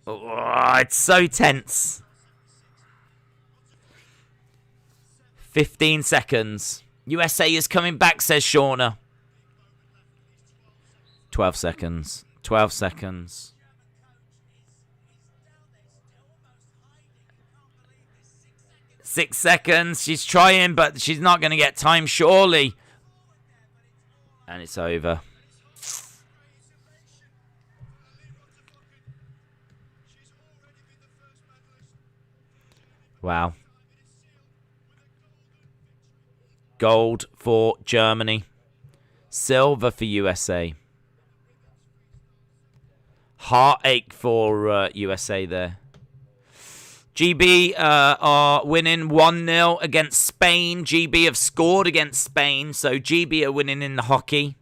Oh, it's so tense. 15 seconds. USA is coming back, says Shauna. 12 seconds. 12 seconds. Six seconds. She's trying, but she's not going to get time, surely. And it's over. Wow. Gold for Germany. Silver for USA. Heartache for USA there. GB are winning 1-0 against Spain. GB have scored against Spain, so GB are winning in the hockey.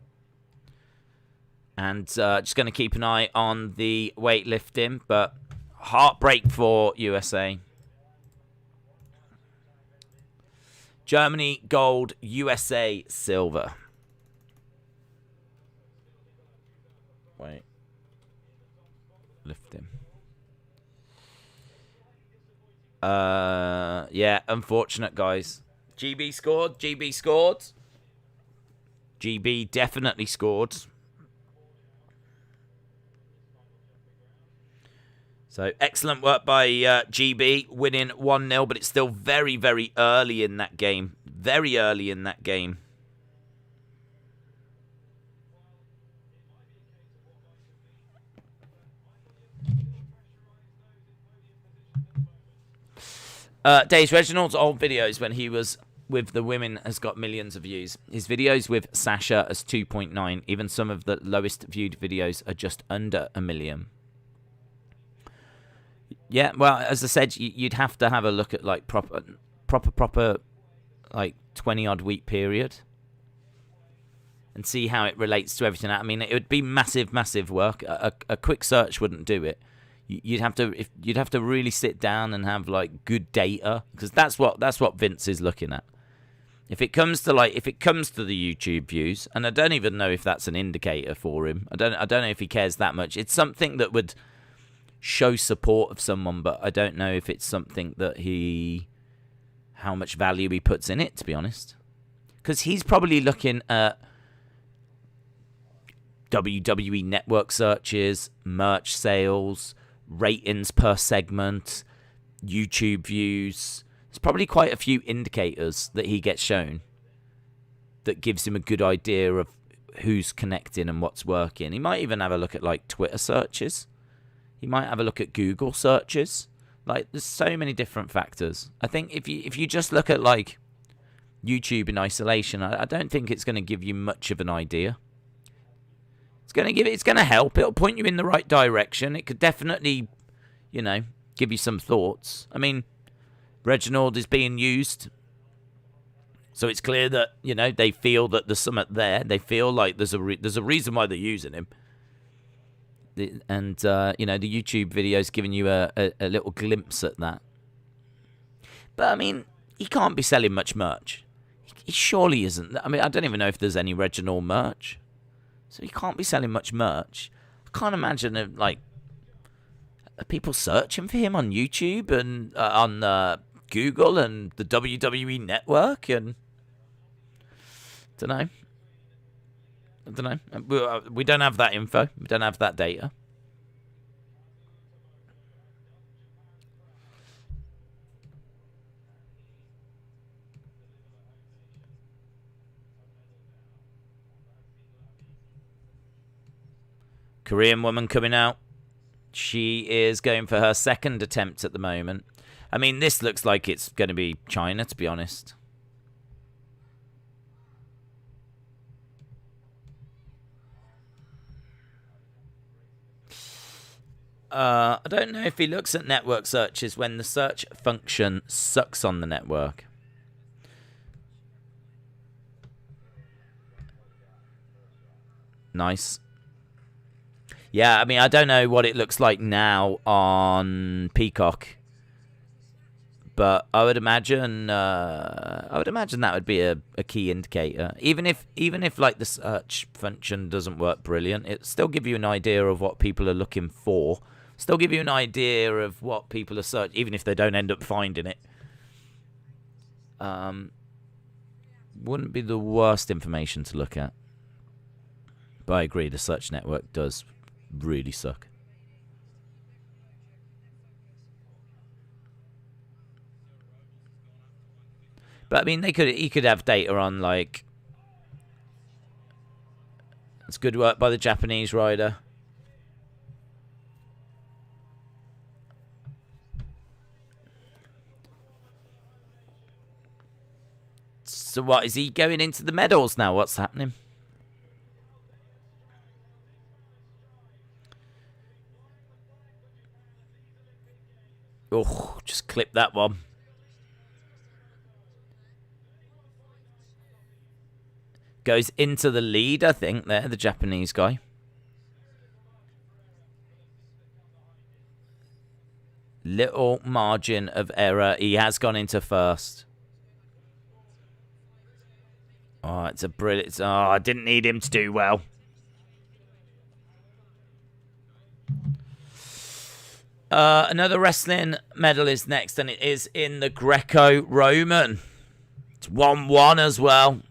And just going to keep an eye on the weightlifting, but heartbreak for USA. Germany gold, USA silver. Wait. Lift him. Yeah, unfortunate, guys. GB scored. GB scored. GB definitely scored. So, excellent work by GB, winning 1-0, but it's still very, very early in that game. Very early in that game. Days Reginald's old videos when he was with the women has got millions of views. His videos with Sasha has 2.9. Even some of the lowest viewed videos are just under 1 million. Yeah, well, as I said, you'd have to have a look at like proper like 20-odd week period and see how it relates to everything. I mean, it would be massive work. A quick search wouldn't do it. You'd have to really sit down and have like good data, because that's what Vince is looking at. If it comes to the YouTube views, and I don't even know if that's an indicator for him. I don't know if he cares that much. It's something that would show support of someone, but I don't know if it's something that how much value he puts in it, to be honest. Because he's probably looking at WWE Network searches, merch sales, ratings per segment, YouTube views. There's probably quite a few indicators that he gets shown that gives him a good idea of who's connecting and what's working. He might even have a look at like Twitter searches. He might have a look at Google searches. Like, there's so many different factors. I think if you just look at like YouTube in isolation, I don't think it's going to give you much of an idea. It's going to help. It'll point you in the right direction. It could definitely, give you some thoughts. I mean, Reginald is being used, so it's clear that they feel that there's something there. They feel like there's a reason why they're using him. And the YouTube video's giving you a little glimpse at that. But I mean, he can't be selling much merch. He surely isn't. I mean, I don't even know if there's any Reginald merch. So he can't be selling much merch. I can't imagine are people searching for him on YouTube and on Google and the WWE Network, and I don't know. We don't have that info. We don't have that data. Korean woman coming out. She is going for her second attempt at the moment. I mean, this looks like it's going to be China, to be honest. I don't know if he looks at network searches when the search function sucks on the network. Nice. Yeah, I mean, I don't know what it looks like now on Peacock, but I would imagine that would be a key indicator. Even if like the search function doesn't work brilliant, it still give you an idea of what people are looking for. Still give you an idea of what people are searching, even if they don't end up finding it. Wouldn't be the worst information to look at. But I agree, the search network does really suck. But I mean, he could have data on like, it's good work by the Japanese rider. So what, is he going into the medals now? What's happening? Oh, just clip that one. Goes into the lead, I think, there, the Japanese guy. Little margin of error. He has gone into first. Oh, it's a brilliant... Oh, I didn't need him to do well. Another wrestling medal is next, and it is in the Greco-Roman. It's 1-1 as well.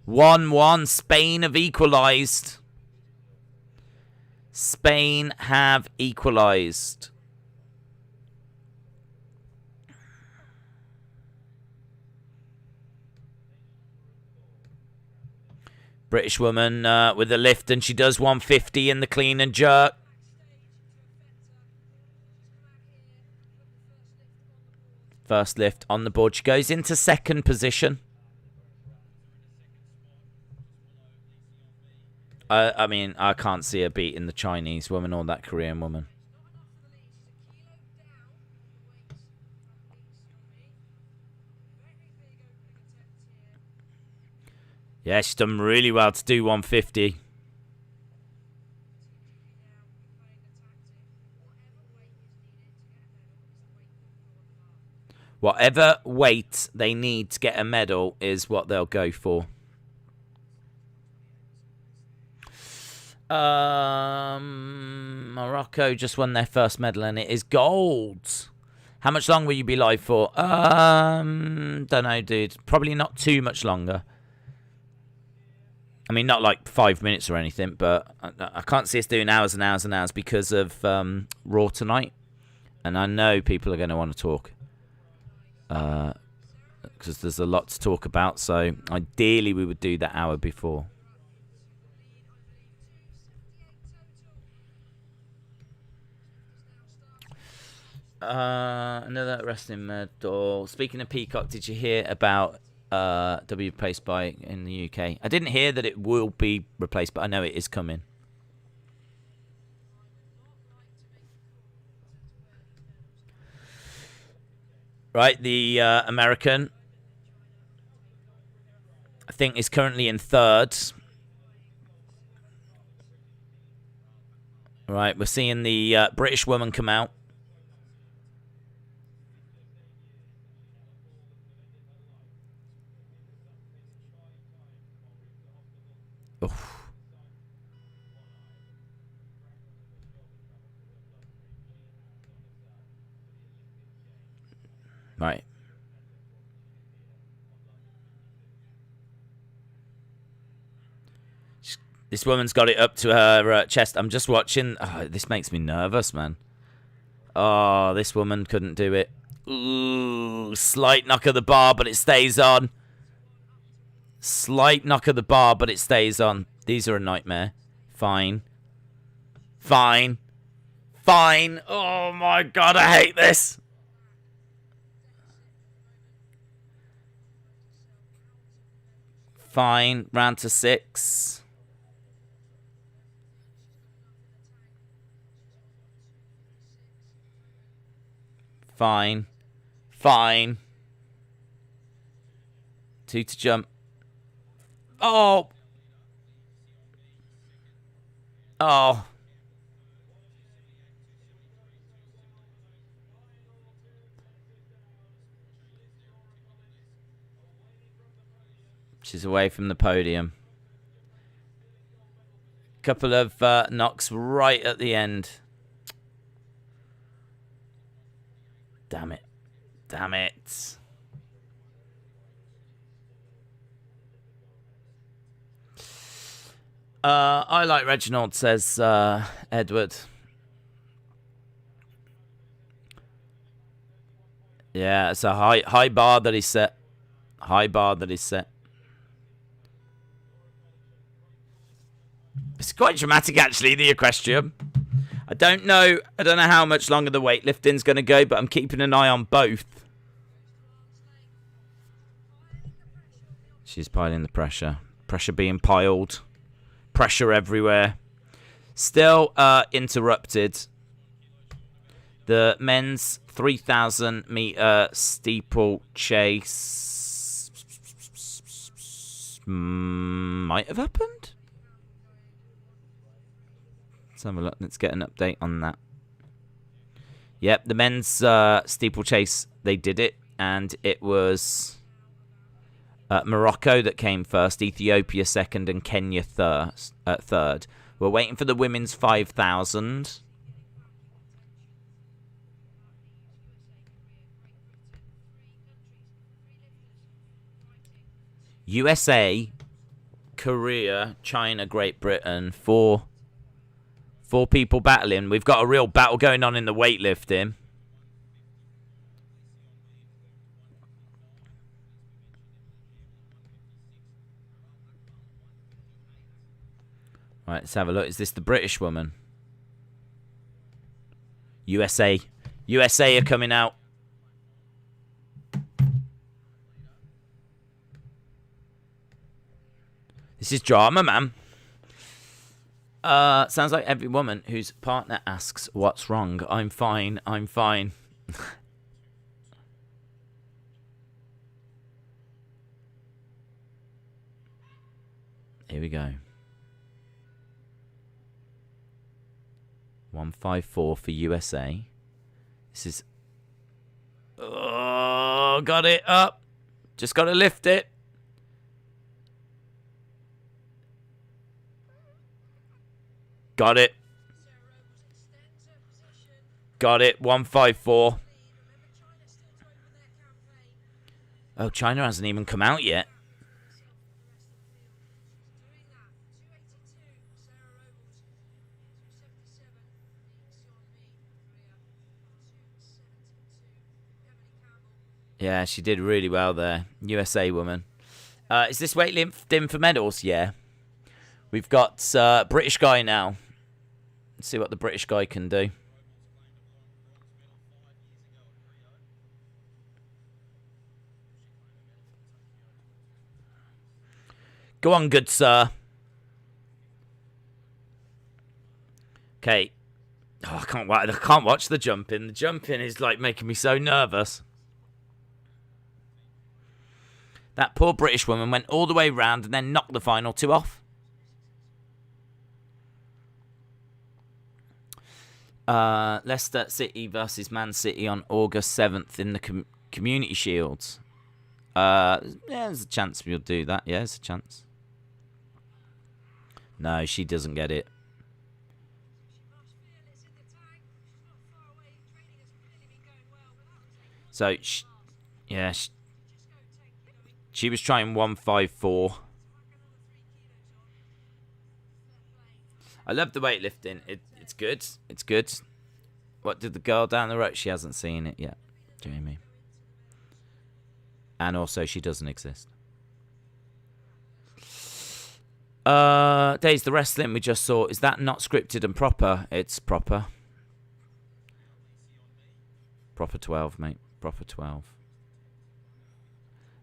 1-1. Spain have equalised. Spain have equalised. British woman with a lift, and she does 150 in the clean and jerk. First lift on the board. She goes into second position. I mean, I can't see her beating the Chinese woman or that Korean woman. Yeah, she's done really well to do 150. Whatever weight they need to get a medal is what they'll go for. Morocco just won their first medal and it is gold. How much longer will you be live for? Don't know, dude. Probably not too much longer. I mean, not like 5 minutes or anything, but I can't see us doing hours and hours and hours because of Raw tonight. And I know people are going to want to talk. Because there's a lot to talk about. So ideally we would do that hour before. Another wrestling medal. Speaking of Peacock, did you hear about W replaced by in the UK? I didn't hear that it will be replaced, but I know it is coming. Right, the American, I think, is currently in third. Right, we're seeing the British woman come out. Oof. Right. This woman's got it up to her chest. I'm just watching. Oh, this makes me nervous, man. Oh, this woman couldn't do it. Ooh, slight knock of the bar, but it stays on. Slight knock of the bar, but it stays on. These are a nightmare. Fine. Fine. Fine. Oh, my God, I hate this. Fine. Round to 6. Fine. Fine. 2 to jump. Oh. Oh. She's away from the podium. Couple of knocks right at the end. Damn it. Damn it. I like Reginald, says Edward. Yeah, it's a high bar that he's set. High bar that he's set. It's quite dramatic, actually, the equestrian. I don't know how much longer the weightlifting's going to go, but I'm keeping an eye on both. She's piling the pressure. Pressure being piled. Pressure everywhere. Still interrupted. The men's 3,000 meter steeplechase might have happened. Let's have a look. Let's get an update on that. Yep, the men's steeplechase, they did it, and it was Morocco that came first, Ethiopia second, and Kenya third. We're waiting for the women's 5,000. USA, Korea, China, Great Britain, four people battling. We've got a real battle going on in the weightlifting. Right, let's have a look. Is this the British woman? USA. USA are coming out. This is drama, man. Sounds like every woman whose partner asks what's wrong. I'm fine. I'm fine. Here we go. 154 for USA. This is... Oh, got it up. Just got to lift it. Got it. Got it. 154. Oh, China hasn't even come out yet. Yeah, she did really well there. USA woman. Is this weightlifting for medals? Yeah. We've got British guy now. Let's see what the British guy can do. Go on, good sir. Okay. Oh, I can't wait. I can't watch the jumping. The jumping is like making me so nervous. That poor British woman went all the way round and then knocked the final two off. Leicester City versus Man City on August 7th in the Community Shields. Yeah, there's a chance we'll do that. Yeah, there's a chance. No, she doesn't get it. So, yeah, she was trying 154. I love the weightlifting. It's good. It's good. What did the girl down the road? She hasn't seen it yet. Jamie. And also, she doesn't exist. Days the wrestling we just saw. Is that not scripted and proper? It's proper. Proper 12, mate. Proper 12.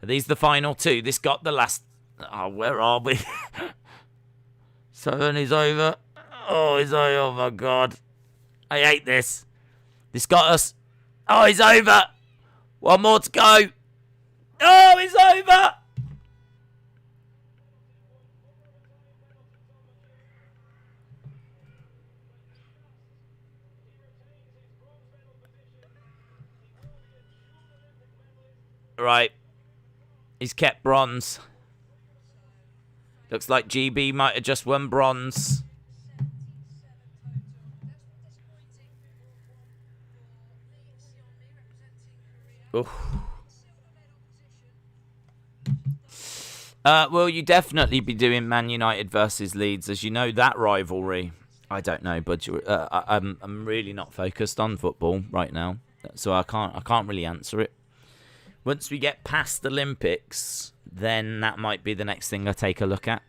Are these the final two? This got the last... Oh, where are we? 7 is over. Oh, it's over. Oh, my God. I hate this. This got us. Oh, it's over. One more to go. Oh, it's over. Right. He's kept bronze. Looks like GB might have just won bronze. Oof. Will you definitely be doing Man United versus Leeds? As you know, that rivalry. I don't know, but I'm really not focused on football right now, so I can't really answer it. Once we get past the Olympics, then that might be the next thing I take a look at.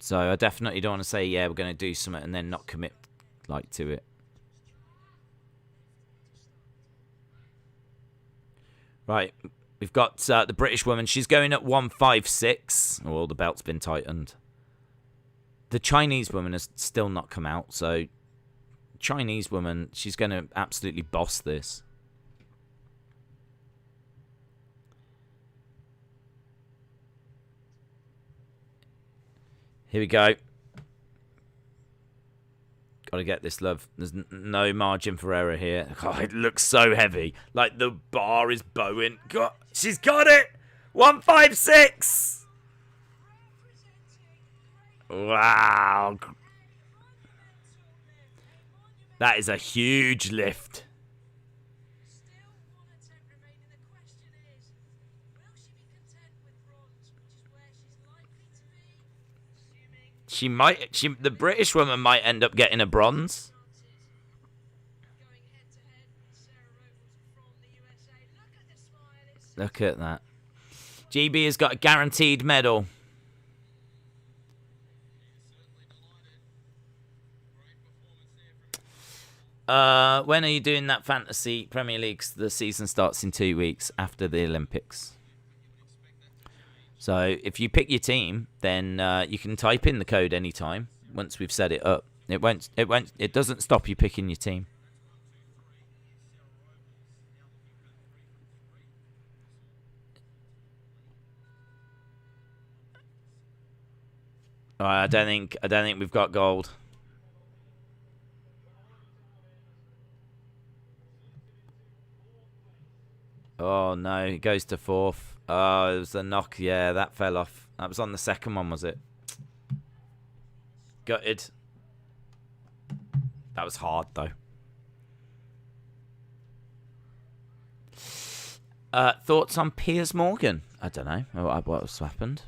So I definitely don't want to say, yeah, we're going to do something and then not commit to it. Right, we've got the British woman. She's going at 156. Oh, the belt's been tightened. The Chinese woman has still not come out, so... Chinese woman, she's going to absolutely boss this. Here we go. Got to get this, love. There's no margin for error here. God, it looks so heavy. Like the bar is bowing. God, she's got it! 156! Wow. That is a huge lift. The British woman might end up getting a bronze. Look at that. GB has got a guaranteed medal. When are you doing that Fantasy Premier League? The season starts in 2 weeks after the Olympics. So if you pick your team, then you can type in the code anytime once we've set it up. It doesn't stop you picking your team. I don't think we've got gold. Oh no, it goes to fourth. Oh, it was a knock. Yeah, that fell off. That was on the second one, was it? Gutted. That was hard though. Thoughts on Piers Morgan? I don't know. What's happened?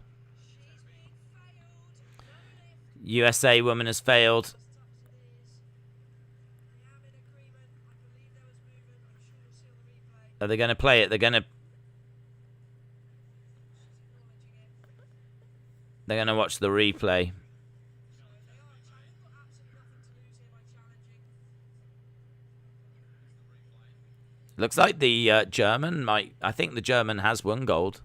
USA woman has failed. Are they going to play it? They're going to watch the replay. Looks like the German might. I think the German has won gold.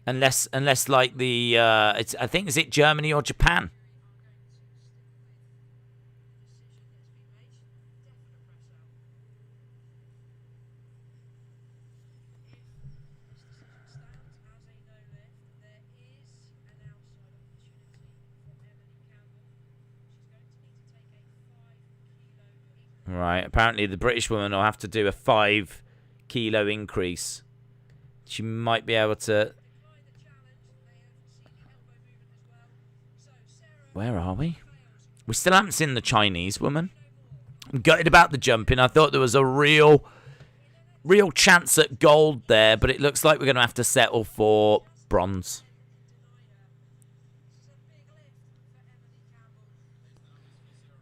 Unless like the I think, is it Germany or Japan? Right, apparently the British woman will have to do a 5 kilo increase. She might be able to... Where are we? We still haven't seen the Chinese woman. I'm gutted about the jumping. I thought there was a real chance at gold there, but it looks like we're going to have to settle for bronze.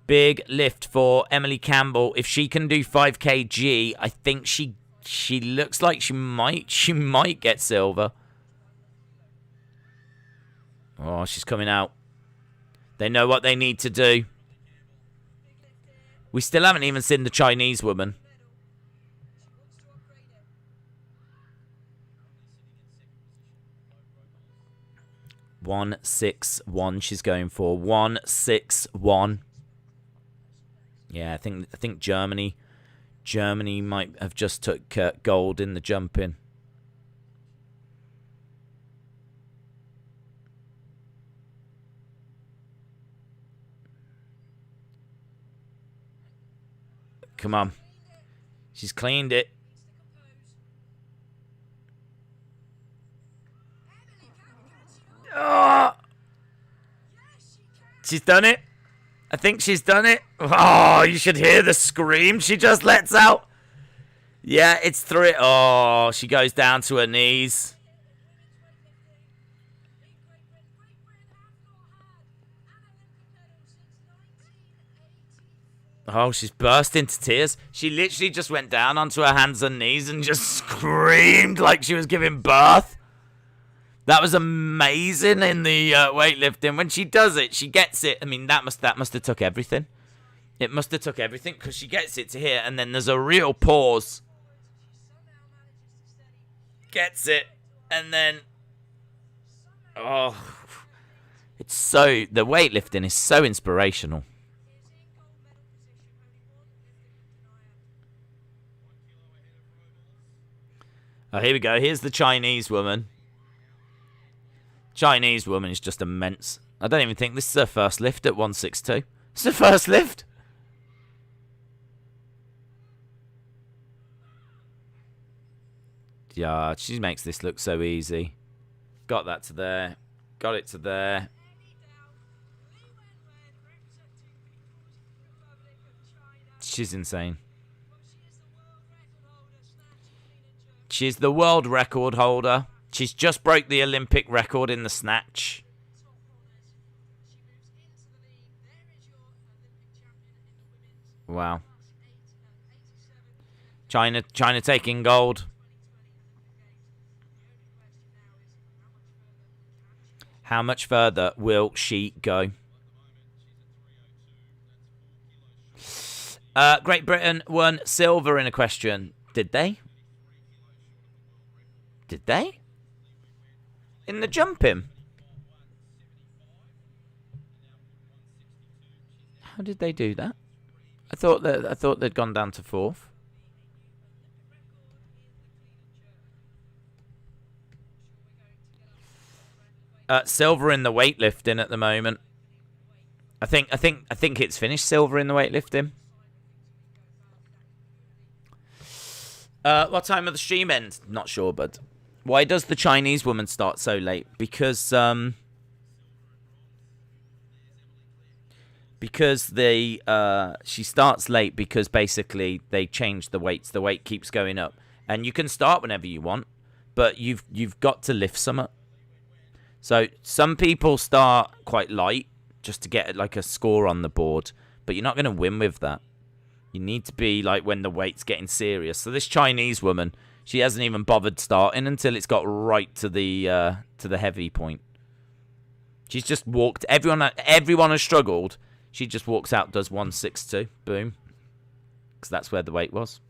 Big lift for Emily Campbell. If she can do 5 kg, I think she looks like she might get silver. Oh, she's coming out. They know what they need to do. We still haven't even seen the Chinese woman. (161) she's going for. 161. Yeah, I think Germany might have just took gold in the jumping. Come on. She's cleaned it. Oh! She's done it. I think she's done it. Oh, you should hear the scream she just lets out. Yeah, it's through it. Oh, she goes down to her knees. Oh, she's burst into tears. She literally just went down onto her hands and knees and just screamed like she was giving birth. That was amazing in the weightlifting. When she does it, she gets it. I mean, that must have took everything. It must have took everything because she gets it to here, and then there's a real pause. Gets it, and then... Oh. It's so... The weightlifting is so inspirational. Oh, here we go. Here's the Chinese woman. Chinese woman is just immense. I don't even think this is her first lift at 162. It's her first lift. Yeah, she makes this look so easy. Got that to there. Got it to there. She's insane. She's the world record holder. She's just broke the Olympic record in the snatch. Wow. China taking gold. How much further will she go? Great Britain won silver in equestrian. Did they? Did they? In the jumping? How did they do that? I thought they'd gone down to fourth. Silver in the weightlifting at the moment. I think it's finished. Silver in the weightlifting. What time of the stream end? Not sure, bud. Why does the Chinese woman start so late? Because she starts late because basically they change the weights. The weight keeps going up, and you can start whenever you want, but you've got to lift some up. So some people start quite light just to get like a score on the board, but you're not going to win with that. You need to be like when the weight's getting serious. So this Chinese woman, she hasn't even bothered starting until it's got right to the heavy point. She's just walked. Everyone has struggled. She just walks out, does 162, boom, because that's where the weight was.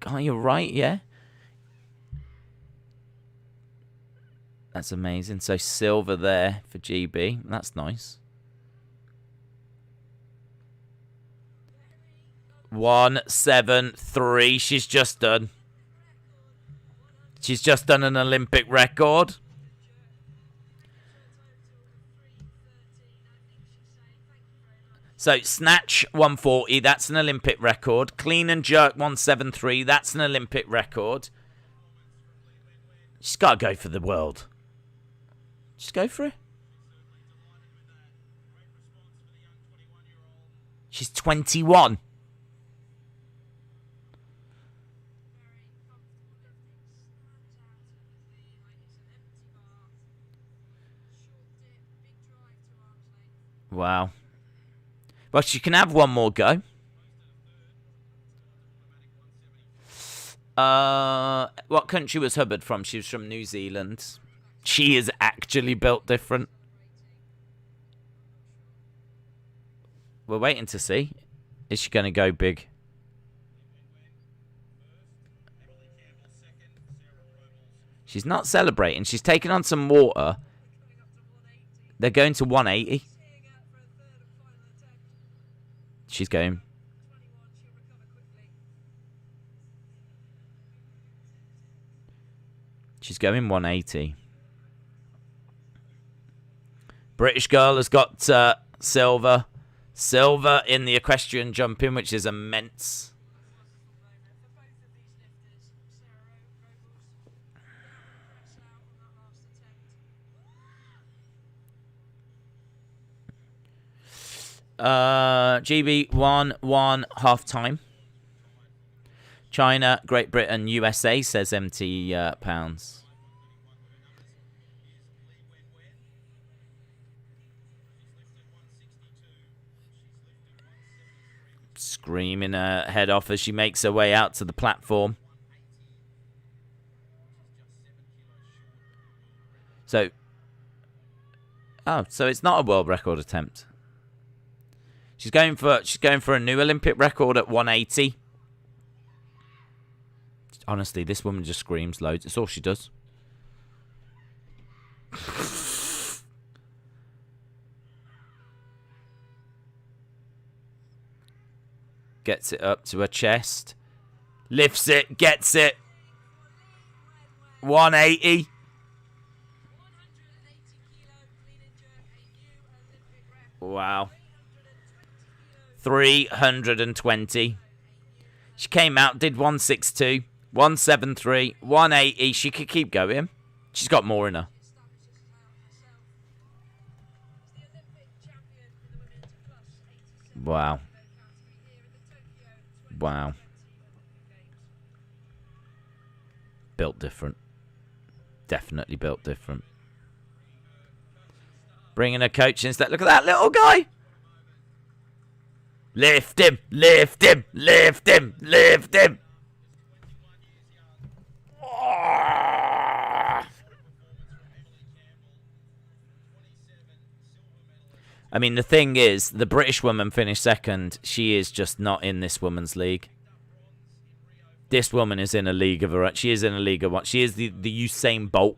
Oh, you're right, yeah. That's amazing. So silver there for GB. That's nice. 173. She's just done. She's just done an Olympic record. So snatch 140. That's an Olympic record. Clean and jerk 173. That's an Olympic record. She's got to go for the world. Just go for it. She's 21. Wow. Well, she can have one more go. What country was Hubbard from? She was from New Zealand. She is actually built different. We're waiting to see. Is she going to go big? She's not celebrating. She's taking on some water. They're going to 180. She's going. She's going 180. British girl has got silver. Silver in the equestrian jumping, which is immense. GB 1-1 half time. China, Great Britain, USA, says MT pounds. Screaming her head off as she makes her way out to the platform. So, so it's not a world record attempt. She's going for a new Olympic record at 180. Honestly, this woman just screams loads. It's all she does. Gets it up to her chest. Lifts it. Gets it. 180. Wow. 320. She came out, did 162, 173, 180. She could keep going. She's got more in her. Wow. Wow. Built different. Definitely built different. Bringing a coach instead. Look at that little guy. Lift him, lift him, lift him, lift him. I mean, the thing is, the British woman finished second. She is just not in this woman's league. This woman is in a league of her own. She is in a league of what? She is the Usain Bolt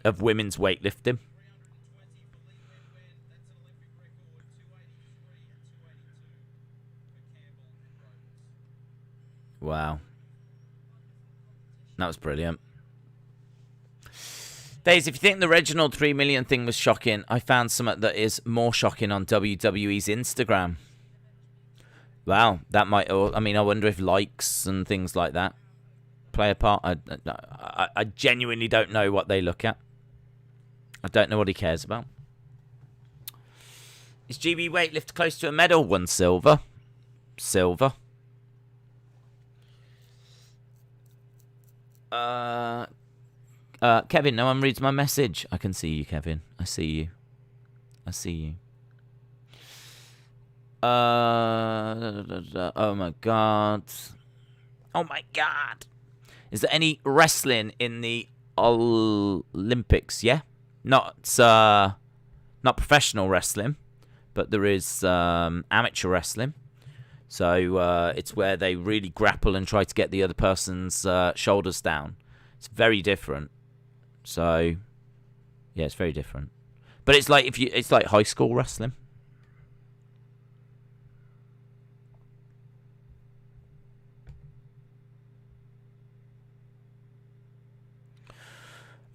of women's weightlifting. Wow. That was brilliant. Days, if you think the Reginald 3 million thing was shocking, I found something that is more shocking on WWE's Instagram. Wow, that might... I mean, I wonder if likes and things like that play a part. I genuinely don't know what they look at. I don't know what he cares about. Is GB weightlifter close to a medal? 1 silver. Silver. Kevin, no one reads my message. I can see you, Kevin. I see you. I see you. Oh my god. Oh my god. Is there any wrestling in the Olympics? Yeah. Not professional wrestling, but there is amateur wrestling. So it's where they really grapple and try to get the other person's shoulders down. It's very different. So yeah, it's very different. But it's like it's like high school wrestling.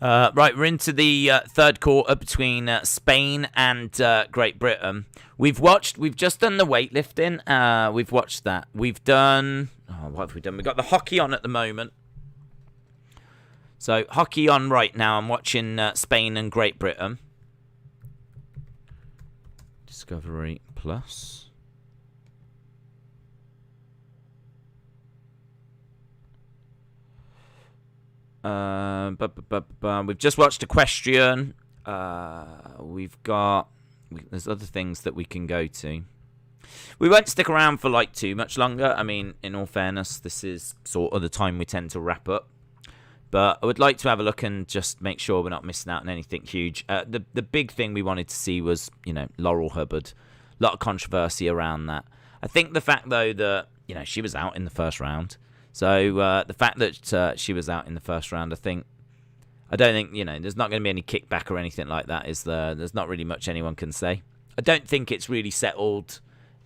Right, we're into the third quarter between Spain and Great Britain. We've just done the weightlifting. We've watched that. We've done... Oh, what have we done? We've got the hockey on at the moment. So, hockey on right now. I'm watching Spain and Great Britain. Discovery Plus. We've just watched Equestrian. There's other things that we can go to. We won't stick around for like too much longer. I mean, in all fairness, this is sort of the time we tend to wrap up. But I would like to have a look and just make sure we're not missing out on anything huge. The big thing we wanted to see was, Laurel Hubbard. A lot of controversy around that. I think the fact, though, that, she was out in the first round. So the fact that she was out in the first round, I don't think, there's not going to be any kickback or anything like that, is there? There's not really much anyone can say. I don't think it's really settled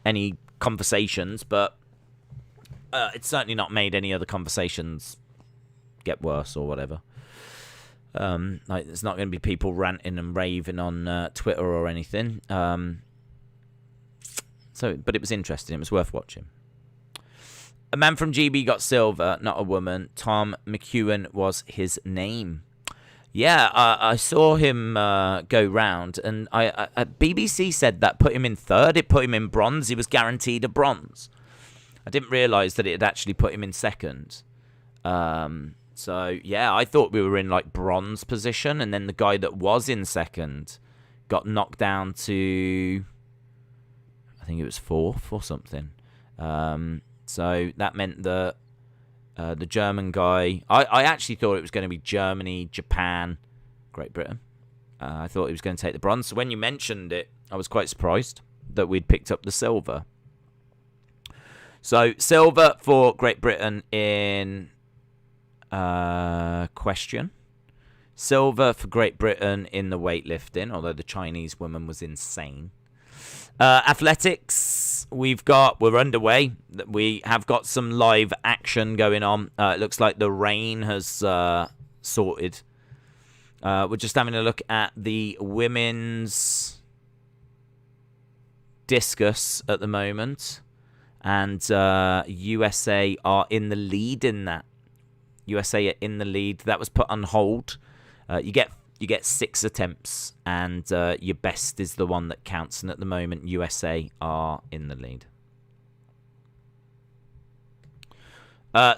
any conversations, but it's certainly not made any other conversations get worse or whatever. There's not going to be people ranting and raving on Twitter or anything. But it was interesting. It was worth watching. A man from GB got silver, not a woman. Tom McEwen was his name. Yeah, I saw him go round, and BBC said that put him in third. It put him in bronze. He was guaranteed a bronze. I didn't realise that it had actually put him in second. So, yeah, I thought we were in, bronze position, and then the guy that was in second got knocked down to, I think it was fourth or something. So that meant that the German guy... I actually thought it was going to be Germany, Japan, Great Britain. I thought he was going to take the bronze. So when you mentioned it, I was quite surprised that we'd picked up the silver. So silver for Great Britain in question. Silver for Great Britain in the weightlifting, although the Chinese woman was insane. Athletics, we're underway. We have got some live action going on. It looks like the rain has sorted. We're just having a look at the women's discus at the moment. And USA are in the lead in that. USA are in the lead. That was put on hold. You get 6 attempts, and your best is the one that counts. And at the moment, USA are in the lead.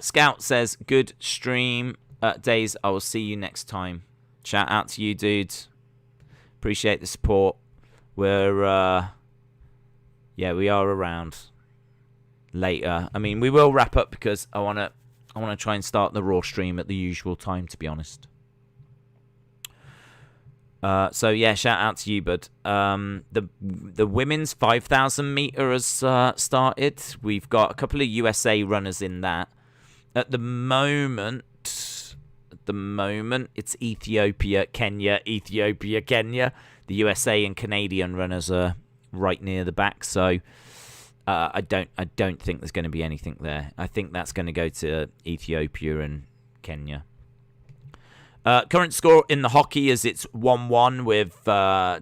Scout says, good stream. Days, I will see you next time. Shout out to you, dude. Appreciate the support. We are around later. I mean, we will wrap up because I want to try and start the Raw stream at the usual time, to be honest. So yeah, shout out to you, bud. The women's 5,000 meter has started. We've got a couple of USA runners in that. At the moment, it's Ethiopia, Kenya. The USA and Canadian runners are right near the back, so I don't think there's going to be anything there. I think that's going to go to Ethiopia and Kenya. Current score in the hockey is it's 1-1 with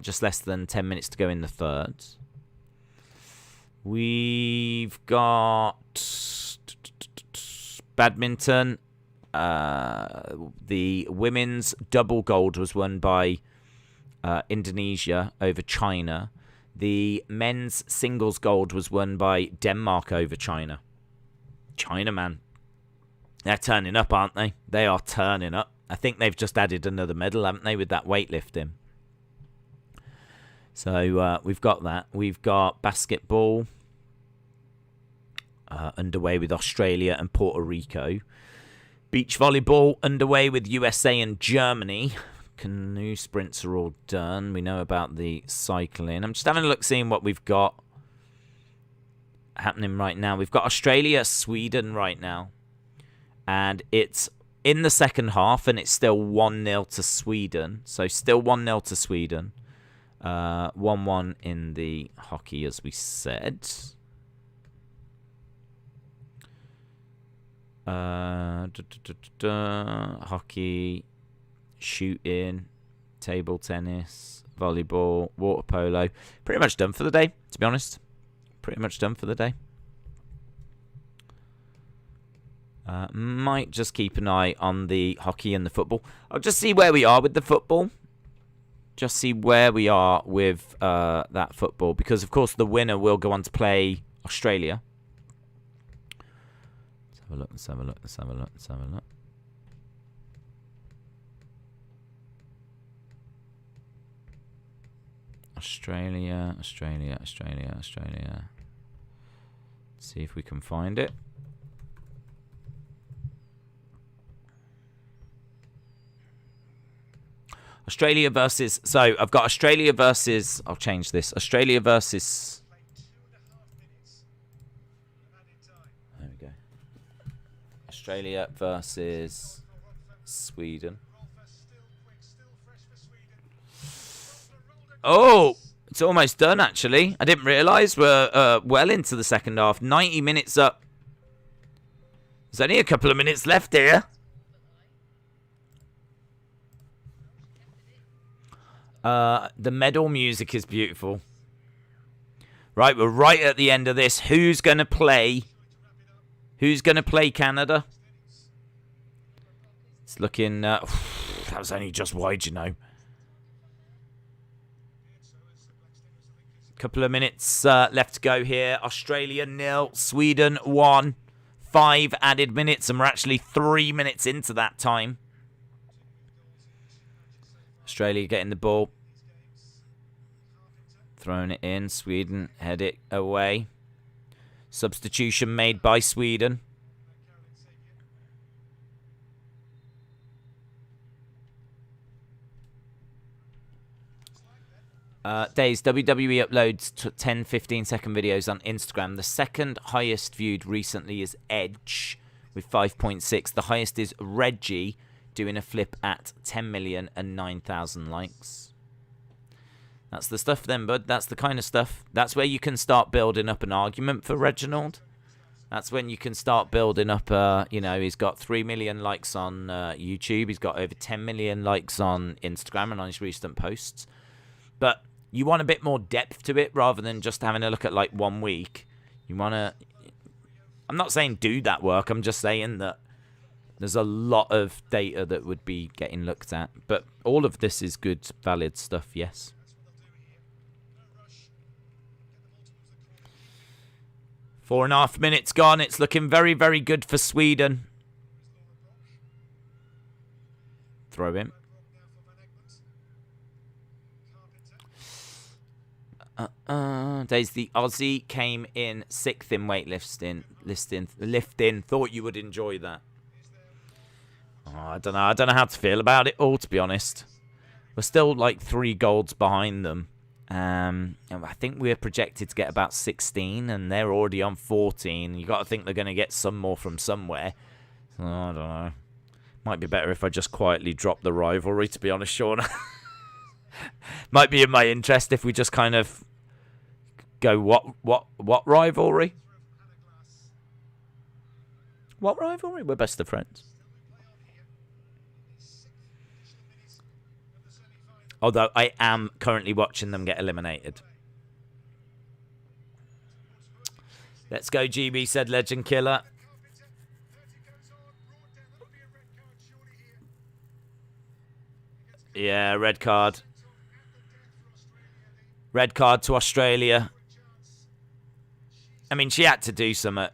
just less than 10 minutes to go in the third. We've got badminton. The women's double gold was won by Indonesia over China. The men's singles gold was won by Denmark over China. China, man. They're turning up, aren't they? They are turning up. I think they've just added another medal, haven't they, with that weightlifting. So we've got that. We've got basketball underway with Australia and Puerto Rico. Beach volleyball underway with USA and Germany. Canoe sprints are all done. We know about the cycling. I'm just having a look, seeing what we've got happening right now. We've got Australia, Sweden right now. And it's in the second half, and it's still 1-0 to Sweden. So still 1-0 to Sweden. 1-1 in the hockey, as we said. Hockey, shooting, table tennis, volleyball, water polo. Pretty much done for the day, to be honest. Pretty much done for the day. Might just keep an eye on the hockey and the football. I'll just see where we are with the football. Just see where we are with that football. Because, of course, the winner will go on to play Australia. Let's have a look. Australia. See if we can find it. Australia versus... So, I've got Australia versus... I'll change this. Australia versus... There we go. Australia versus Sweden. Oh! It's almost done, actually. I didn't realise we're well into the second half. 90 minutes up. There's only a couple of minutes left here. The medal music is beautiful. Right, we're right at the end of this. Who's going to play? Who's going to play Canada? It's looking... that was only just wide, you know. Couple of minutes left to go here. Australia 0, Sweden 1. 5 added minutes, and we're actually 3 minutes into that time. Australia getting the ball. Throwing it in. Sweden head it away. Substitution made by Sweden. Days, WWE uploads 10, 15-second videos on Instagram. The second highest viewed recently is Edge with 5.6. The highest is Reggie doing a flip at 10 million and 9,000 likes. That's the stuff then, bud. That's the kind of stuff. That's where you can start building up an argument for Reginald. That's when you can start building up, you know, he's got 3 million likes on YouTube. He's got over 10 million likes on Instagram and on his recent posts. But you want a bit more depth to it rather than just having a look at, like, 1 week. You want to... I'm not saying do that work. I'm just saying that there's a lot of data that would be getting looked at. But all of this is good, valid stuff, yes. Four and a half minutes gone. It's looking very, very good for Sweden. Throw in. Days the Aussie came in 6th in weightlifting. Lifting. Thought you would enjoy that. Oh, I don't know. I don't know how to feel about it all, to be honest. We're still like 3 golds behind them. I think we're projected to get about 16, and they're already on 14. You got to think they're going to get some more from somewhere. So, I don't know. Might be better if I just quietly drop the rivalry, to be honest, Sean. Might be in my interest if we just kind of go, what rivalry? What rivalry? We're best of friends. Although I am currently watching them get eliminated. Let's go, GB, said Legend Killer. Yeah, red card. Red card to Australia. I mean, she had to do something.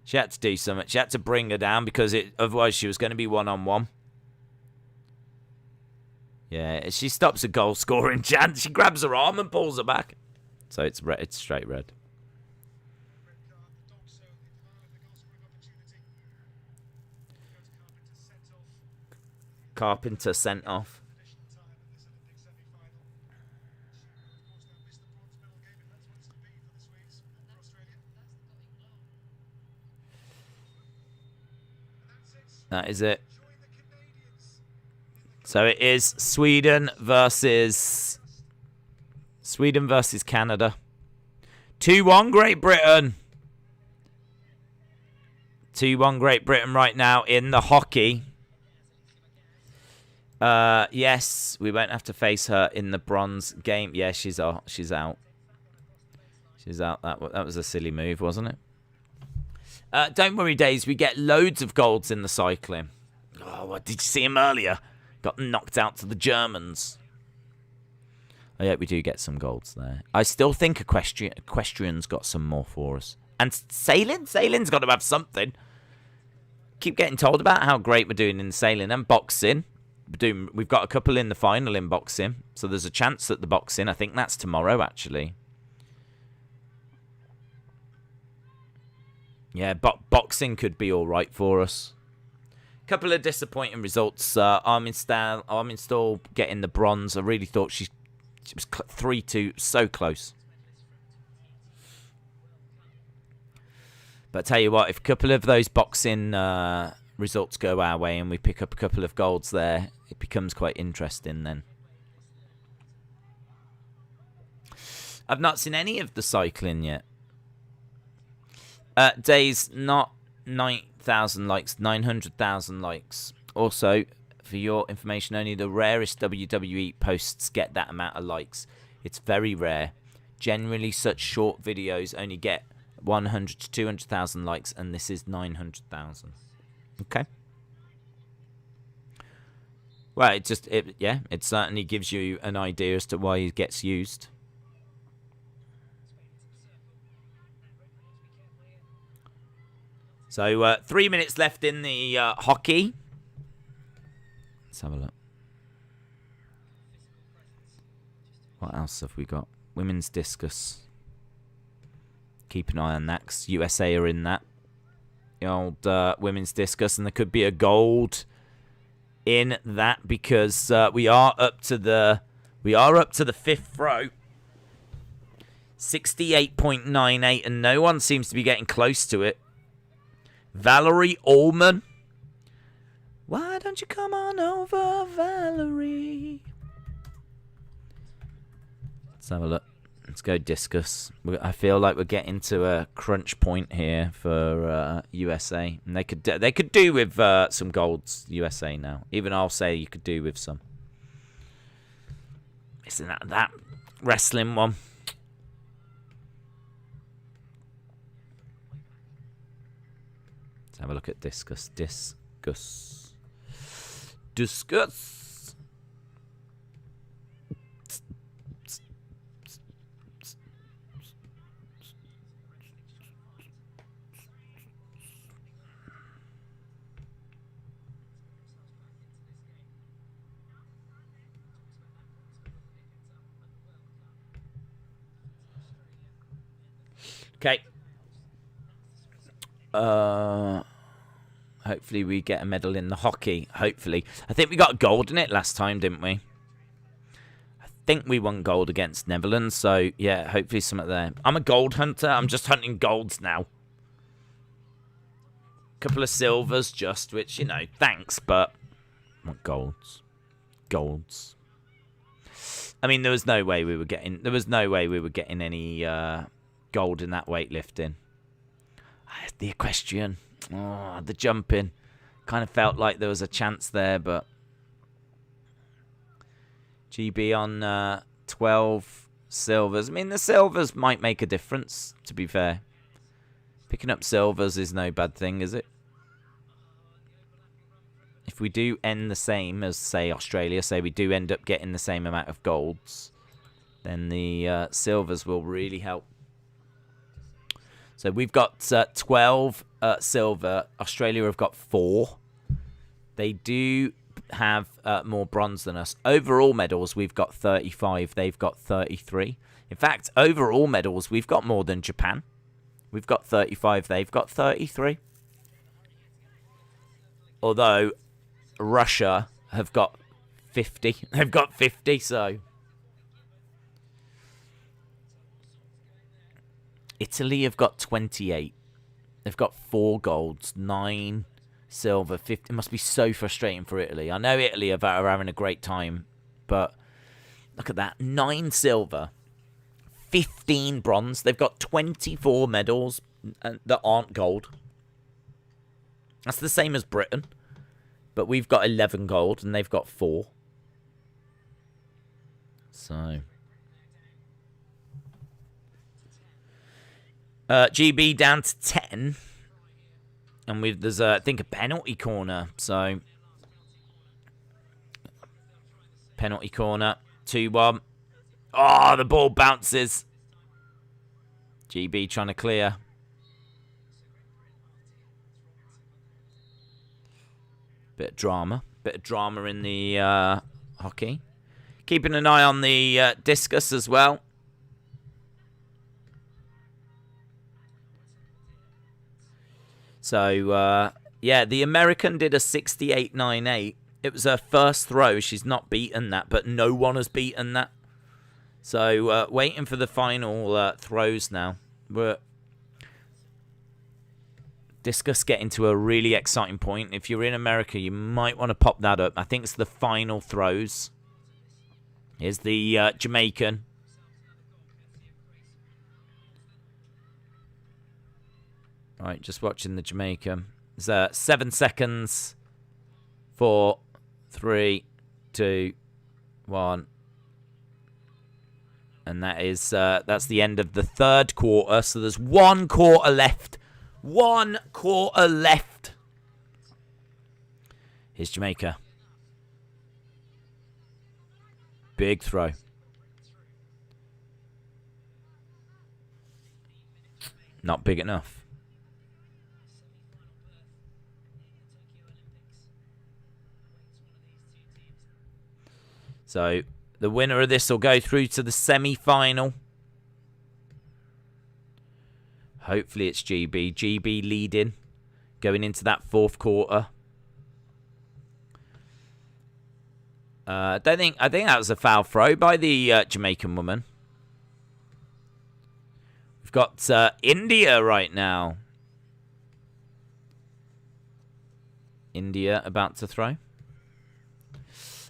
She had to do something. She had to bring her down because otherwise she was going to be one-on-one. Yeah, she stops a goal scoring chance. She grabs her arm and pulls her back. So it's red. It's straight red. Carpenter sent off. That is it. So it is Sweden versus Canada. 2-1 Great Britain. 2-1 Great Britain right now in the hockey. Yes, we won't have to face her in the bronze game. Yeah, she's out. She's out. That was a silly move, wasn't it? Don't worry, Days. We get loads of golds in the cycling. Oh, what, did you see him earlier? Got knocked out to the Germans. I hope we do get some golds there. I still think Equestrian's got some more for us. And sailing? Sailing's got to have something. Keep getting told about how great we're doing in sailing and boxing. We've got a couple in the final in boxing. So there's a chance that the boxing, I think that's tomorrow, actually. Yeah, boxing could be all right for us. Couple of disappointing results. Arminstall getting the bronze. I really thought she was 3-2, so close. But I tell you what, if a couple of those boxing results go our way and we pick up a couple of golds there, it becomes quite interesting then. I've not seen any of the cycling yet. Days, not 9,000 likes, 900,000 likes. Also, for your information, only the rarest WWE posts get that amount of likes. It's very rare. Generally, such short videos only get 100 to 200,000 likes, and this is 900,000. Okay. Well, it certainly gives you an idea as to why it gets used. So, 3 minutes left in the hockey. Let's have a look. What else have we got? Women's discus. Keep an eye on that, 'cause USA are in that. The old women's discus, and there could be a gold in that because we are up to the fifth throw. 68.98, and no one seems to be getting close to it. Valerie Ullman. Why don't you come on over, Valerie? Let's have a look. Let's go discus. I feel like we're getting to a crunch point here for USA, and they could do with some golds. USA now. Even I'll say you could do with some. Isn't that wrestling one? Let's have a look at discus. Discus. Okay. Hopefully we get a medal in the hockey. Hopefully. I think we got gold in it last time, didn't we? I think we won gold against Netherlands. So, yeah, hopefully something there. I'm a gold hunter. I'm just hunting golds now. Couple of silvers just, which, you know, thanks, but I want golds. Golds. I mean, there was no way we were getting any gold in that weightlifting. The equestrian. Oh, the jumping. Kind of felt like there was a chance there, but GB on 12 silvers. I mean, the silvers might make a difference, to be fair. Picking up silvers is no bad thing, is it? If we do end the same as, say, Australia, say we do end up getting the same amount of golds, then the silvers will really help. So we've got 12 silver. Australia have got 4. They do have more bronze than us. Overall medals, we've got 35. They've got 33. In fact, overall medals, we've got more than Japan. We've got 35. They've got 33. Although Russia have got 50. They've got 50, so... Italy have got 28. They've got 4 golds, 9 silver, 50. It must be so frustrating for Italy. I know Italy are having a great time, but look at that. 9 silver, 15 bronze. They've got 24 medals that aren't gold. That's the same as Britain, but we've got 11 gold and they've got 4. So... GB down to 10. And there's, I think, a penalty corner. So, penalty corner. 2-1. Oh, the ball bounces. GB trying to clear. Bit of drama. Bit of drama in the hockey. Keeping an eye on the discus as well. So, yeah, the American did a 68.98. It was her first throw. She's not beaten that, but no one has beaten that. So, waiting for the final throws now. But discus getting to a really exciting point. If you're in America, you might want to pop that up. I think it's the final throws. Here's the Jamaican. Right, just watching the Jamaica. It's 7 seconds. 4, 3, 2, 1. And that is that's the end of the third quarter. So there's 1 quarter left. 1 quarter left. Here's Jamaica. Big throw. Not big enough. So, the winner of this will go through to the semi-final. Hopefully it's GB. GB leading, going into that 4th quarter. I think that was a foul throw by the Jamaican woman. We've got India right now. India about to throw.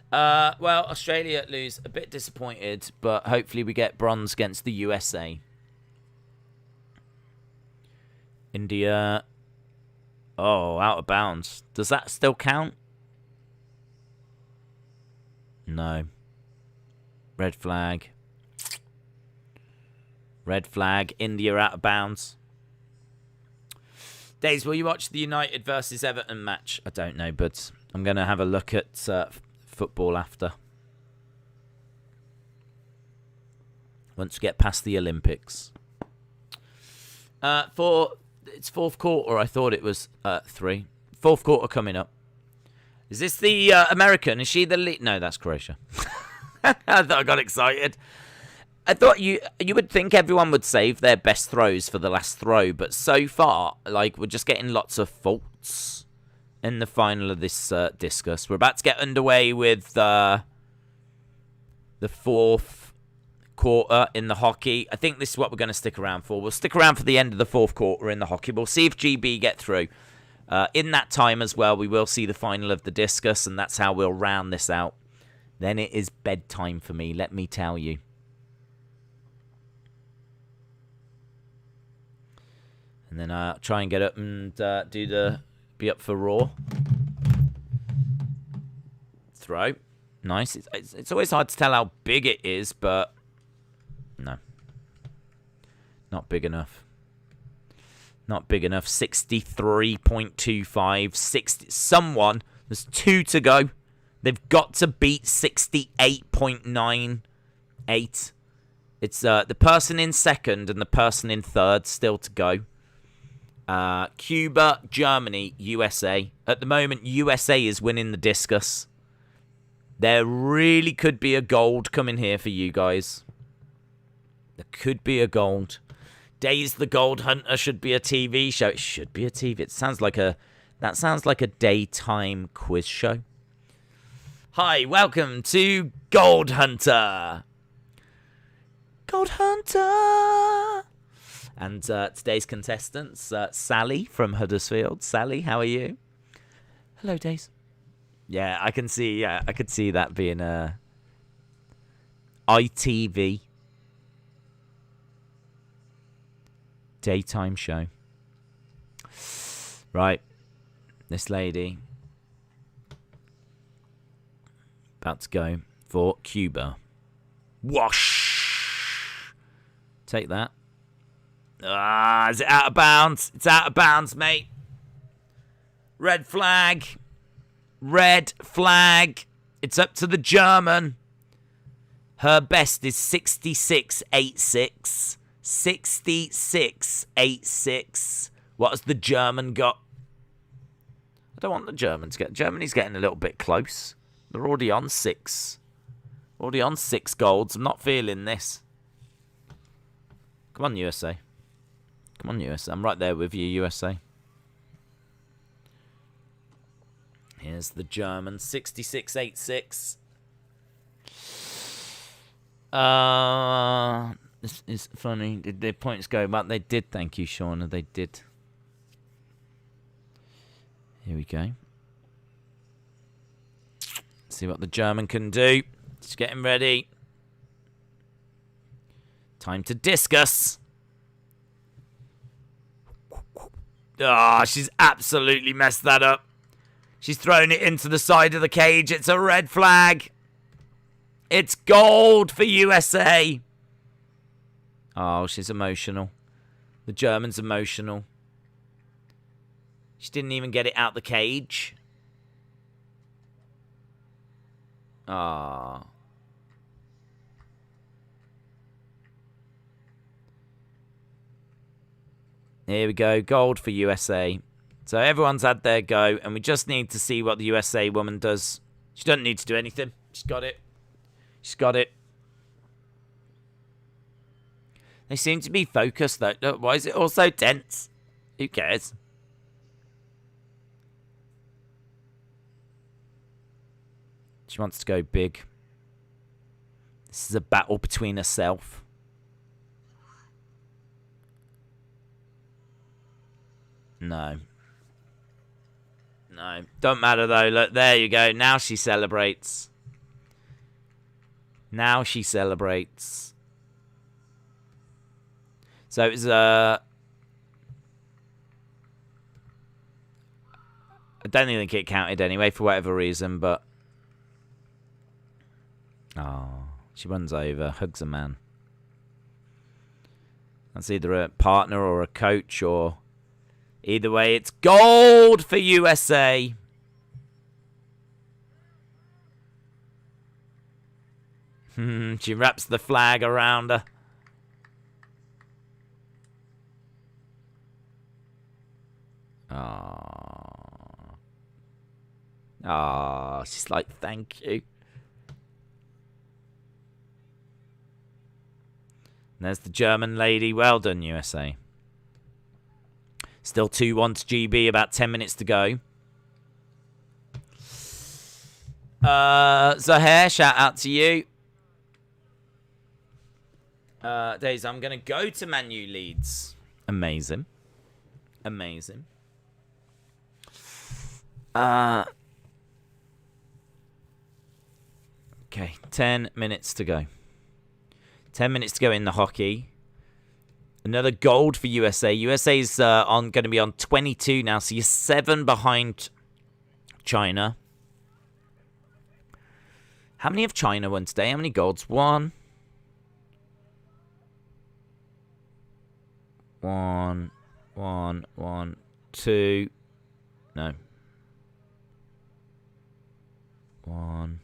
Well, Australia lose. A bit disappointed, but hopefully we get bronze against the USA. India. Oh, out of bounds. Does that still count? No. Red flag. Red flag. India out of bounds. Days, will you watch the United versus Everton match? I don't know, but I'm going to have a look at football after. Once we get past the Olympics. For its 4th quarter, I thought it was 3. 4th quarter coming up. Is this the American? Is she the lead? No, that's Croatia. I thought I got excited. I thought you would think everyone would save their best throws for the last throw, but so far, like, we're just getting lots of faults in the final of this discus. We're about to get underway with the 4th quarter in the hockey. I think this is what we're going to stick around for. We'll stick around for the end of the 4th quarter in the hockey. We'll see if GB get through. In that time as well, we will see the final of the discus, and that's how we'll round this out. Then it is bedtime for me, let me tell you. And then I'll try and get up and be up for Raw. throw. Nice. It's always hard to tell how big it is, but no. Not big enough. Not big enough. 63.25. 60. Someone. There's 2 to go. They've got to beat 68.98. It's the person in second and the person in third still to go. Cuba, Germany, USA. At the moment, USA is winning the discus. There really could be a gold coming here for you guys. There could be a gold. Days the Gold Hunter should be a TV show. It should be a TV. It sounds like a... That sounds like a daytime quiz show. Hi, welcome to Gold Hunter. Gold Hunter. And today's contestants, Sally from Huddersfield. Sally, how are you? Hello, Days. Yeah, I can see. Yeah, I could see that being a ITV daytime show. Right, this lady about to go for Cuba. Whoosh! Take that. Ah, is it out of bounds? It's out of bounds, mate. Red flag. Red flag. It's up to the German. Her best is 66.86. 66.86. What has the German got? I don't want the German to get... Germany's getting a little bit close. They're already on 6. Already on 6 golds. I'm not feeling this. Come on, USA. Come on, USA. I'm right there with you, USA. Here's the German. 66.86. This is funny. Did their points go back? They did. Thank you, Shauna. They did. Here we go. See what the German can do. Just getting ready. Time to discus. Ah, she's absolutely messed that up. She's thrown it into the side of the cage. It's a red flag. It's gold for USA. Oh, she's emotional. The German's emotional. She didn't even get it out the cage. Ah. Here we go. Gold for USA. So everyone's had their go, and we just need to see what the USA woman does. She doesn't need to do anything. She's got it. She's got it. They seem to be focused, though. Look, why is it all so tense? Who cares? She wants to go big. This is a battle between herself. No. No. Don't matter, though. Look, there you go. Now she celebrates. Now she celebrates. So it was I don't think it counted anyway for whatever reason, but oh, she runs over, hugs a man. That's either a partner or a coach, or either way, it's gold for USA. She wraps the flag around her. Oh, she's like, thank you. And there's the German lady. Well done, USA. Still 2-1 to GB, about 10 minutes to go. Zahir, shout out to you. Days, I'm going to go to Man U Leeds. Amazing. Amazing. Okay, 10 minutes to go. 10 minutes to go in the hockey. Another gold for USA. USA's going to be on 22 now, so you're 7 behind China. How many have China won today? How many golds? One. Two. No. 1,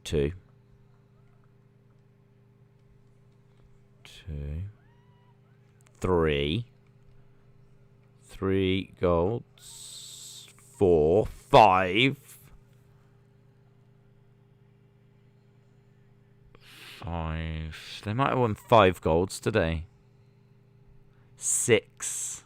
2. 2. 3. 3 golds. 4. 5. 5. They might have won 5 golds today. 6.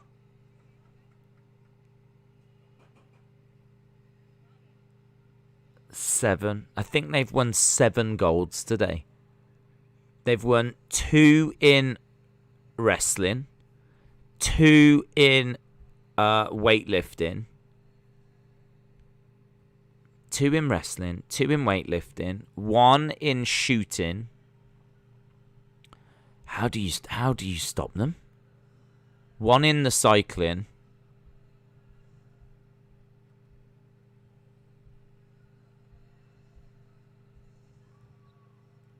7. I think they've won 7 golds today. They've won 2 in wrestling, 2 in weightlifting, 2 in wrestling, 2 in weightlifting, 1 in shooting. How do you stop them? 1 in the cycling.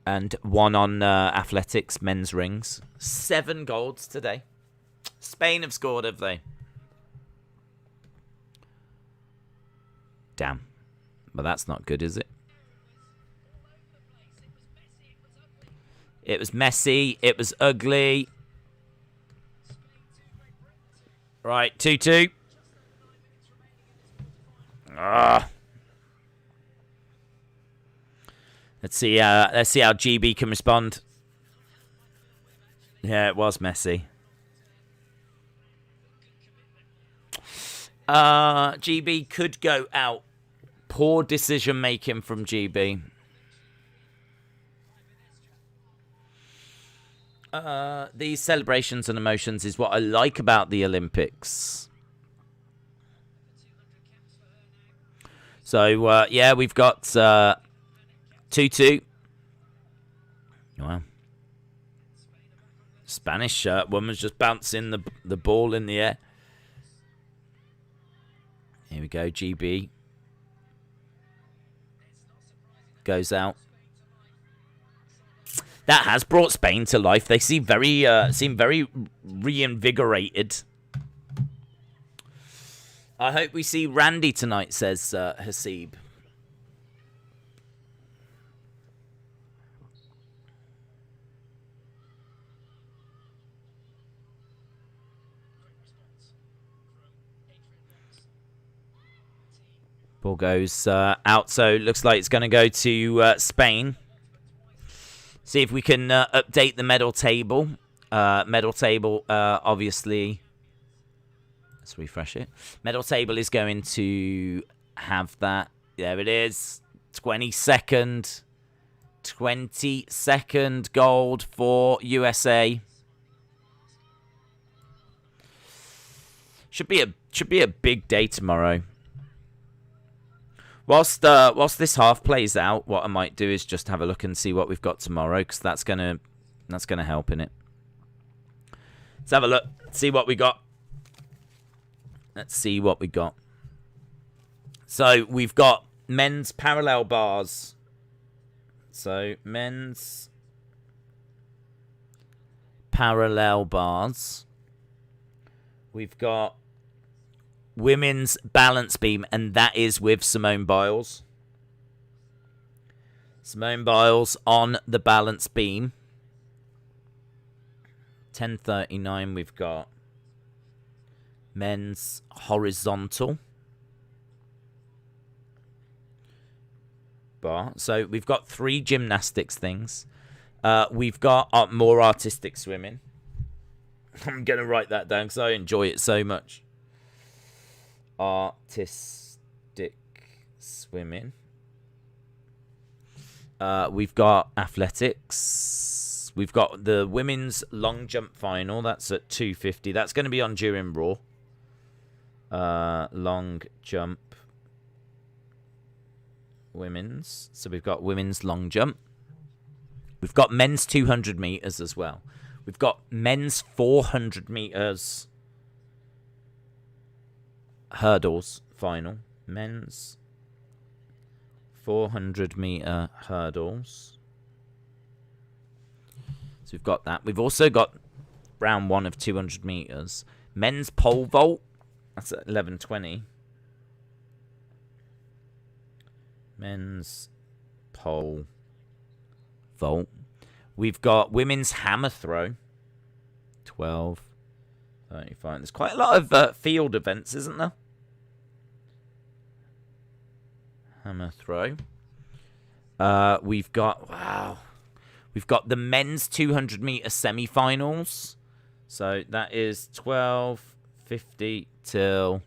And 1 on athletics, men's rings. 7 golds today. Spain have scored, have they? Damn. But that's not good, is it? It was messy. It was ugly. Right, 2-2. Let's see how GB can respond. Yeah, it was messy. GB could go out. Poor decision making from GB. These celebrations and emotions is what I like about the Olympics. So, yeah, we've got 2-2. Wow. Spanish woman's just bouncing the ball in the air. Here we go, GB. Goes out. That has brought Spain to life. They seem very reinvigorated. I hope we see Randy tonight, says Hasib. Ball goes out, so it looks like it's going to go to Spain. See if we can update the medal table. Obviously, let's refresh it. Medal table is going to have that. There it is. 22nd gold for USA. Should be a big day tomorrow. Whilst this half plays out, what I might do is just have a look and see what we've got tomorrow, because that's gonna help in it. Let's have a look, see what we got. Let's see what we got. So we've got men's parallel bars. So men's parallel bars. We've got women's balance beam, and that is with Simone Biles. Simone Biles on the balance beam. 10:39. We've got men's horizontal bar. So we've got 3 gymnastics things. We've got more artistic swimming. I'm going to write that down because I enjoy it so much. Artistic swimming. We've got athletics. We've got the women's long jump final. That's at 2:50. That's going to be on during Raw. Long jump. Women's. So we've got women's long jump. We've got men's 200 meters as well. We've got men's 400 meters hurdles final. Men's 400-meter hurdles. So we've got that. We've also got round 1 of 200 meters. Men's pole vault. That's at 11:20. Men's pole vault. We've got women's hammer throw. 12:35. There's quite a lot of field events, isn't there? Hammer throw. We've got, we've got the men's 200-meter semi-finals. So that is 12:50 till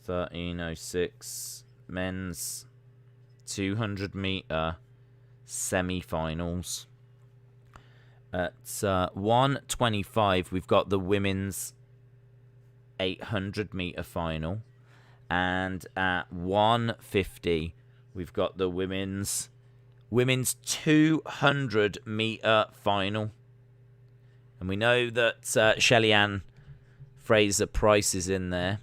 13:06. Men's 200-meter semi-finals. At 1:25, we've got the women's 800-meter final. And at 1:50, we've got the women's 200-meter final. And we know that Shelly-Ann Fraser-Price is in there.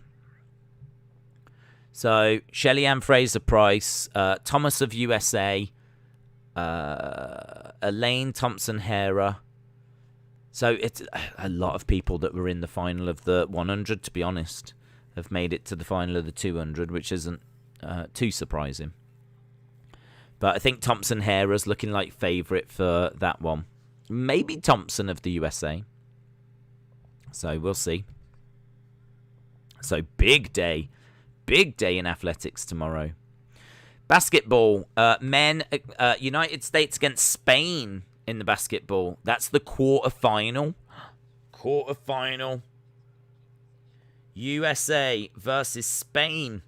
So, Shelly-Ann Fraser-Price, Thomas of USA, Elaine Thompson-Hera. So, it's a lot of people that were in the final of the 100, to be honest, have made it to the final of the 200, which isn't too surprising. But I think Thompson-Hera's looking like favourite for that one. Maybe Thompson of the USA. So we'll see. So big day. Big day in athletics tomorrow. Basketball. Men, United States against Spain in the basketball. That's the quarterfinal. Quarterfinal. USA versus Spain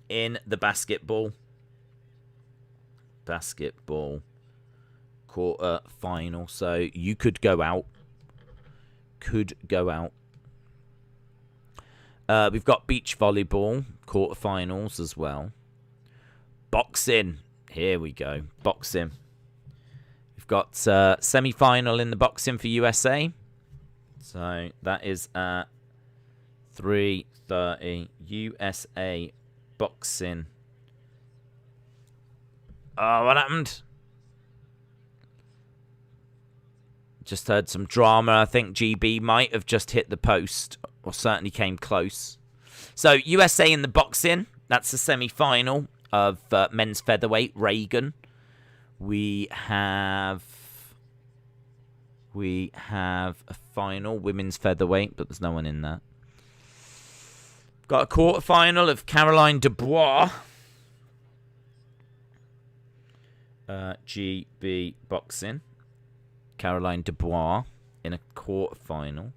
in the basketball. Basketball quarter final. So you could go out. We've got beach volleyball quarterfinals as well. Boxing. Here we go. Boxing. We've got semi-final in the boxing for USA. So that is at 3:30. USA boxing. Oh, what happened? Just heard some drama. I think GB might have just hit the post, or certainly came close. So, USA in the boxing. That's the semi-final of men's featherweight, Reagan. We have a final, women's featherweight, but there's no one in that. Got a quarterfinal of Caroline Dubois. GB boxing. Caroline Dubois in a quarterfinal.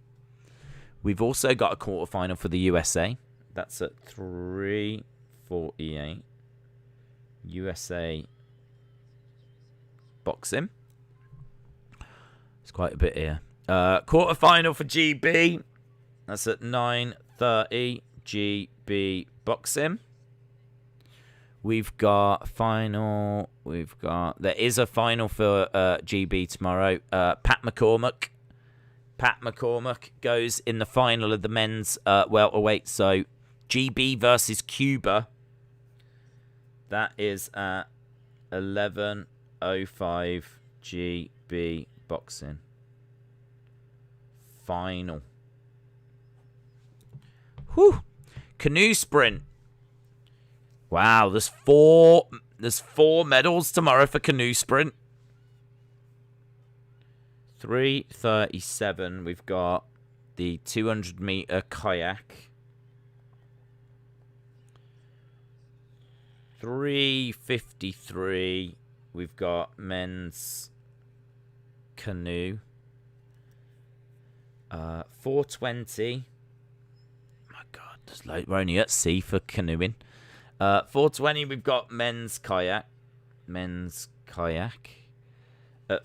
We've also got a quarterfinal for the USA. That's at 3:48. USA boxing. It's quite a bit here. Quarterfinal for GB. That's at 9:30. GB boxing. We've got final. There is a final for GB tomorrow. Pat McCormack. Pat McCormack goes in the final of the men's welterweight. So GB versus Cuba. That is at 11:05. GB boxing. Final. Whew. Canoe sprint. Wow, there's four medals tomorrow for canoe sprint. 3:37. We've got the 200-meter kayak. 3:53. We've got men's canoe. 4:20. My God, we're only at sea for canoeing. 4:20, we've got men's kayak. At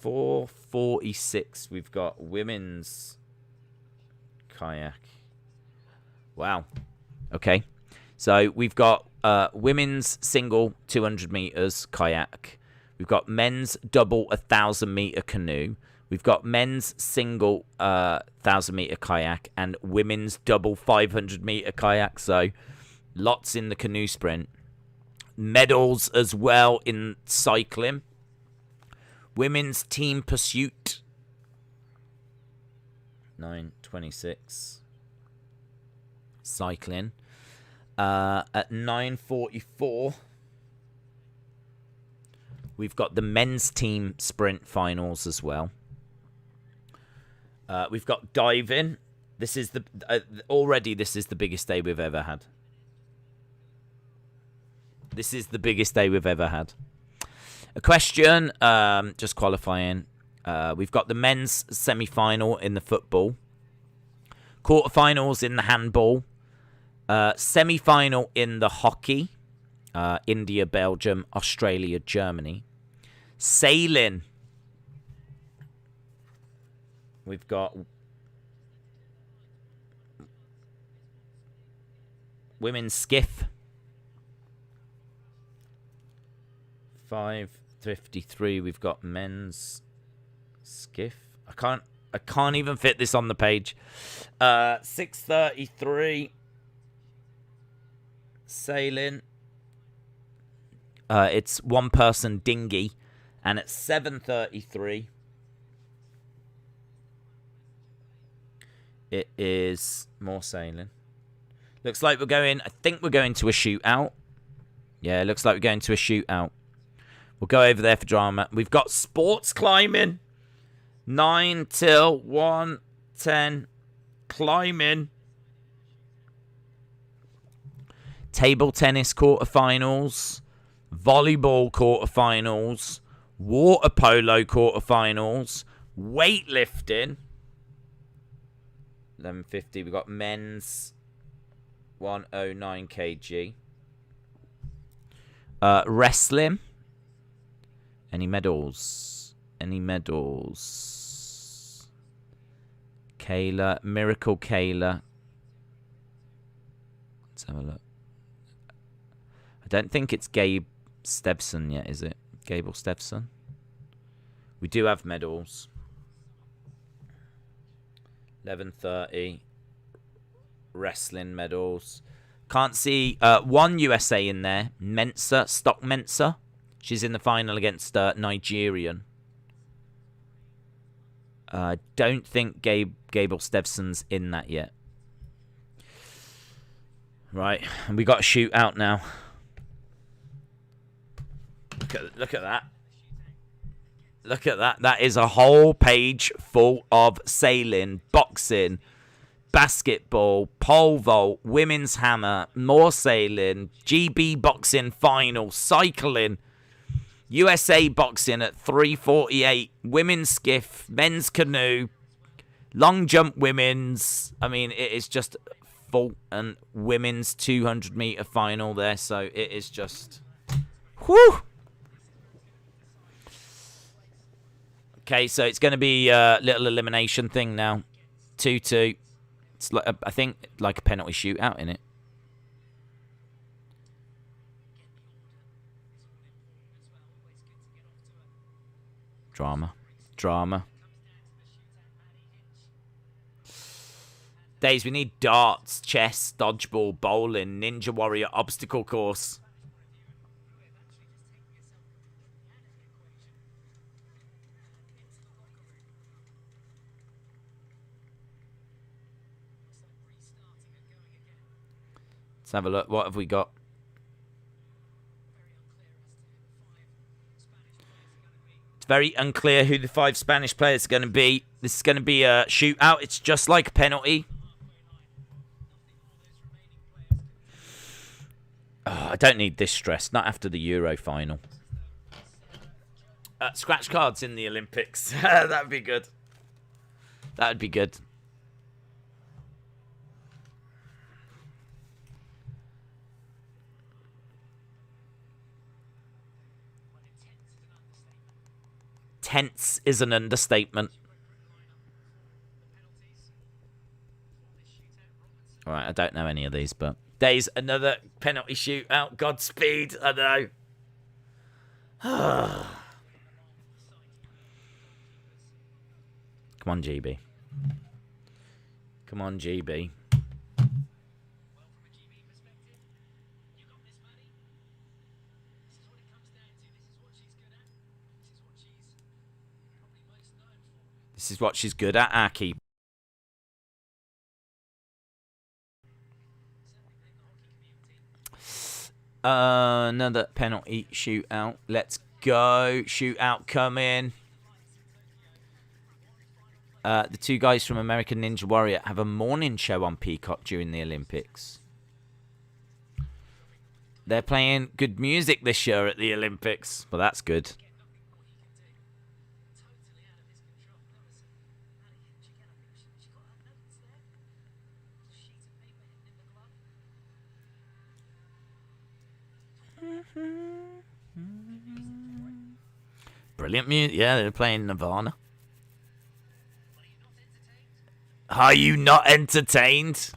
4:46, we've got women's kayak. Wow. Okay. So we've got women's single 200 meters kayak. We've got men's double 1,000-meter canoe. We've got men's single 1,000-meter kayak and women's double 500-meter kayak. So lots in the canoe sprint. medals as well in cycling. Women's team pursuit. 9:26. Cycling. At 9:44, we've got the men's team sprint finals as well. We've got diving. This is the already. This is the biggest day we've ever had. This is the biggest day we've ever had. Equestrian, just qualifying. We've got the men's semi-final in the football. Quarterfinals in the handball. Semi-final in the hockey. India, Belgium, Australia, Germany. Sailing. We've got women's skiff. 5:53. We've got men's skiff. I can't even fit this on the page. 6:33. Sailing. It's one person dinghy, and at 7:33, it is more sailing. Looks like we're going. I think we're going to a shootout. Yeah, looks like we're going to a shootout. We'll go over there for drama. We've got sports climbing. 9 till 1:10. Climbing. Table tennis quarterfinals. Volleyball quarterfinals. Water polo quarterfinals. Weightlifting. 11:50. We've got men's 109 kg. Wrestling. Any medals? Any medals? Kayla. Miracle Kayla. Let's have a look. I don't think it's Gabe Stevson yet, is it? Gable Stevson. We do have medals. 11:30. Wrestling medals. Can't see one USA in there. Mensa. Stock Mensa. She's in the final against Nigerian. Don't think Gable Stevson's in that yet. Right. And we got a shootout now. Look at that. Look at that. That is a whole page full of sailing, boxing, basketball, pole vault, women's hammer, more sailing, GB boxing final, cycling, USA boxing at 3:48, women's skiff, men's canoe, long jump women's. I mean, it is just full, and women's 200-meter final there. So it is just, whew. Okay, so it's going to be a little elimination thing now. 2-2. It's like I think like a penalty shootout in it. Drama. Days, we need darts, chess, dodgeball, bowling, ninja warrior, obstacle course. Let's have a look. What have we got? It's very unclear who the 5 Spanish players are going to be. This is going to be a shootout. It's just like a penalty. Oh, I don't need this stress. Not after the Euro final. Scratch cards in the Olympics. That'd be good. That'd be good. Tense is an understatement. All right, I don't know any of these, but there's another penalty shootout. Godspeed, I know. Come on, GB. Come on, GB. This is what she's good at, our keeper. Another penalty shootout. Let's go. Shootout coming. The two guys from American Ninja Warrior have a morning show on Peacock during the Olympics. They're playing good music this year at the Olympics. Well, that's good. Brilliant music. Yeah, they're playing Nirvana. Are you not entertained?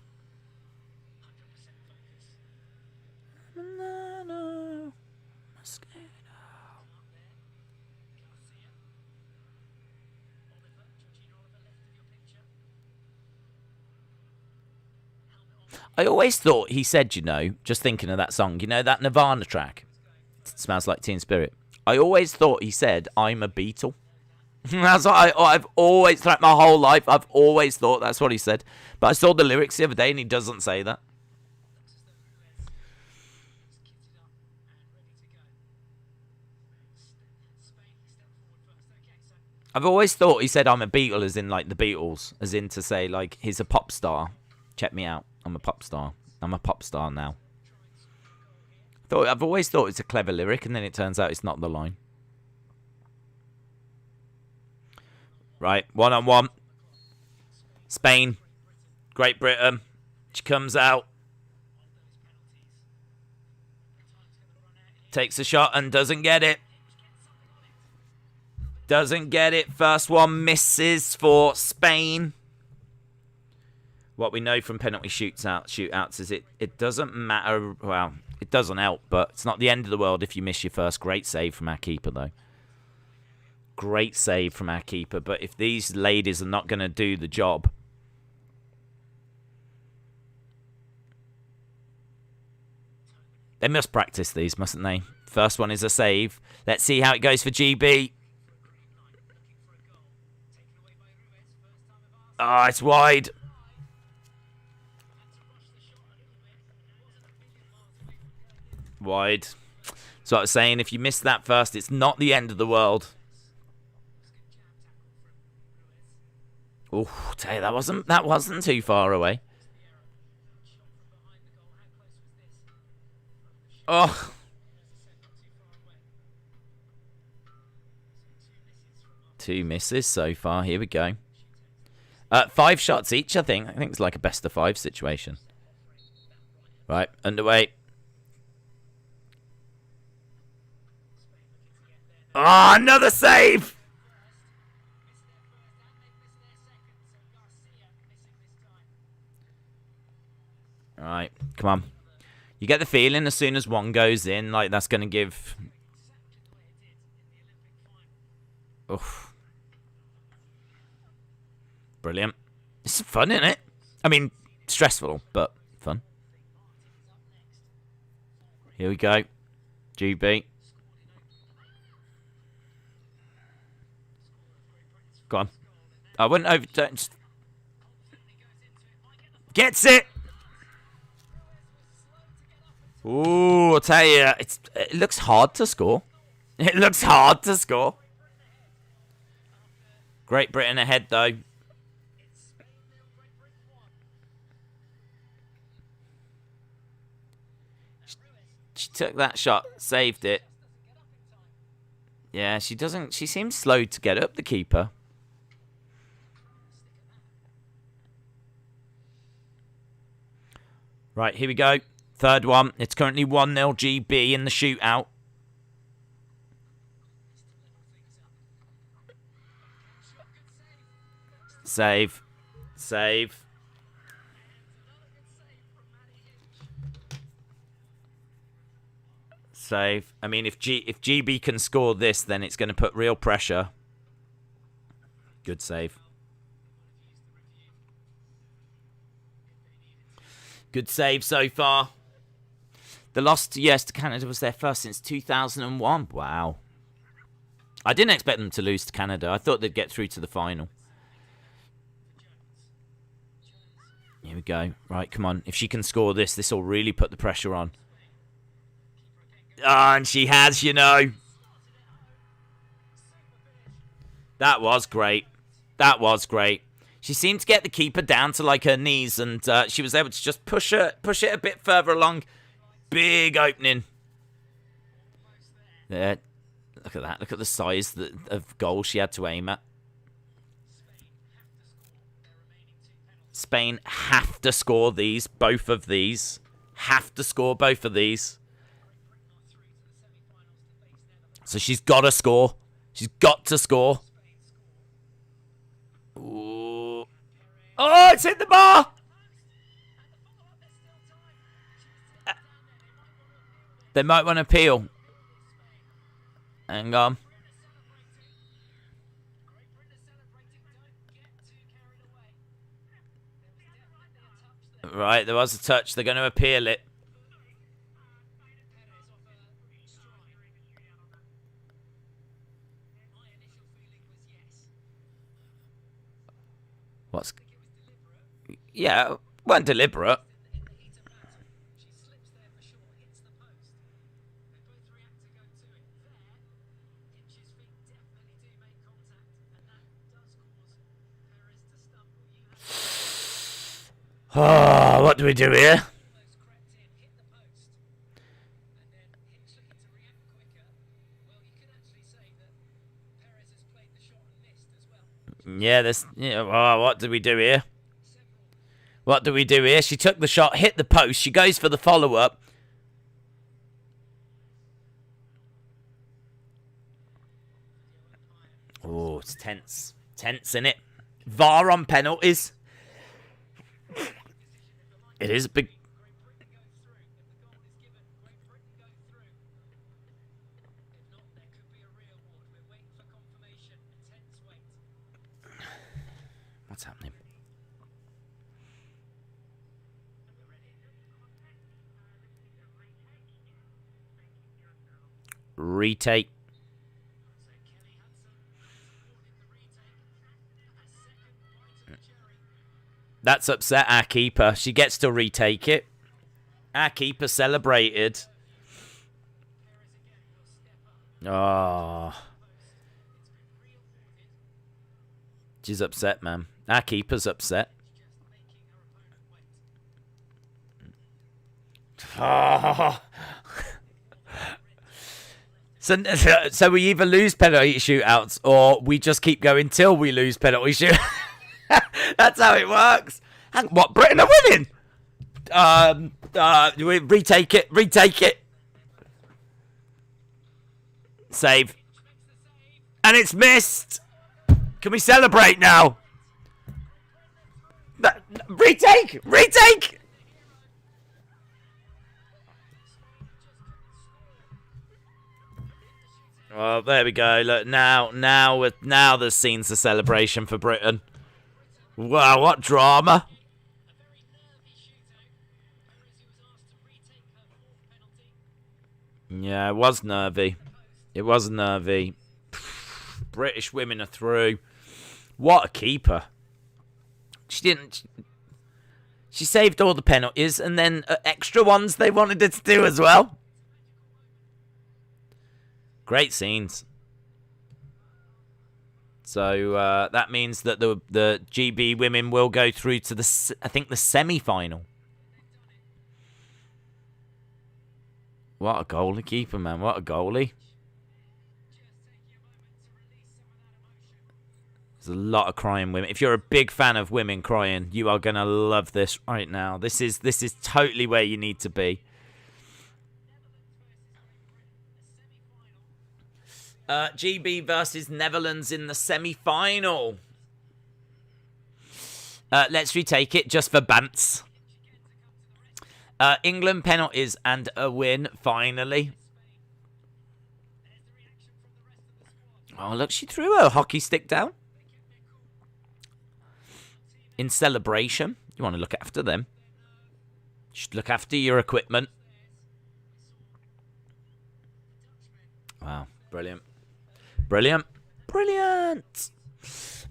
I always thought he said, you know, just thinking of that song, you know, that Nirvana track, It Smells Like Teen Spirit. I always thought he said, I'm a Beatle. That's what I've always, throughout my whole life, I've always thought that's what he said. But I saw the lyrics the other day and he doesn't say that. I've always thought he said I'm a Beatle as in like the Beatles, as in to say like he's a pop star. Check me out. I'm a pop star. I'm a pop star now. I've always thought it's a clever lyric, and then it turns out it's not the line. Right, 1-on-1. Spain. Great Britain. She comes out. Takes a shot and doesn't get it. Doesn't get it. First one misses for Spain. What we know from penalty shootouts is it doesn't matter. Well, it doesn't help, but it's not the end of the world if you miss your first. Great save from our keeper, though. Great save from our keeper. But if these ladies are not going to do the job, they must practice these, mustn't they? First one is a save. Let's see how it goes for GB. Ah, it's wide. Wide. So I was saying, if you miss that first, it's not the end of the world. Oh, tell you, that wasn't too far away. Oh. Two misses so far. Here we go. 5 shots each, I think. I think it's like a best of 5 situation. Right, underway. Oh, another save! Alright, come on. You get the feeling as soon as one goes in, like that's going to give... Oof. Brilliant. It's fun, isn't it? I mean, stressful, but fun. Here we go. GB. Go on. I wouldn't overturn. Just... Gets it! Ooh, I'll tell you, it looks hard to score. It looks hard to score. Great Britain ahead, though. She took that shot, saved it. Yeah, she doesn't... She seems slow to get up, the keeper. Right, here we go. Third one. It's currently 1-0 GB in the shootout. Save. Save. Save. I mean, if GB can score this, then it's going to put real pressure. Good save. Good save so far. The loss to Canada was their first since 2001. Wow. I didn't expect them to lose to Canada. I thought they'd get through to the final. Here we go. Right, come on. If she can score this, this will really put the pressure on. Ah, and she has, you know. That was great. That was great. She seemed to get the keeper down to like her knees, and she was able to just push it a bit further along. Big opening. There. Look at that. Look at the size of goal she had to aim at. Spain have to score these, both of these. Have to score both of these. So she's got to score. She's got to score. Ooh. Oh, it's hit the bar! They might want to appeal. Hang on. Right, there was a touch. They're going to appeal it. What's... Yeah, weren't deliberate. Oh, what do we do here? Yeah, this. Yeah, oh, what do we do here? What do we do here? She took the shot, hit the post. She goes for the follow-up. Oh, it's tense. Tense, innit? VAR on penalties. It is a big... What's happening? Retake. That's upset our keeper. She gets to retake it. Our keeper celebrated. Oh. She's upset, man. Our keeper's upset. Oh. So we either lose penalty shootouts or we just keep going till we lose penalty shootouts. That's how it works. What? Britain are winning. Retake it. Retake it. Save. And it's missed. Can we celebrate now? Retake. Retake. Oh, there we go. Look, now the scene's a celebration for Britain. Wow, what drama. Yeah, it was nervy. It was nervy. British women are through. What a keeper. She didn't... She saved all the penalties and then extra ones they wanted her to do as well. Great scenes. So that means that the GB women will go through to the, I think, the semi-final. What a goalie keeper, man. What a goalie. There's a lot of crying women. If you're a big fan of women crying, you are going to love this right now. This is totally where you need to be. GB versus Netherlands in the semi-final. Let's retake it just for bants. England penalties and a win, finally. Oh, look, she threw her hockey stick down. In celebration. You want to look after them. You should look after your equipment. Wow, brilliant. Brilliant. Brilliant.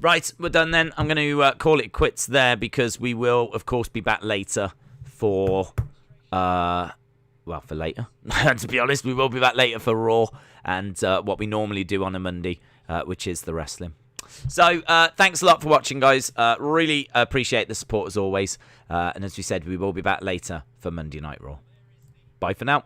Right, we're done then. I'm going to call it quits there because we will, of course, be back later for, well, for later. To be honest, we will be back later for Raw and what we normally do on a Monday, which is the wrestling. So, thanks a lot for watching, guys. Really appreciate the support as always. And as we said, we will be back later for Monday Night Raw. Bye for now.